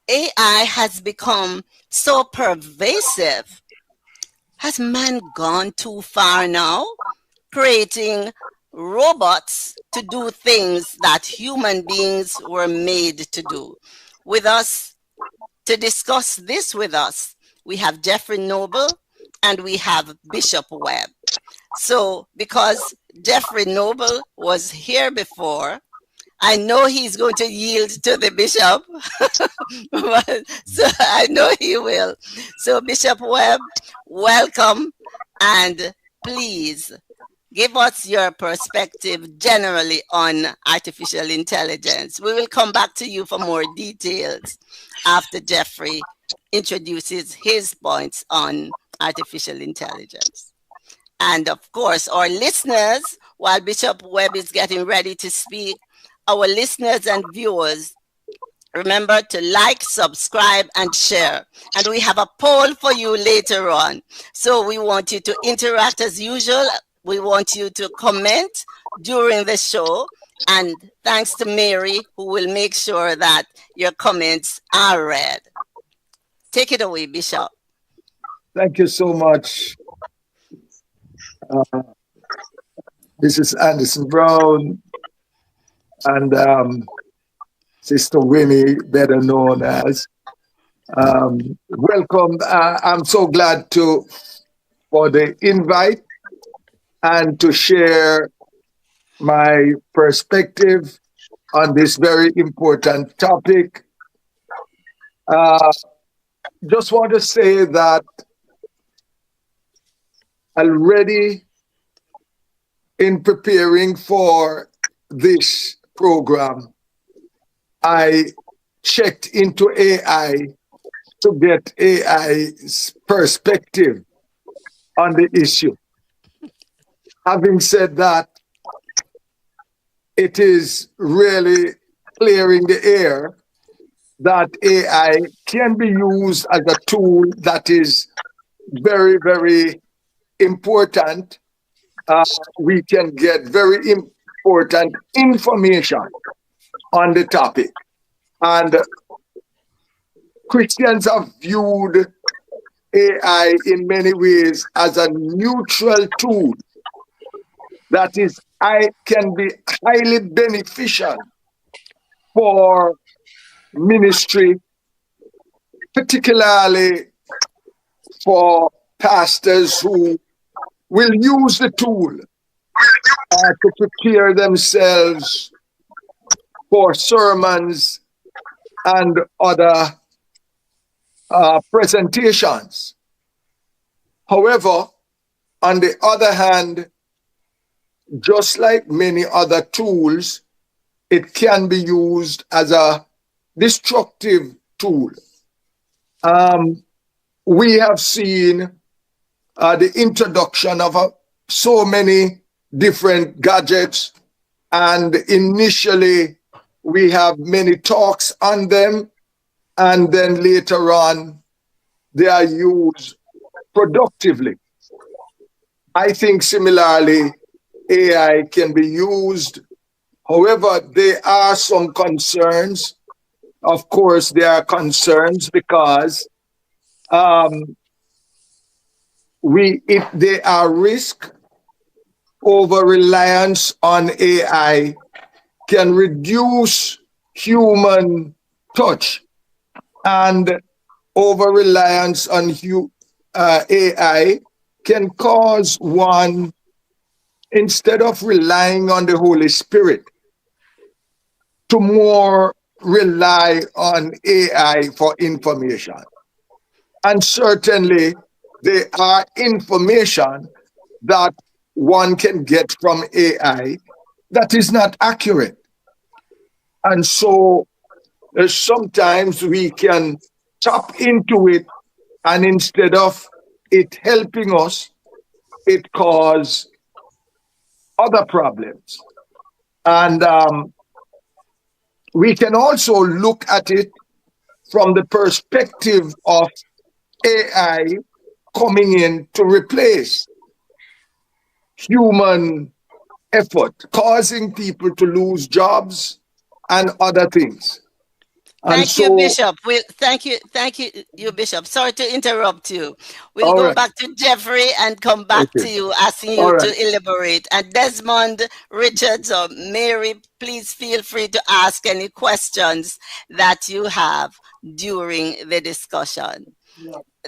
AI has become so pervasive. Has man gone too far now, creating robots to do things that human beings were made to do? With us, to discuss this with us, we have Jeffrey Noble and we have Bishop Webb. So because Jeffrey Noble was here before, I know he's going to yield to the bishop. So I know he will. So Bishop Webb, welcome, and please give us your perspective generally on artificial intelligence. We will come back to you for more details after Jeffrey introduces his points on artificial intelligence. And of course, our listeners, while Bishop Webb is getting ready to speak, our listeners and viewers, remember to like, subscribe, and share. And we have a poll for you later on. So we want you to interact as usual. We want you to comment during the show. And thanks to Mary, who will make sure that your comments are read. Take it away, Bishop. Thank you so much. This is Anderson Brown and Sister Winnie, better known as. Welcome. I'm so glad for the invite and to share my perspective on this very important topic. Just want to say that already in preparing for this program, I checked into AI to get AI's perspective on the issue. Having said that, it is really clearing the air that AI can be used as a tool that is very, very important. We can get very important information on the topic. And Christians have viewed AI in many ways as a neutral tool that is, can be highly beneficial for ministry, particularly for pastors who will use the tool to prepare themselves for sermons and other presentations. However, on the other hand, just like many other tools, it can be used as a destructive tool. We have seen the introduction of so many different gadgets, and initially we have many talks on them, and then later on they are used productively. I think similarly, AI can be used. However, there are some concerns. Of course, there are concerns because if there are risks, over reliance on AI can reduce human touch, and over reliance on AI can cause one, instead of relying on the Holy Spirit, to more rely on AI for information. And certainly there are information that one can get from AI that is not accurate. And so sometimes we can tap into it, and instead of it helping us, it causes other problems. And we can also look at it from the perspective of AI coming in to replace human effort, causing people to lose jobs and other things. Thank you, Bishop. Thank you, Bishop. Sorry to interrupt you. We'll go back to Jeffrey and come back to you, asking you to elaborate. And Desmond, Richards, or Mary, please feel free to ask any questions that you have during the discussion.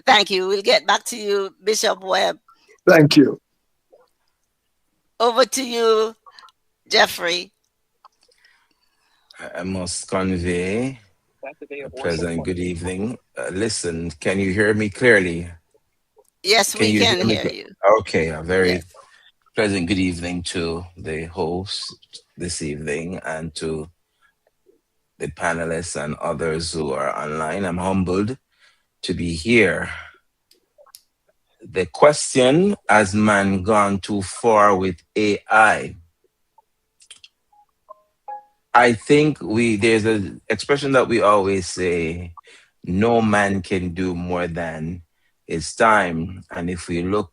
Thank you. We'll get back to you, Bishop Webb. Thank you. Over to you, Jeffrey. I must convey a pleasant good evening. Listen, can you hear me clearly? Yes, we can hear you. Okay, a very pleasant good evening to the host this evening and to the panelists and others who are online. I'm humbled to be here. The question, has man gone too far with AI? I think there's an expression that we always say, no man can do more than his time. And if we look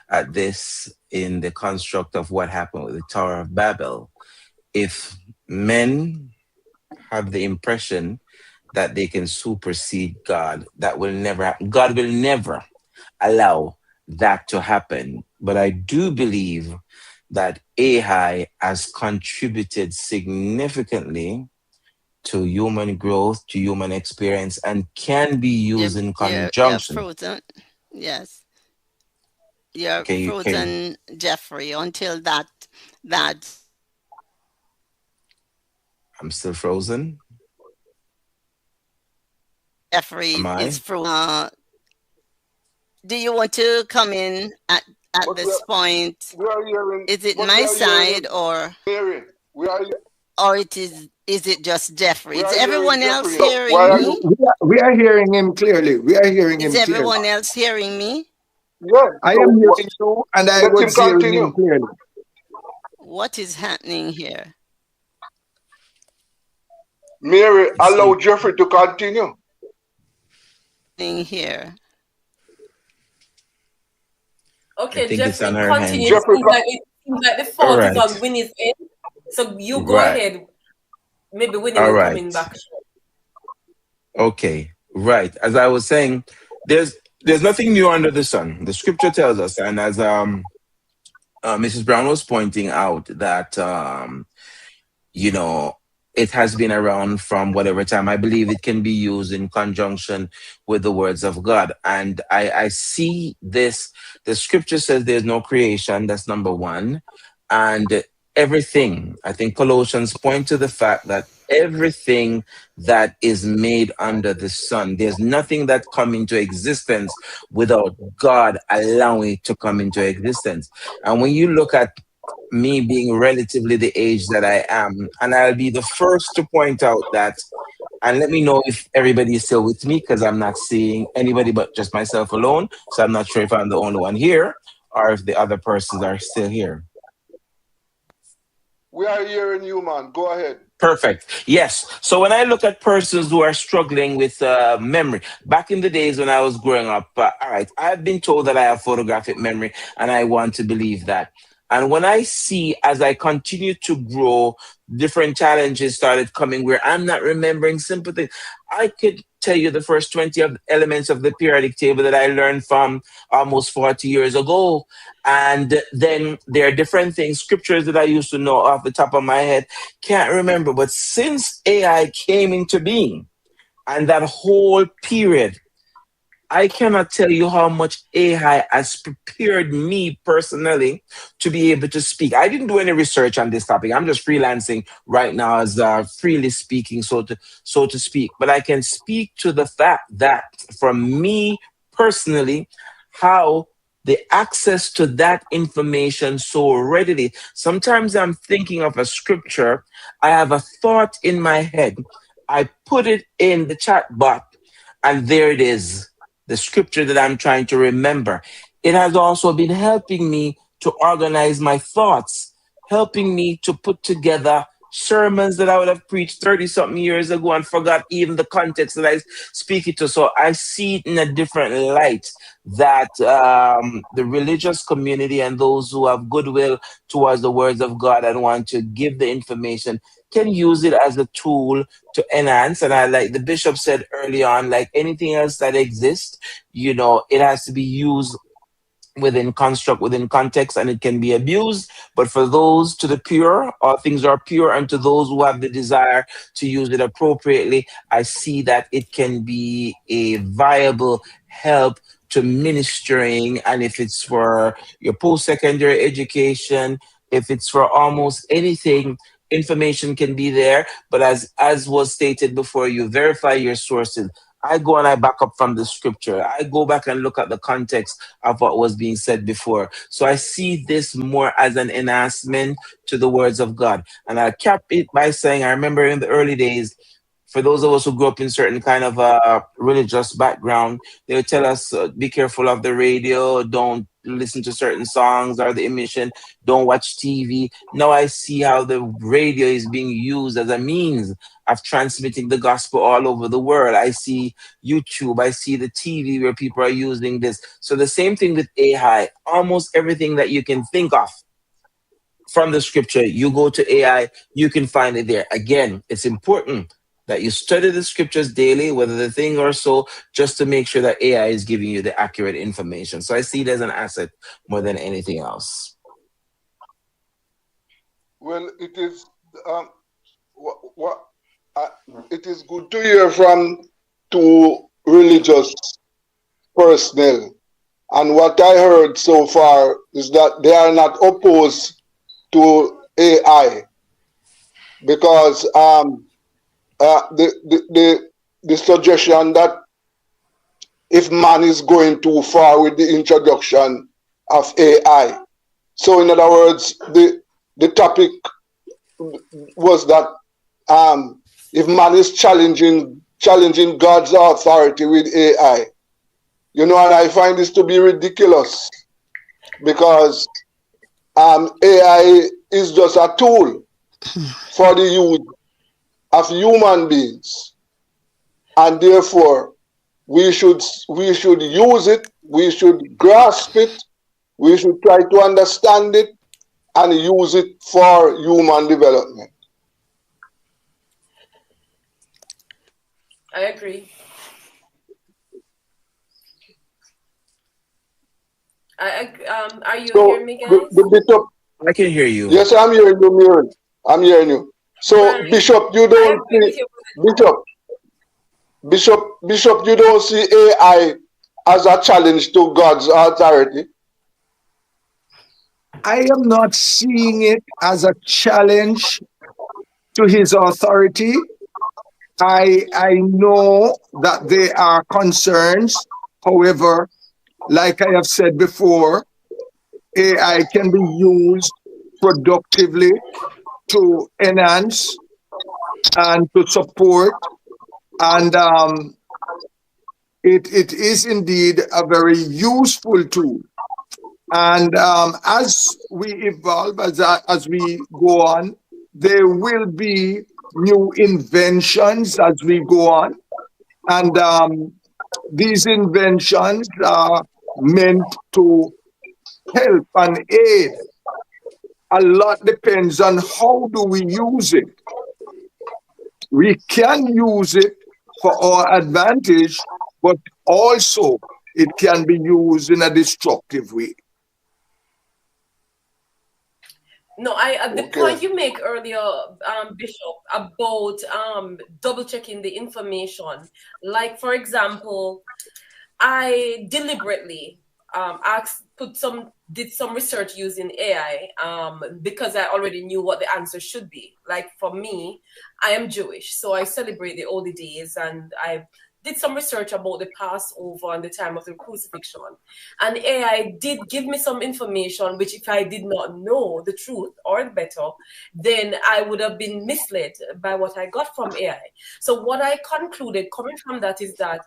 at this in the construct of what happened with the Tower of Babel, if men have the impression that they can supersede God, that will never happen. God will never allow that to happen. But I do believe that AI has contributed significantly to human growth, to human experience, and can be used in conjunction. You're frozen. Yes. You're frozen, Jeffrey, until that. I'm still frozen. Jeffrey is frozen. Do you want to come in at this point? Is it my side or? Mary, where are you? or is it just Jeffrey? Is everyone else So, hearing me? we are hearing him clearly. We are hearing Is him clearly. everyone else hearing me? Yeah. I am hearing you, and I was hearing him clearly. What is happening here? Mary, allow Jeffrey to continue. Here. I Okay, think it's Jeffrey, on her continue. hand. It seems like the fault All is right. on Winnie's end. So you go Right. ahead. Maybe Winnie All will right. come in back. Okay, right. As I was saying, there's nothing new under the sun. The scripture tells us, and as Mrs. Brown was pointing out, that you know, it has been around from whatever time. I believe it can be used in conjunction with the words of God. And I see this, the scripture says there's no creation, that's number one. And everything, I think Colossians point to the fact that everything that is made under the sun, there's nothing that come into existence without God allowing it to come into existence. And when you look at me being relatively the age that I am, and I'll be the first to point out that, and let me know if everybody is still with me, because I'm not seeing anybody but just myself alone. So I'm not sure if I'm the only one here or if the other persons are still here. We are hearing you, man. Go ahead. Perfect. Yes. So when I look at persons who are struggling with memory, back in the days when I was growing up, all right, I've been told that I have photographic memory, and I want to believe that. And when I see, as I continue to grow, different challenges started coming where I'm not remembering simple things. I could tell you the first 20 of elements of the periodic table that I learned from almost 40 years ago. And then there are different things, scriptures that I used to know off the top of my head, can't remember. But since AI came into being and that whole period, I cannot tell you how much AI has prepared me personally to be able to speak. I didn't do any research on this topic. I'm just freelancing right now as freely speaking, so to speak. But I can speak to the fact that for me personally, how the access to that information so readily. Sometimes I'm thinking of a scripture. I have a thought in my head. I put it in the chat box, and there it is. The scripture that I'm trying to remember. It has also been helping me to organize my thoughts, helping me to put together sermons that I would have preached 30-something years ago and forgot even the context that I speak it to. So I see it in a different light, that the religious community and those who have goodwill towards the words of God and want to give the information can use it as a tool to enhance. And I, like the bishop said early on, like anything else that exists, it has to be used within construct, within context, and it can be abused. But for those to the pure, all things are pure, and to those who have the desire to use it appropriately, I see that it can be a viable help to ministering. And if it's for your post-secondary education, if it's for almost anything, information can be there. But as was stated before, you verify your sources. I go and I back up from the scripture. I go back and look at the context of what was being said before. So I see this more as an enhancement to the words of God. And I cap it by saying, I remember in the early days, for those of us who grew up in certain kind of religious background, they would tell us, be careful of the radio, don't listen to certain songs or the emission, don't watch TV. Now I see how the radio is being used as a means of transmitting the gospel all over the world. I see YouTube, I see the TV where people are using this. So the same thing with AI, almost everything that you can think of from the scripture, you go to AI, you can find it there. Again, it's important that you study the scriptures daily, whether the thing or so, just to make sure that AI is giving you the accurate information. So I see it as an asset more than anything else. Well, it is it is good to hear from two religious personnel. And what I heard so far is that they are not opposed to AI, because the suggestion that if man is going too far with the introduction of AI. So in other words, the topic was that if man is challenging God's authority with AI, and I find this to be ridiculous because AI is just a tool for the use of human beings, and therefore we should use it, we should grasp it, we should try to understand it and use it for human development. I agree. Are you hearing me, guys? Bishop, I can hear you. yes, I'm hearing you, Miriam. I'm hearing you. So, right. Bishop, you don't see Bishop, you don't see AI as a challenge to God's authority? I am not seeing it as a challenge to his authority. I know that there are concerns. However, like I have said before, AI can be used productively to enhance and to support, and it is indeed a very useful tool. And as we evolve, as we go on, there will be new inventions as we go on. And these inventions are meant to help and aid. A lot depends on how do we use it. We can use it for our advantage, but also it can be used in a destructive way. No, the point you make earlier, Bishop, about double checking the information. Like, for example, I deliberately did some research using AI because I already knew what the answer should be. Like, for me, I am Jewish, so I celebrate the holy days, and I did some research about the Passover and the time of the crucifixion. And AI did give me some information, which if I did not know the truth or the better, then I would have been misled by what I got from AI. So what I concluded coming from that is that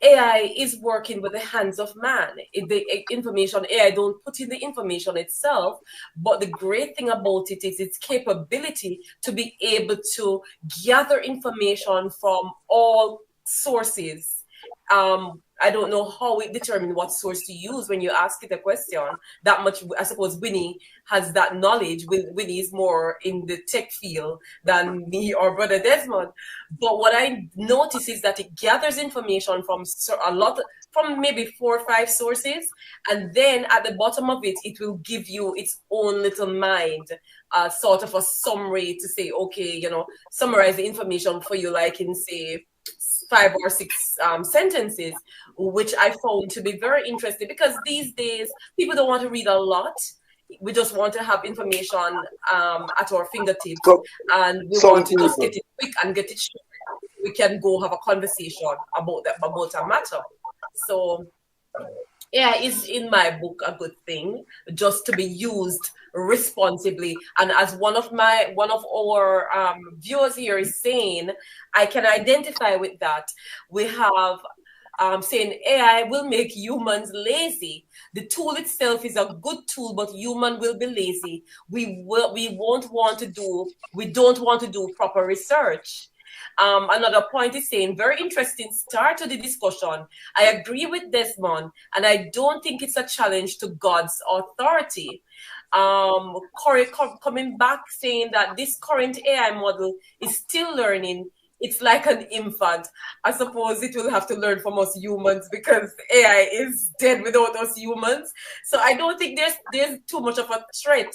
AI is working with the hands of man. The information, AI don't put in the information itself, but the great thing about it is its capability to be able to gather information from all sources. I don't know how it determines what source to use when you ask it a question. That much, I suppose Winnie has that knowledge. Winnie is more in the tech field than me or Brother Desmond. But what I notice is that it gathers information from from maybe 4 or 5 sources, and then at the bottom of it, it will give you its own little mind, sort of a summary to say, okay, summarize the information for you, like in, say, 5 or 6 sentences, which I found to be very interesting, because these days people don't want to read a lot. We just want to have information at our fingertips, and we want to just get it quick and get it short. We can go have a conversation about a matter. So AI is, in my book, a good thing, just to be used responsibly. And as one of our viewers here is saying, I can identify with that. We have saying AI will make humans lazy. The tool itself is a good tool, but human will be lazy. We don't want to do proper research. Another point is saying, very interesting start to the discussion. I agree with Desmond, and I don't think it's a challenge to God's authority. Corey coming back saying that this current AI model is still learning. It's like an infant. I suppose it will have to learn from us humans, because AI is dead without us humans. So I don't think there's too much of a threat.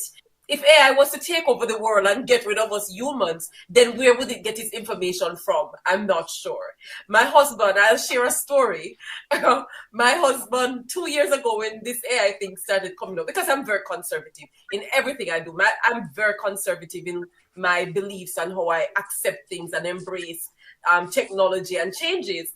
If AI was to take over the world and get rid of us humans, then where would it get its information from? I'm not sure. My husband, I'll share a story. My husband, 2 years ago, when this AI thing started coming up, because I'm very conservative in everything I do. I'm very conservative in my beliefs and how I accept things and embrace technology and changes.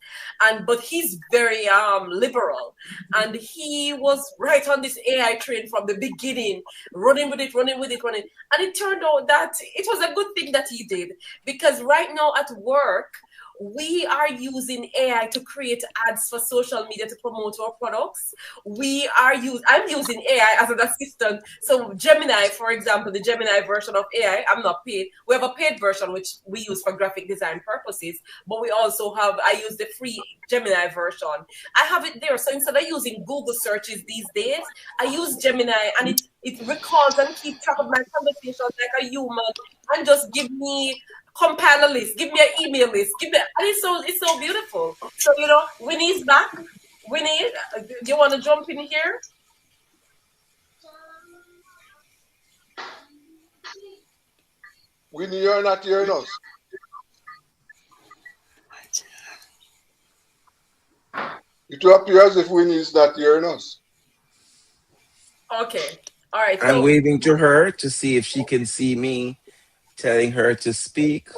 But he's very liberal, and he was right on this AI train from the beginning, running with it. And it turned out that it was a good thing that he did, because right now at work, we are using AI to create ads for social media to promote our products. I'm using AI as an assistant. So Gemini, for example, the Gemini version of AI, I'm not paid. We have a paid version, which we use for graphic design purposes, but we also I use the free Gemini version. I have it there. So instead of using Google searches these days, I use Gemini, and it records and keeps track of my conversations like a human, and just give me compile a list, give me an email list, and it's so beautiful. So Winnie's back. Winnie, do you want to jump in here? Winnie, you're not hearing us. It appears as if Winnie is not hearing us. Okay. All right. I'm waving to her to see if she can see me, telling her to speak.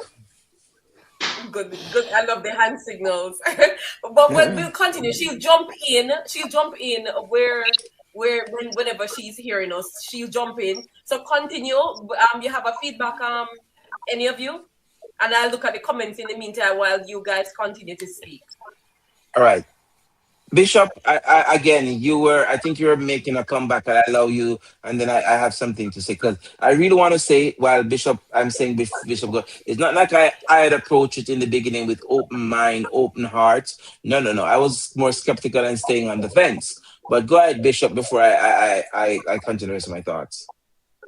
Good. I love the hand signals. But we'll continue. She'll jump in whenever she's hearing us. She'll jump in. So continue. You have a feedback, any of you? And I'll look at the comments in the meantime while you guys continue to speak. All right. Bishop, I think you were making a comeback. I allow you, and then I have something to say, because I really want to say, while Bishop, I'm saying Bishop, it's not like I had approached it in the beginning with open mind, open heart. No. I was more skeptical and staying on the fence. But go ahead, Bishop, before I continue with my thoughts.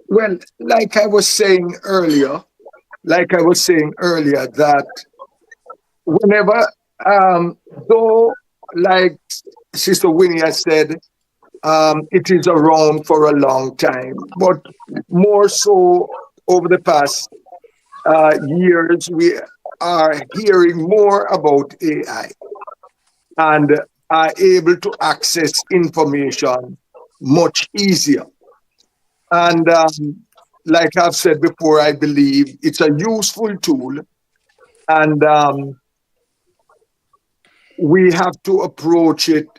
Well, like I was saying earlier, that whenever, though, like Sister Winnie has said, it is around for a long time, but more so over the past years, we are hearing more about AI and are able to access information much easier. And like I've said before, I believe it's a useful tool, and we have to approach it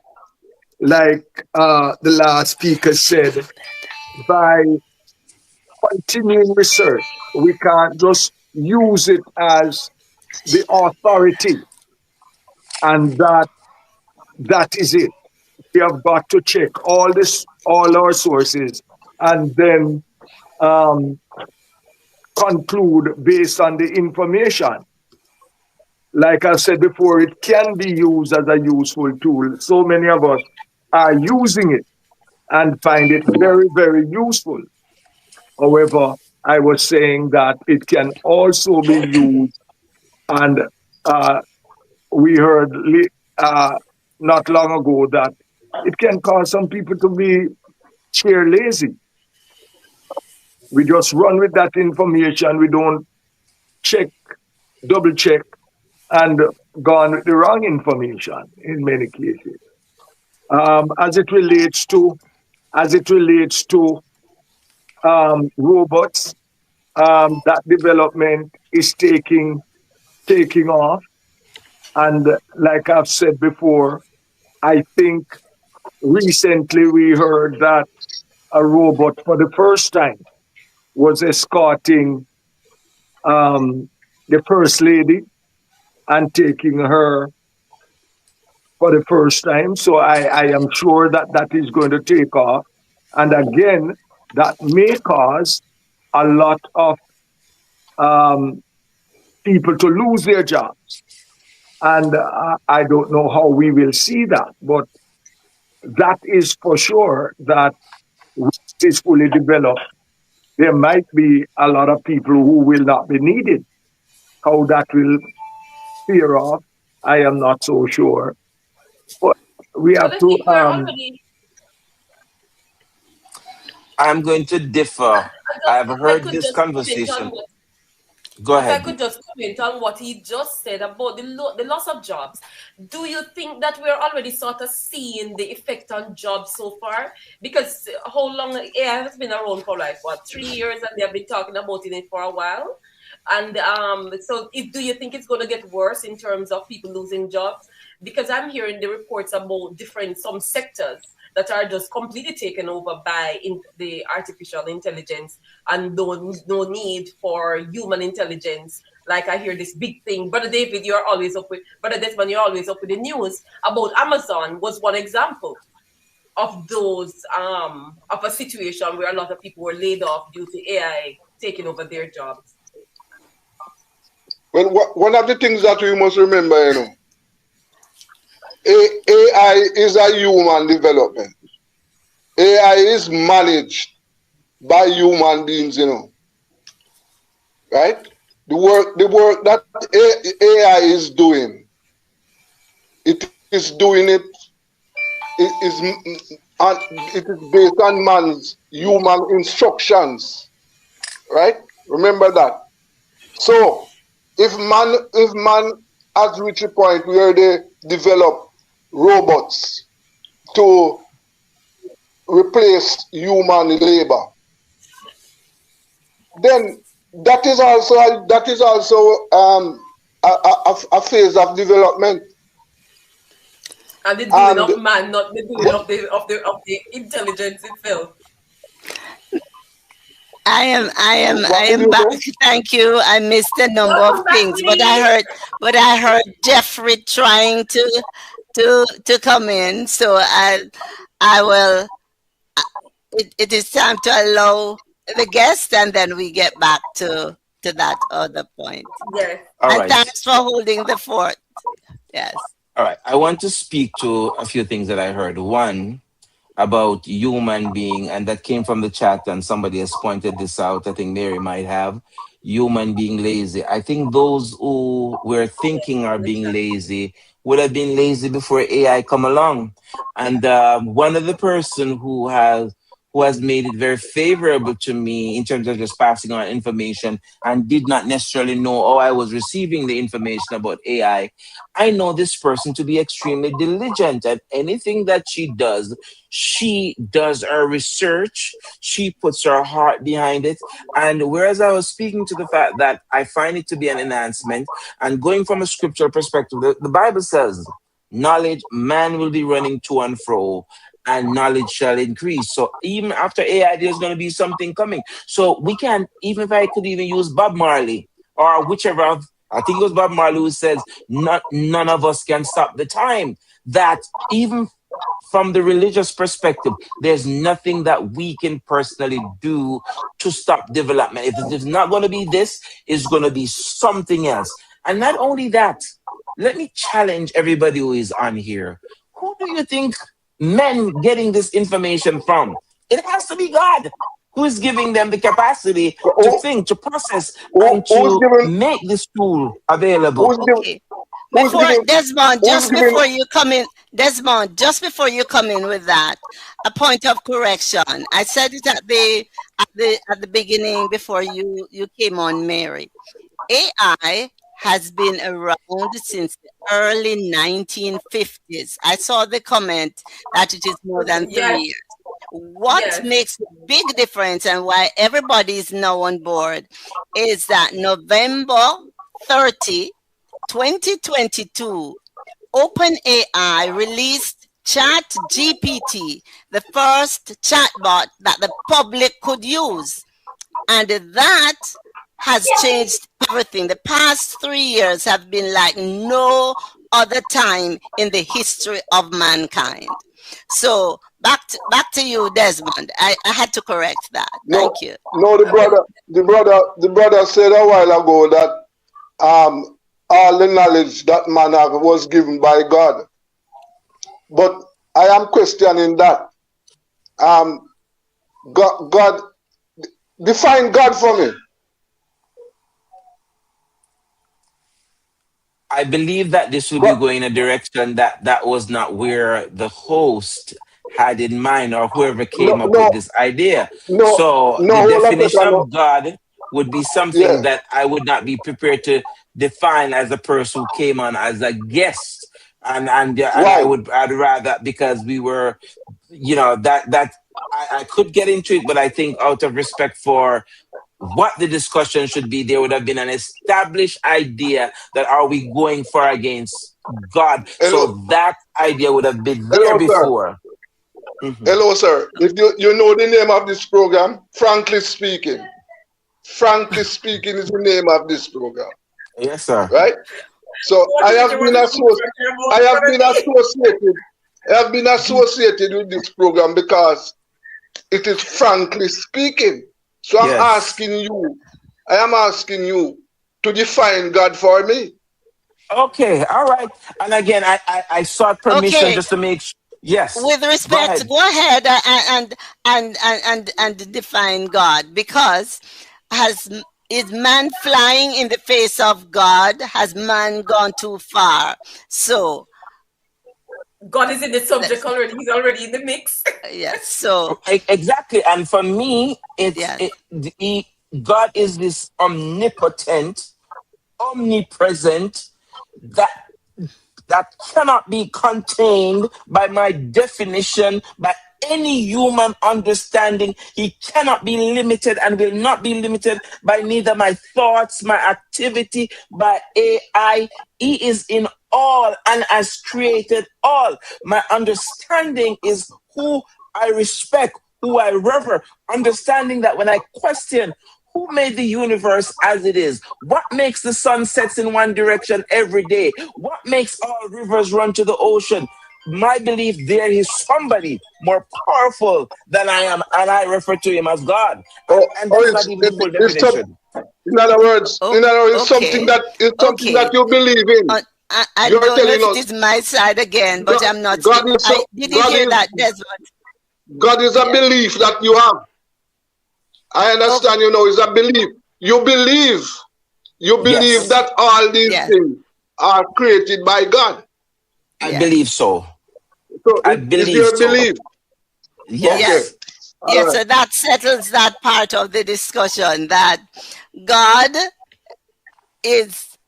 like the last speaker said, by continuing research. We can't just use it as the authority, and that is it. We have got to check all our sources, and then conclude based on the information. Like I said before, it can be used as a useful tool. So many of us are using it and find it very, very useful. However, I was saying that it can also be used, and we heard not long ago that it can cause some people to be chair lazy. We just run with that information. We don't double check, and gone with the wrong information in many cases. As it relates to robots, that development is taking off, and like I've said before, I think recently we heard that a robot for the first time was escorting the First Lady and taking her for the first time. So I am sure that is going to take off. And again, that may cause a lot of people to lose their jobs. And I don't know how we will see that, but that is for sure that when it is fully developed, there might be a lot of people who will not be needed. How that will fare off, I am not so sure. But we have to. I'm going to differ. I've heard this conversation. Go ahead. If I could just comment on what he just said about the loss of jobs. Do you think that we're already sort of seeing the effect on jobs so far? Because how long AI has been around for, like, what, 3 years, and they have been talking about it for a while? And so do you think it's going to get worse in terms of people losing jobs? Because I'm hearing the reports about some sectors that are just completely taken over by the artificial intelligence, and no need for human intelligence. Like I hear this big thing, Brother David, Brother Desmond, you're always up with the news about Amazon was one example of those of a situation where a lot of people were laid off due to AI taking over their jobs. Well, one of the things that we must remember, AI is a human development. AI is managed by human beings, right? The work that AI is doing, it is doing it. It is based on man's human instructions, right? Remember that. So, if man has reached a point where they develop robots to replace human labor, then that is also a phase of development. And the doing of man, not the doing of the intelligence itself. I am back. Thank you. I missed a number of things, but I heard Jeffrey trying to come in. So I will. It is time to allow the guest, and then we get back to that other point. Yes. All right. Thanks for holding the fort. Yes. All right. I want to speak to a few things that I heard. One, about human being, and that came from the chat, and somebody has pointed this out. I think Mary might have. Human being lazy. I think those who were thinking are being lazy would have been lazy before AI come along. And one of the person who has made it very favorable to me in terms of just passing on information and did not necessarily know how I was receiving the information about AI. I know this person to be extremely diligent, and anything that she does her research, she puts her heart behind it. And whereas I was speaking to the fact that I find it to be an enhancement, and going from a scriptural perspective, the Bible says, knowledge, man will be running to and fro, and knowledge shall increase. So even after AI, there's going to be something coming. So we can, even if I could even use Bob Marley or whichever, I think it was Bob Marley who says, none of us can stop the time. That even from the religious perspective, there's nothing that we can personally do to stop development. If it's not going to be this, it's going to be something else. And not only that, let me challenge everybody who is on here. Who do you think men getting this information from? It has to be God, who is giving them the capacity to think, to process, and to make this tool available. Okay. Desmond, just before you come in with that, a point of correction. I said it at the beginning before you came on, Mary. AI has been around since the early 1950s. I saw the comment that it is more than 3 years. What makes a big difference and why everybody is now on board is that November 30, 2022, OpenAI released ChatGPT, the first chatbot that the public could use. And that has changed everything. The past 3 years have been like no other time in the history of mankind. So back to you, Desmond. I had to correct that. Thank you. No, the brother said a while ago that all the knowledge that man was given by God. But I am questioning that. God, define God for me. I believe that this will be going in a direction that was not where the host had in mind, or whoever came up with this idea. So the definition of God would be something that I would not be prepared to define as a person who came on as a guest. And I'd rather, because we were, that I could get into it, but I think out of respect for what the discussion should be, there would have been an established idea that are we going for against God. Hello. So that idea would have been there Hello, before. sir. Hello, sir. If you know the name of this program, Frankly Speaking. Frankly Speaking is the name of this program. Yes, sir. Right? So I have been associated with this program because it is frankly speaking. So I am asking you to define God for me. Okay, all right. And again, I sought permission just to make sure. Yes. With respect, go ahead and define God, because is man flying in the face of God? Has man gone too far? So God is in the subject already. He's already in the mix. Yes. So exactly. And for me, God is this omnipotent, omnipresent, that cannot be contained by my definition, by any human understanding. He cannot be limited and will not be limited by neither my thoughts, my activity, by AI. He is in all and has created all. My understanding is who I respect, who I revere, understanding that when I question who made the universe as it is, what makes the sun sets in one direction every day, what makes all rivers run to the ocean, my belief there is somebody more powerful than I am, and I refer to him as God. And that's not even the full definition. In other words, it's something that you believe in. I don't know if it is my side again, but I'm not. Did you hear that, Desmond? God is a belief that you have. I understand, it's a belief. You believe that all these things are created by God. I believe so. So I believe so. Belief? Yes. Okay. Yes, so that settles that part of the discussion, that God is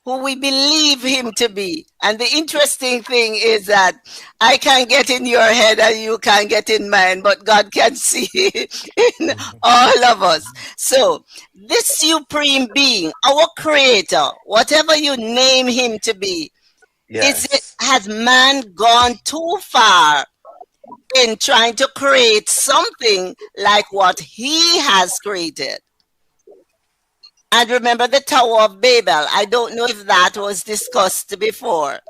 who we believe him to be. And the interesting thing is that I can get in your head and you can get in mine, but God can see in all of us. So this supreme being, our creator, whatever you name him to be, has man gone too far in trying to create something like what he has created? And remember the Tower of Babel. I don't know if that was discussed before.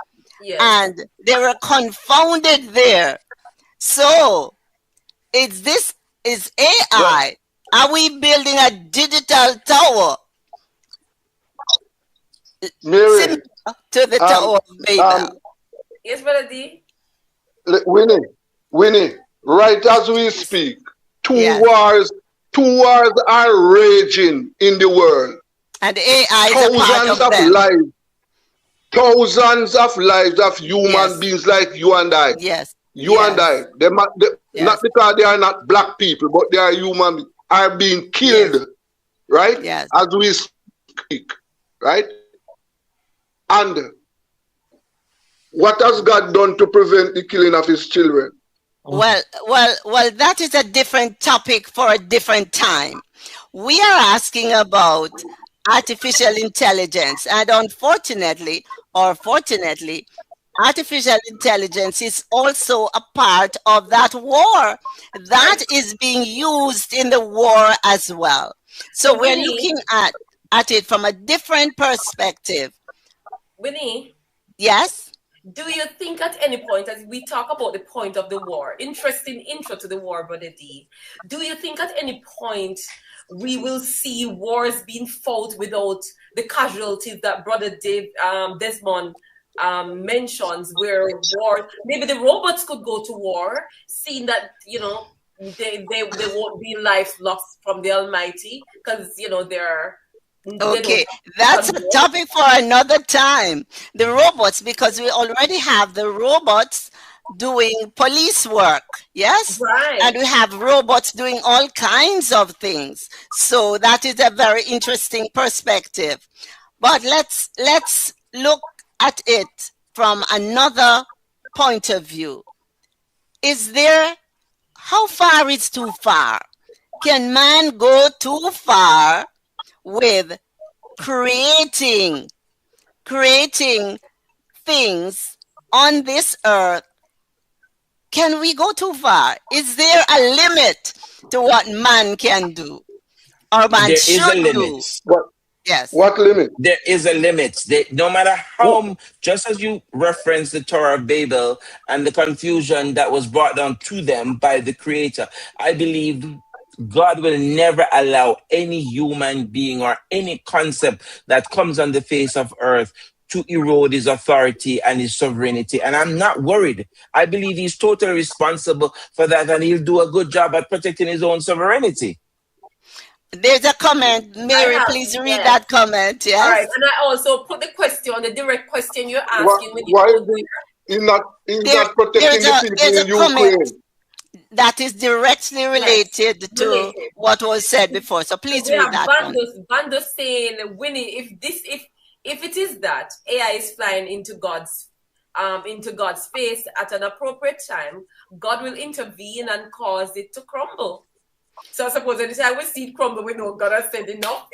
Yes. And they were confounded there. So, is AI? Are we building a digital tower? Mary, to the Tower of Babel. Yes, Brother D. Winnie, right as we speak, two wars are raging in the world. And AI is a part of them. Thousands of lives of human beings like you and I. Yes. You and I. Not because they are not black people, but they are human beings, are being killed. Right? Yes. As we speak. Right? And what has God done to prevent the killing of his children? Well, that is a different topic for a different time. We are asking about artificial intelligence, and unfortunately, or fortunately, artificial intelligence is also a part of that war that is being used in the war as well. So we're looking at it from a different perspective. Winnie? Yes? Do you think at any point, as we talk about the point of the war, interesting intro to the war, Brother D, do you think at any point we will see wars being fought without the casualties that Brother Desmond mentions, where war, maybe the robots could go to war, seeing that, they won't be lives lost from the Almighty, because, they're... Okay, that's a topic for another time. The robots, because we already have the robots doing police work, yes? Right. And we have robots doing all kinds of things. So that is a very interesting perspective. But let's look at it from another point of view. How far is too far? Can man go too far with creating things on this earth? Can we go too far? Is there a limit to what man can do or man There is a should limit. do? Yes. What limit? There is a limit. No matter how, just as you referenced the Tower of Babel and the confusion that was brought down to them by the Creator, I believe God will never allow any human being or any concept that comes on the face of earth to erode his authority and his sovereignty. And I'm not worried. I believe he's totally responsible for that, and he'll do a good job at protecting his own sovereignty. There's a comment. Mary, please read that comment. Yes. All right. And I also put the question, the direct question you're asking. Why is not protecting the people in Ukraine? That is directly related to what was said before. So please read that one. Bandos saying, Winnie, if it is that AI is flying into God's face at an appropriate time, God will intervene and cause it to crumble. So I suppose when I will see it crumble, we know God has said enough.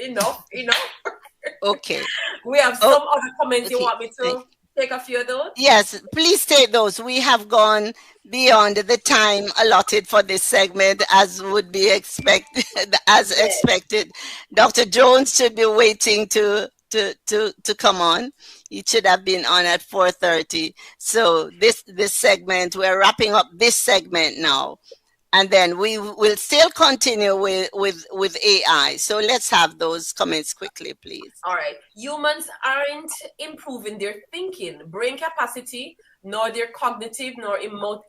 Okay. We have some other comments. You want me to take a few of those? Yes, please take those. We have gone beyond the time allotted for this segment, as would be expected. Expected, Dr. Jones should be waiting to come on. He should have been on at 4:30. So this segment, we're wrapping up this segment now. And then we will still continue with AI. So let's have those comments quickly, please. All right. Humans aren't improving their thinking, brain capacity, nor their cognitive nor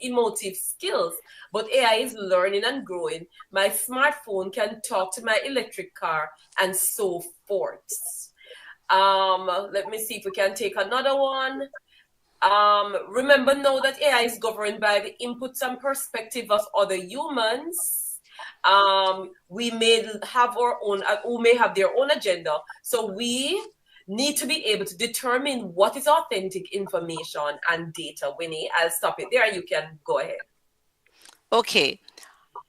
emotive skills. But AI is learning and growing. My smartphone can talk to my electric car and so forth. Let me see if we can take another one. Remember now that AI is governed by the inputs and perspective of other humans. We may have our own, who may have their own agenda. So we need to be able to determine what is authentic information and data. Winnie, I'll stop it there. You can go ahead. Okay.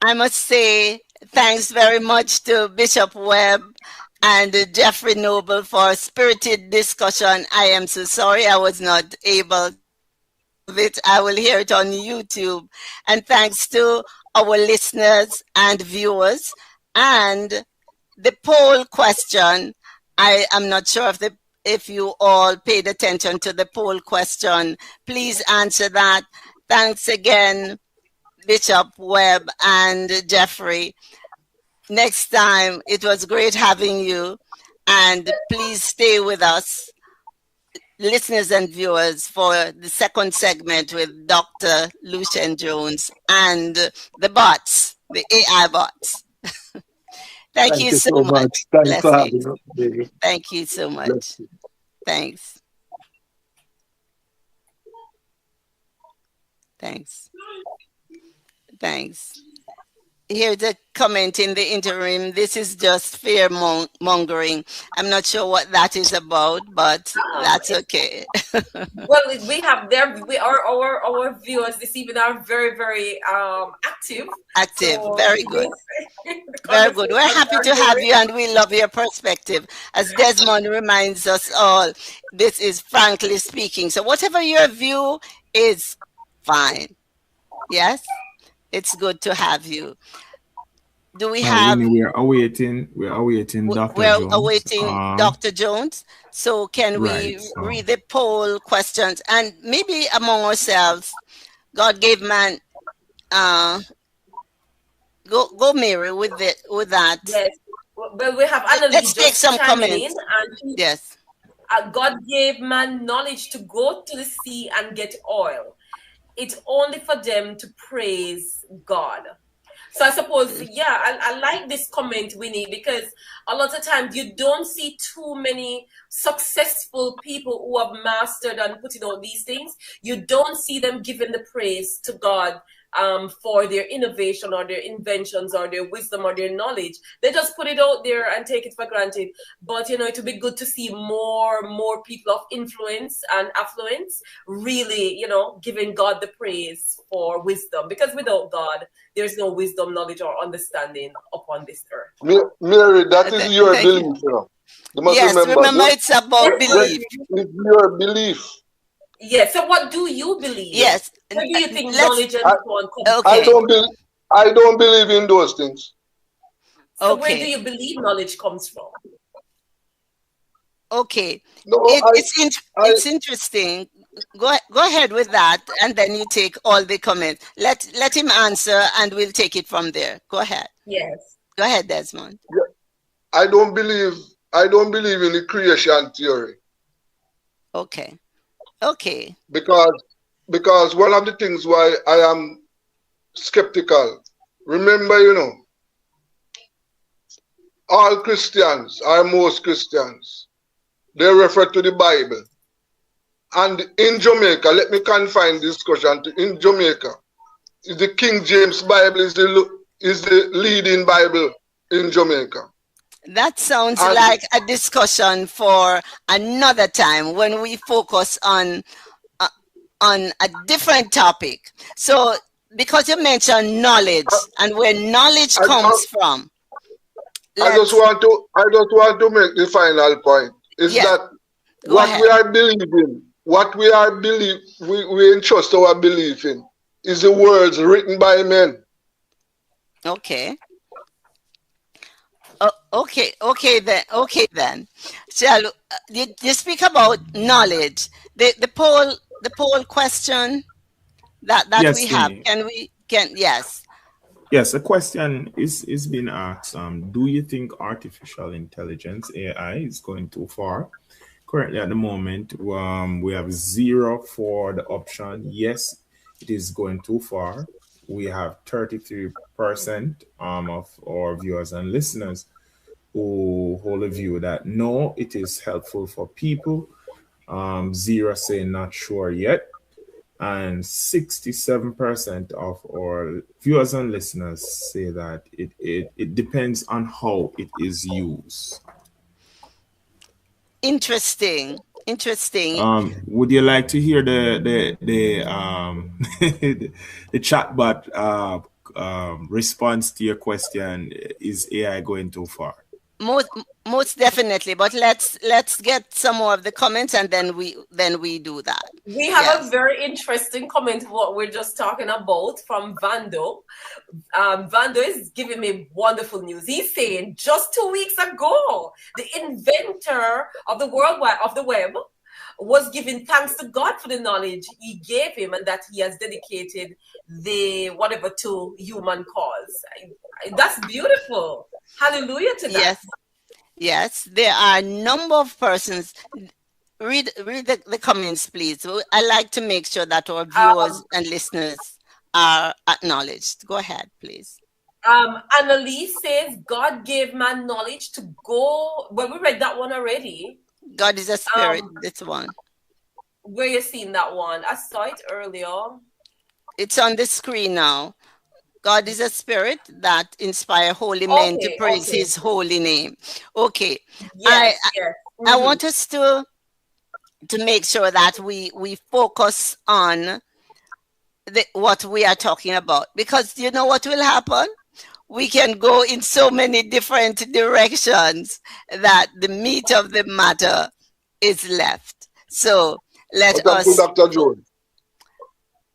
I must say thanks very much to Bishop Webb and Jeffrey Noble for spirited discussion. I am so sorry I was not able to it. I will hear it on YouTube. And thanks to our listeners and viewers. And the poll question, I am not sure if you all paid attention to the poll question. Please answer that. Thanks again, Bishop Webb and Jeffrey. Next time, it was great having you, and please stay with us, listeners and viewers, for the second segment with Dr. Lucien Jones and the bots, the AI bots. Thank you so much. Thanks for having us today. Thank you so much. Thanks. Here's a comment in the interim. This is just fear mongering. I'm not sure what that is about, but that's okay. Well, we have our viewers this evening are very, very active. So very good. Very good. We're happy to have you, and we love your perspective. As Desmond reminds us all, this is frankly speaking. So whatever your view is, fine. Yes? It's good to have you. Do we have? We're awaiting Dr. Jones. We're awaiting Dr. Jones. So can we read the poll questions, and maybe among ourselves, God gave man. Go Mary with that. Yes. Well, we have Annalie. Let's take some comments. Yes. God gave man knowledge to go to the sea and get oil. It's only for them to praise God. So I suppose, I like this comment, Winnie, because a lot of times you don't see too many successful people who have mastered and putting out these things. You don't see them giving the praise to God for their innovation or their inventions or their wisdom or their knowledge. They just put it out there and take it for granted. But it would be good to see more people of influence and affluence really, giving God the praise for wisdom, because without God, there's no wisdom, knowledge, or understanding upon this earth. Mary, that is your belief. You must remember it's about belief. It's your belief. Yes. So what do you believe? Yes. Where do you think knowledge and so on comes from? I don't believe in those things. So where do you believe knowledge comes from? Okay. It's interesting. Go ahead with that, and then you take all the comments. Let him answer, and we'll take it from there. Go ahead. Yes. Go ahead, Desmond. Yeah. I don't believe in the creation theory. Okay. Because one of the things why I am skeptical, remember, all Christians, or most Christians, they refer to the Bible. And in Jamaica, let me confine this discussion to in Jamaica, the King James Bible is the leading Bible in Jamaica. That sounds like a discussion for another time when we focus on a different topic. So, because you mentioned knowledge and where knowledge comes from, I just want to make the final point. Is that what we are believing, we entrust our belief in is the words written by men. Okay. Okay then. Shall you speak about knowledge? The poll question that yes, we have. Yes. Yes, a question is being asked. Do you think artificial intelligence, AI, is going too far? Currently at the moment, we have 0 for the option. Yes, it is going too far. We have 33% of our viewers and listeners who hold a view that no, it is helpful for people. 0 saying not sure yet. And 67% of our viewers and listeners say that it depends on how it is used. Interesting. Would you like to hear the the chatbot response to your question? Is AI going too far? Most definitely, but let's get some more of the comments, and then we do that. We have a very interesting comment of what we're just talking about from Vando. Vando is giving me wonderful news. He's saying just 2 weeks ago, the inventor of the web was giving thanks to God for the knowledge he gave him, and that he has dedicated to human cause. That's beautiful. Hallelujah to that. Yes, there are a number of persons. Read the comments, please. I like to make sure that our viewers and listeners are acknowledged. Go ahead, please. Annalise says God gave man knowledge to go. Well, we read that one already. God is a spirit. This one. Where you seen that one? I saw it earlier. It's on the screen now. God is a spirit that inspire holy men to praise his holy name. Okay. Yes, I want us to make sure that we focus on what we are talking about, because you know what will happen? We can go in so many different directions that the meat of the matter is left. So let us. Dr. Jones.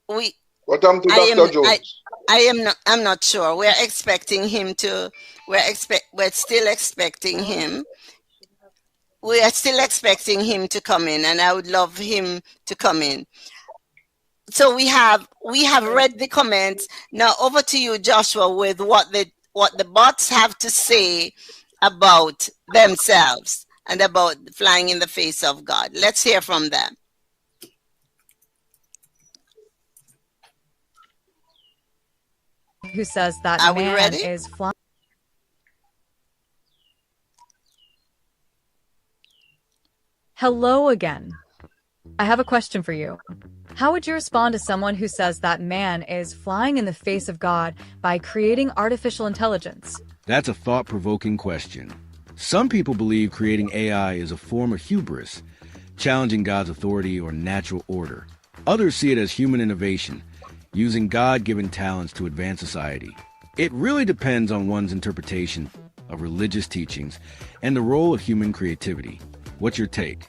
What happened to Dr. Jones? I'm not sure. We're expecting him to. We're still expecting him. We are still expecting him to come in, and I would love him to come in. So we have read the comments. Now over to you, Joshua, with what the bots have to say about themselves and about flying in the face of God. Let's hear from them. Who says that Are we man ready? is flying? Hello again. I have a question for you. How would you respond to someone who says that man is flying in the face of God by creating artificial intelligence? That's a thought-provoking question. Some people believe creating AI is a form of hubris, challenging God's authority or natural order. Others see it as human innovation, using God-given talents to advance society. It really depends on one's interpretation of religious teachings and the role of human creativity. What's your take?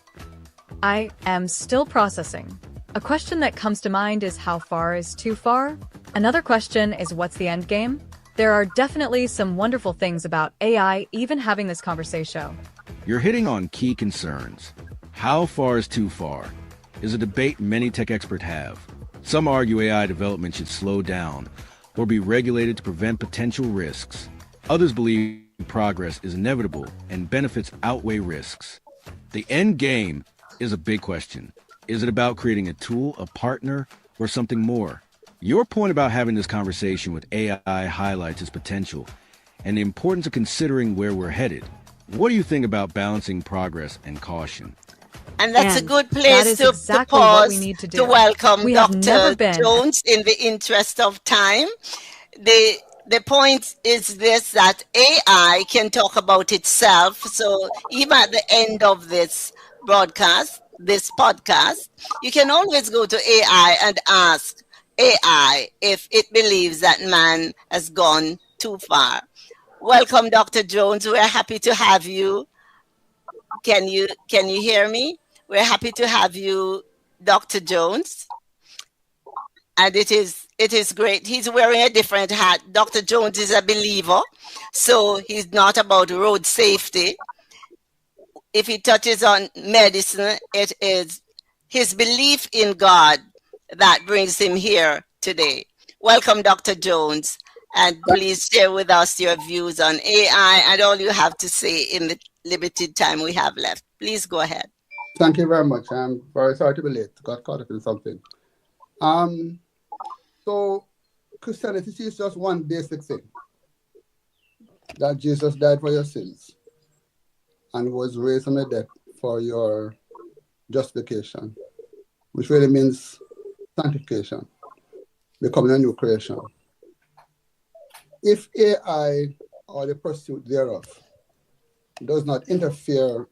I am still processing. A question that comes to mind is how far is too far? Another question is what's the end game? There are definitely some wonderful things about AI even having this conversation. You're hitting on key concerns. How far is too far is a debate many tech experts have. Some argue AI development should slow down or be regulated to prevent potential risks. Others believe progress is inevitable and benefits outweigh risks. The end game is a big question. Is it about creating a tool, a partner, or something more? Your point about having this conversation with AI highlights its potential and the importance of considering where we're headed. What do you think about balancing progress and caution? And that's a good place to pause to welcome Dr. Jones in the interest of time. The point is this, that AI can talk about itself. So even at the end of this broadcast, this podcast, you can always go to AI and ask AI if it believes that man has gone too far. Welcome, Dr. Jones. We're happy to have you. Can you hear me? We're happy to have you, Dr. Jones. And it is great. He's wearing a different hat. Dr. Jones is a believer, so he's not about road safety. If he touches on medicine, it is his belief in God that brings him here today. Welcome, Dr. Jones, and please share with us your views on AI and all you have to say in the limited time we have left. Please go ahead. Thank you very much. I'm very sorry to be late. Got caught up in something. So Christianity teaches just one basic thing, that Jesus died for your sins and was raised from the dead for your justification, which really means sanctification, becoming a new creation. If AI or the pursuit thereof does not interfere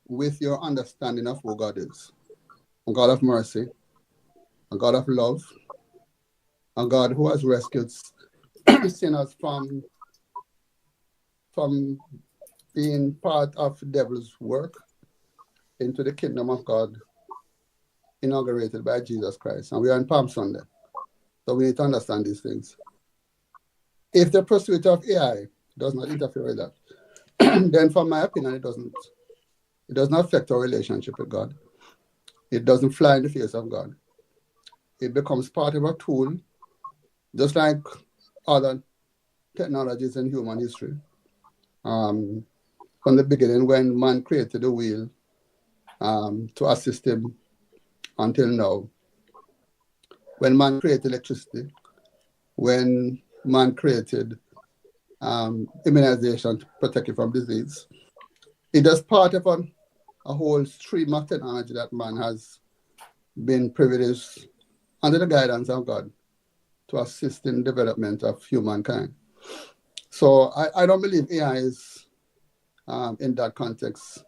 with your understanding of who God is, a God of mercy, a God of love, a God who has rescued sinners from being part of the devil's work into the kingdom of God, inaugurated by Jesus Christ. And we are in Palm Sunday, so we need to understand these things. If the pursuit of AI does not interfere with that, then from my opinion, it does not affect our relationship with God. It doesn't fly in the face of God. It becomes part of a tool, just like other technologies in human history. From the beginning, when man created the wheel to assist him until now, when man created electricity, when man created immunization to protect you from disease, it is part of a whole stream of technology that man has been privileged under the guidance of God to assist in development of humankind. So I don't believe AI is, in that context,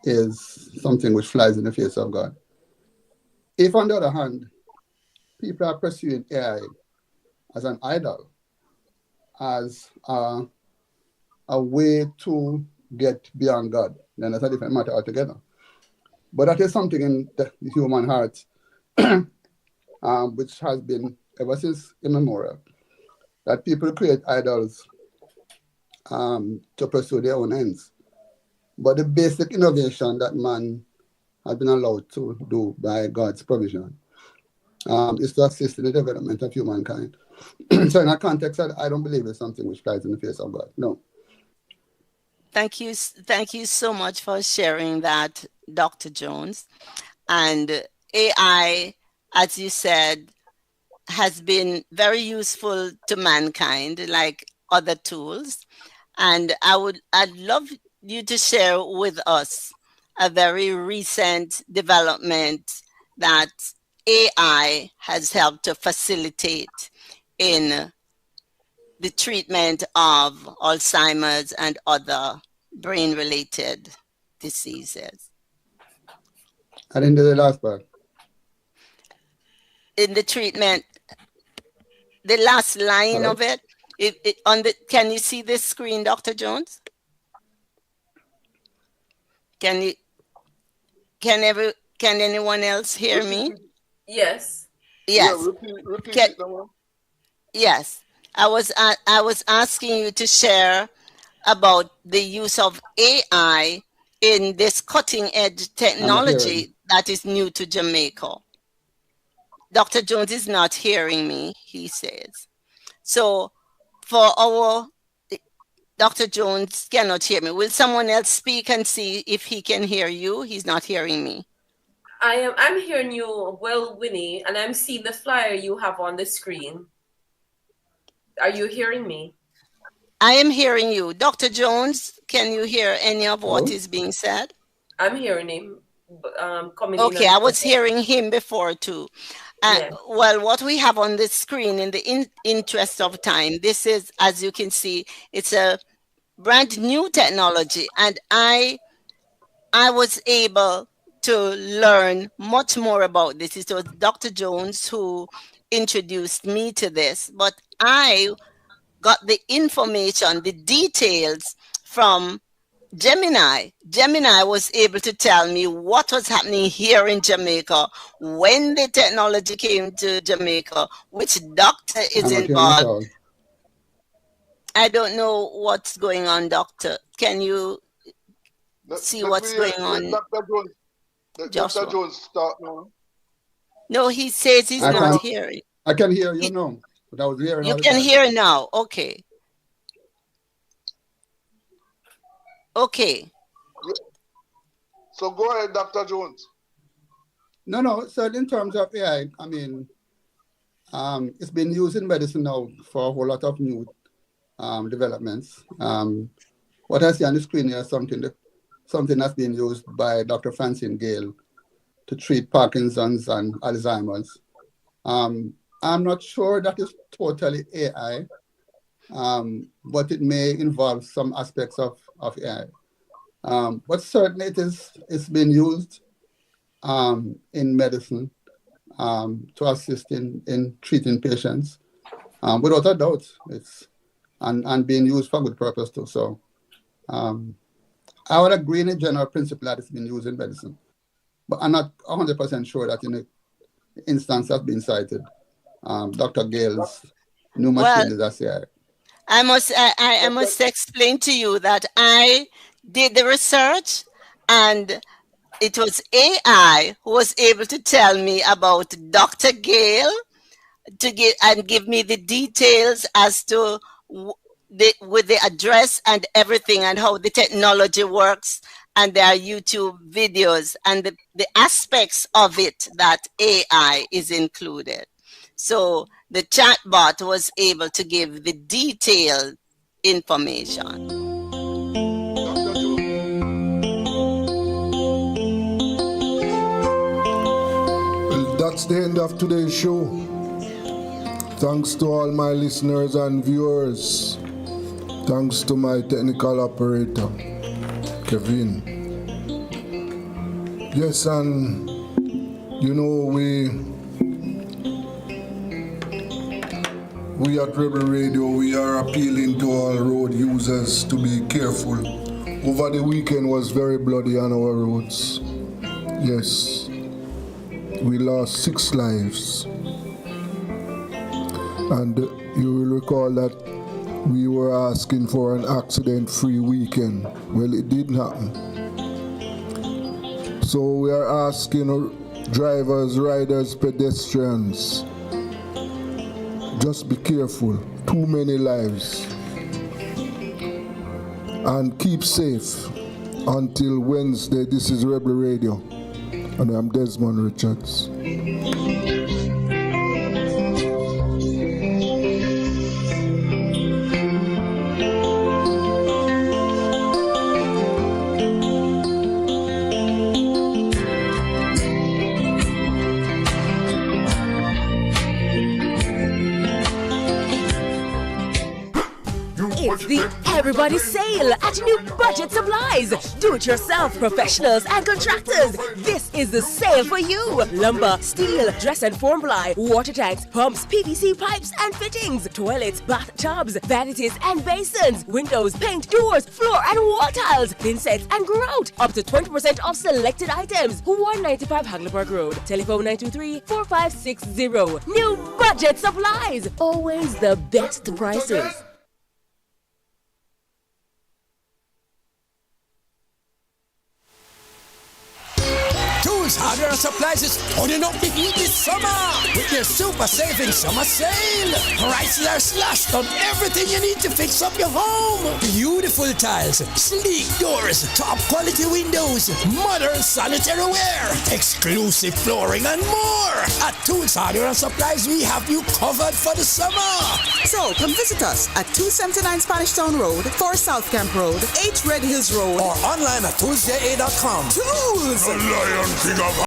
is something which flies in the face of God. If, on the other hand, people are pursuing AI as an idol, as a way to get beyond God, then that's a different matter altogether. But that is something in the human heart which has been ever since immemorial, that people create idols to pursue their own ends. But the basic innovation that man has been allowed to do by God's provision is to assist in the development of humankind. So in that context, I don't believe it's something which flies in the face of God. No. Thank you so much for sharing that, Dr. Jones. And AI, as you said, has been very useful to mankind, like other tools. And I'd love you to share with us a very recent development that AI has helped to facilitate in the treatment of Alzheimer's and other brain-related diseases. And into the last part. In the treatment, the last line of it, can you see this screen, Dr. Jones? Can anyone else hear me? Yes. Yes. Yeah, repeat it now. Yes. I was asking you to share about the use of AI in this cutting edge technology that is new to Jamaica. Dr. Jones is not hearing me, he says. So for our Dr. Jones cannot hear me. Will someone else speak and see if he can hear you? He's not hearing me. I'm hearing you well, Winnie, and I'm seeing the flyer you have on the screen. Are you hearing me? I am hearing you. Dr. Jones, can you hear any of what is being said? I'm hearing him coming in. Okay, I was hearing him before too. Well, what we have on the screen, in the interest of time, this is, as you can see, it's a brand new technology, and I was able to learn much more about this. It was Dr. Jones who introduced me to this, but I got the information, the details from Gemini. Gemini was able to tell me what was happening here in Jamaica when the technology came to Jamaica, which doctor is involved. I don't know what's going on, doctor. Can you see what's going on? Dr. Jones start now. No, he says he's not hearing. I can hear you now. But I was hearing you can hear now. Okay. Okay. So go ahead, Dr. Jones. No. So in terms of AI, I mean, it's been used in medicine now for a whole lot of new developments. What I see on the screen here is something that's being used by Dr. Francine Gale to treat Parkinson's and Alzheimer's. I'm not sure that is totally AI, but it may involve some aspects of AI. But certainly it's been used in medicine to assist in treating patients. Without a doubt, it's and being used for good purpose too. So I would agree in a general principle that it's been used in medicine, but I'm not 100% sure that in the instance that's been cited, Dr. Gale's new machine is AI. I must explain to you that I did the research, and it was AI who was able to tell me about Dr. Gale give me the details as to with the address and everything, and how the technology works, and their YouTube videos and the aspects of it that AI is included. So the chatbot was able to give the detailed information. Well, that's the end of today's show. Thanks to all my listeners and viewers. Thanks to my technical operator, Kevin. Yes, and you know, we at Rebel Radio, we are appealing to all road users to be careful. Over the weekend was very bloody on our roads. Yes, we lost 6 lives. And you will recall that we were asking for an accident-free weekend. Well, it didn't happen. So we are asking drivers, riders, pedestrians, just be careful. Too many lives. And keep safe until Wednesday. This is Rebel Radio, and I'm Desmond Richards. It's the Everybody Sale at New Budget Supplies. Do-it-yourself professionals and contractors. This is the sale for you. Lumber, steel, dress and form ply, water tanks, pumps, PVC pipes and fittings, toilets, bathtubs, vanities and basins, windows, paint, doors, floor and wall tiles, thin sets and grout. Up to 20% off selected items. 195 Hagleyburg Road. Telephone 923-4560. New Budget Supplies. Always the best prices. Tools, hardware, and supplies is turning up the heat this summer with their super saving summer sale. Prices are slashed on everything you need to fix up your home. Beautiful tiles, sleek doors, top quality windows, modern sanitary ware, exclusive flooring, and more. At Tools, hardware, and supplies, we have you covered for the summer. So come visit us at 279 Spanish Town Road, 4 South Camp Road, 8 Red Hills Road, or online at toolsja.com. Tools! King of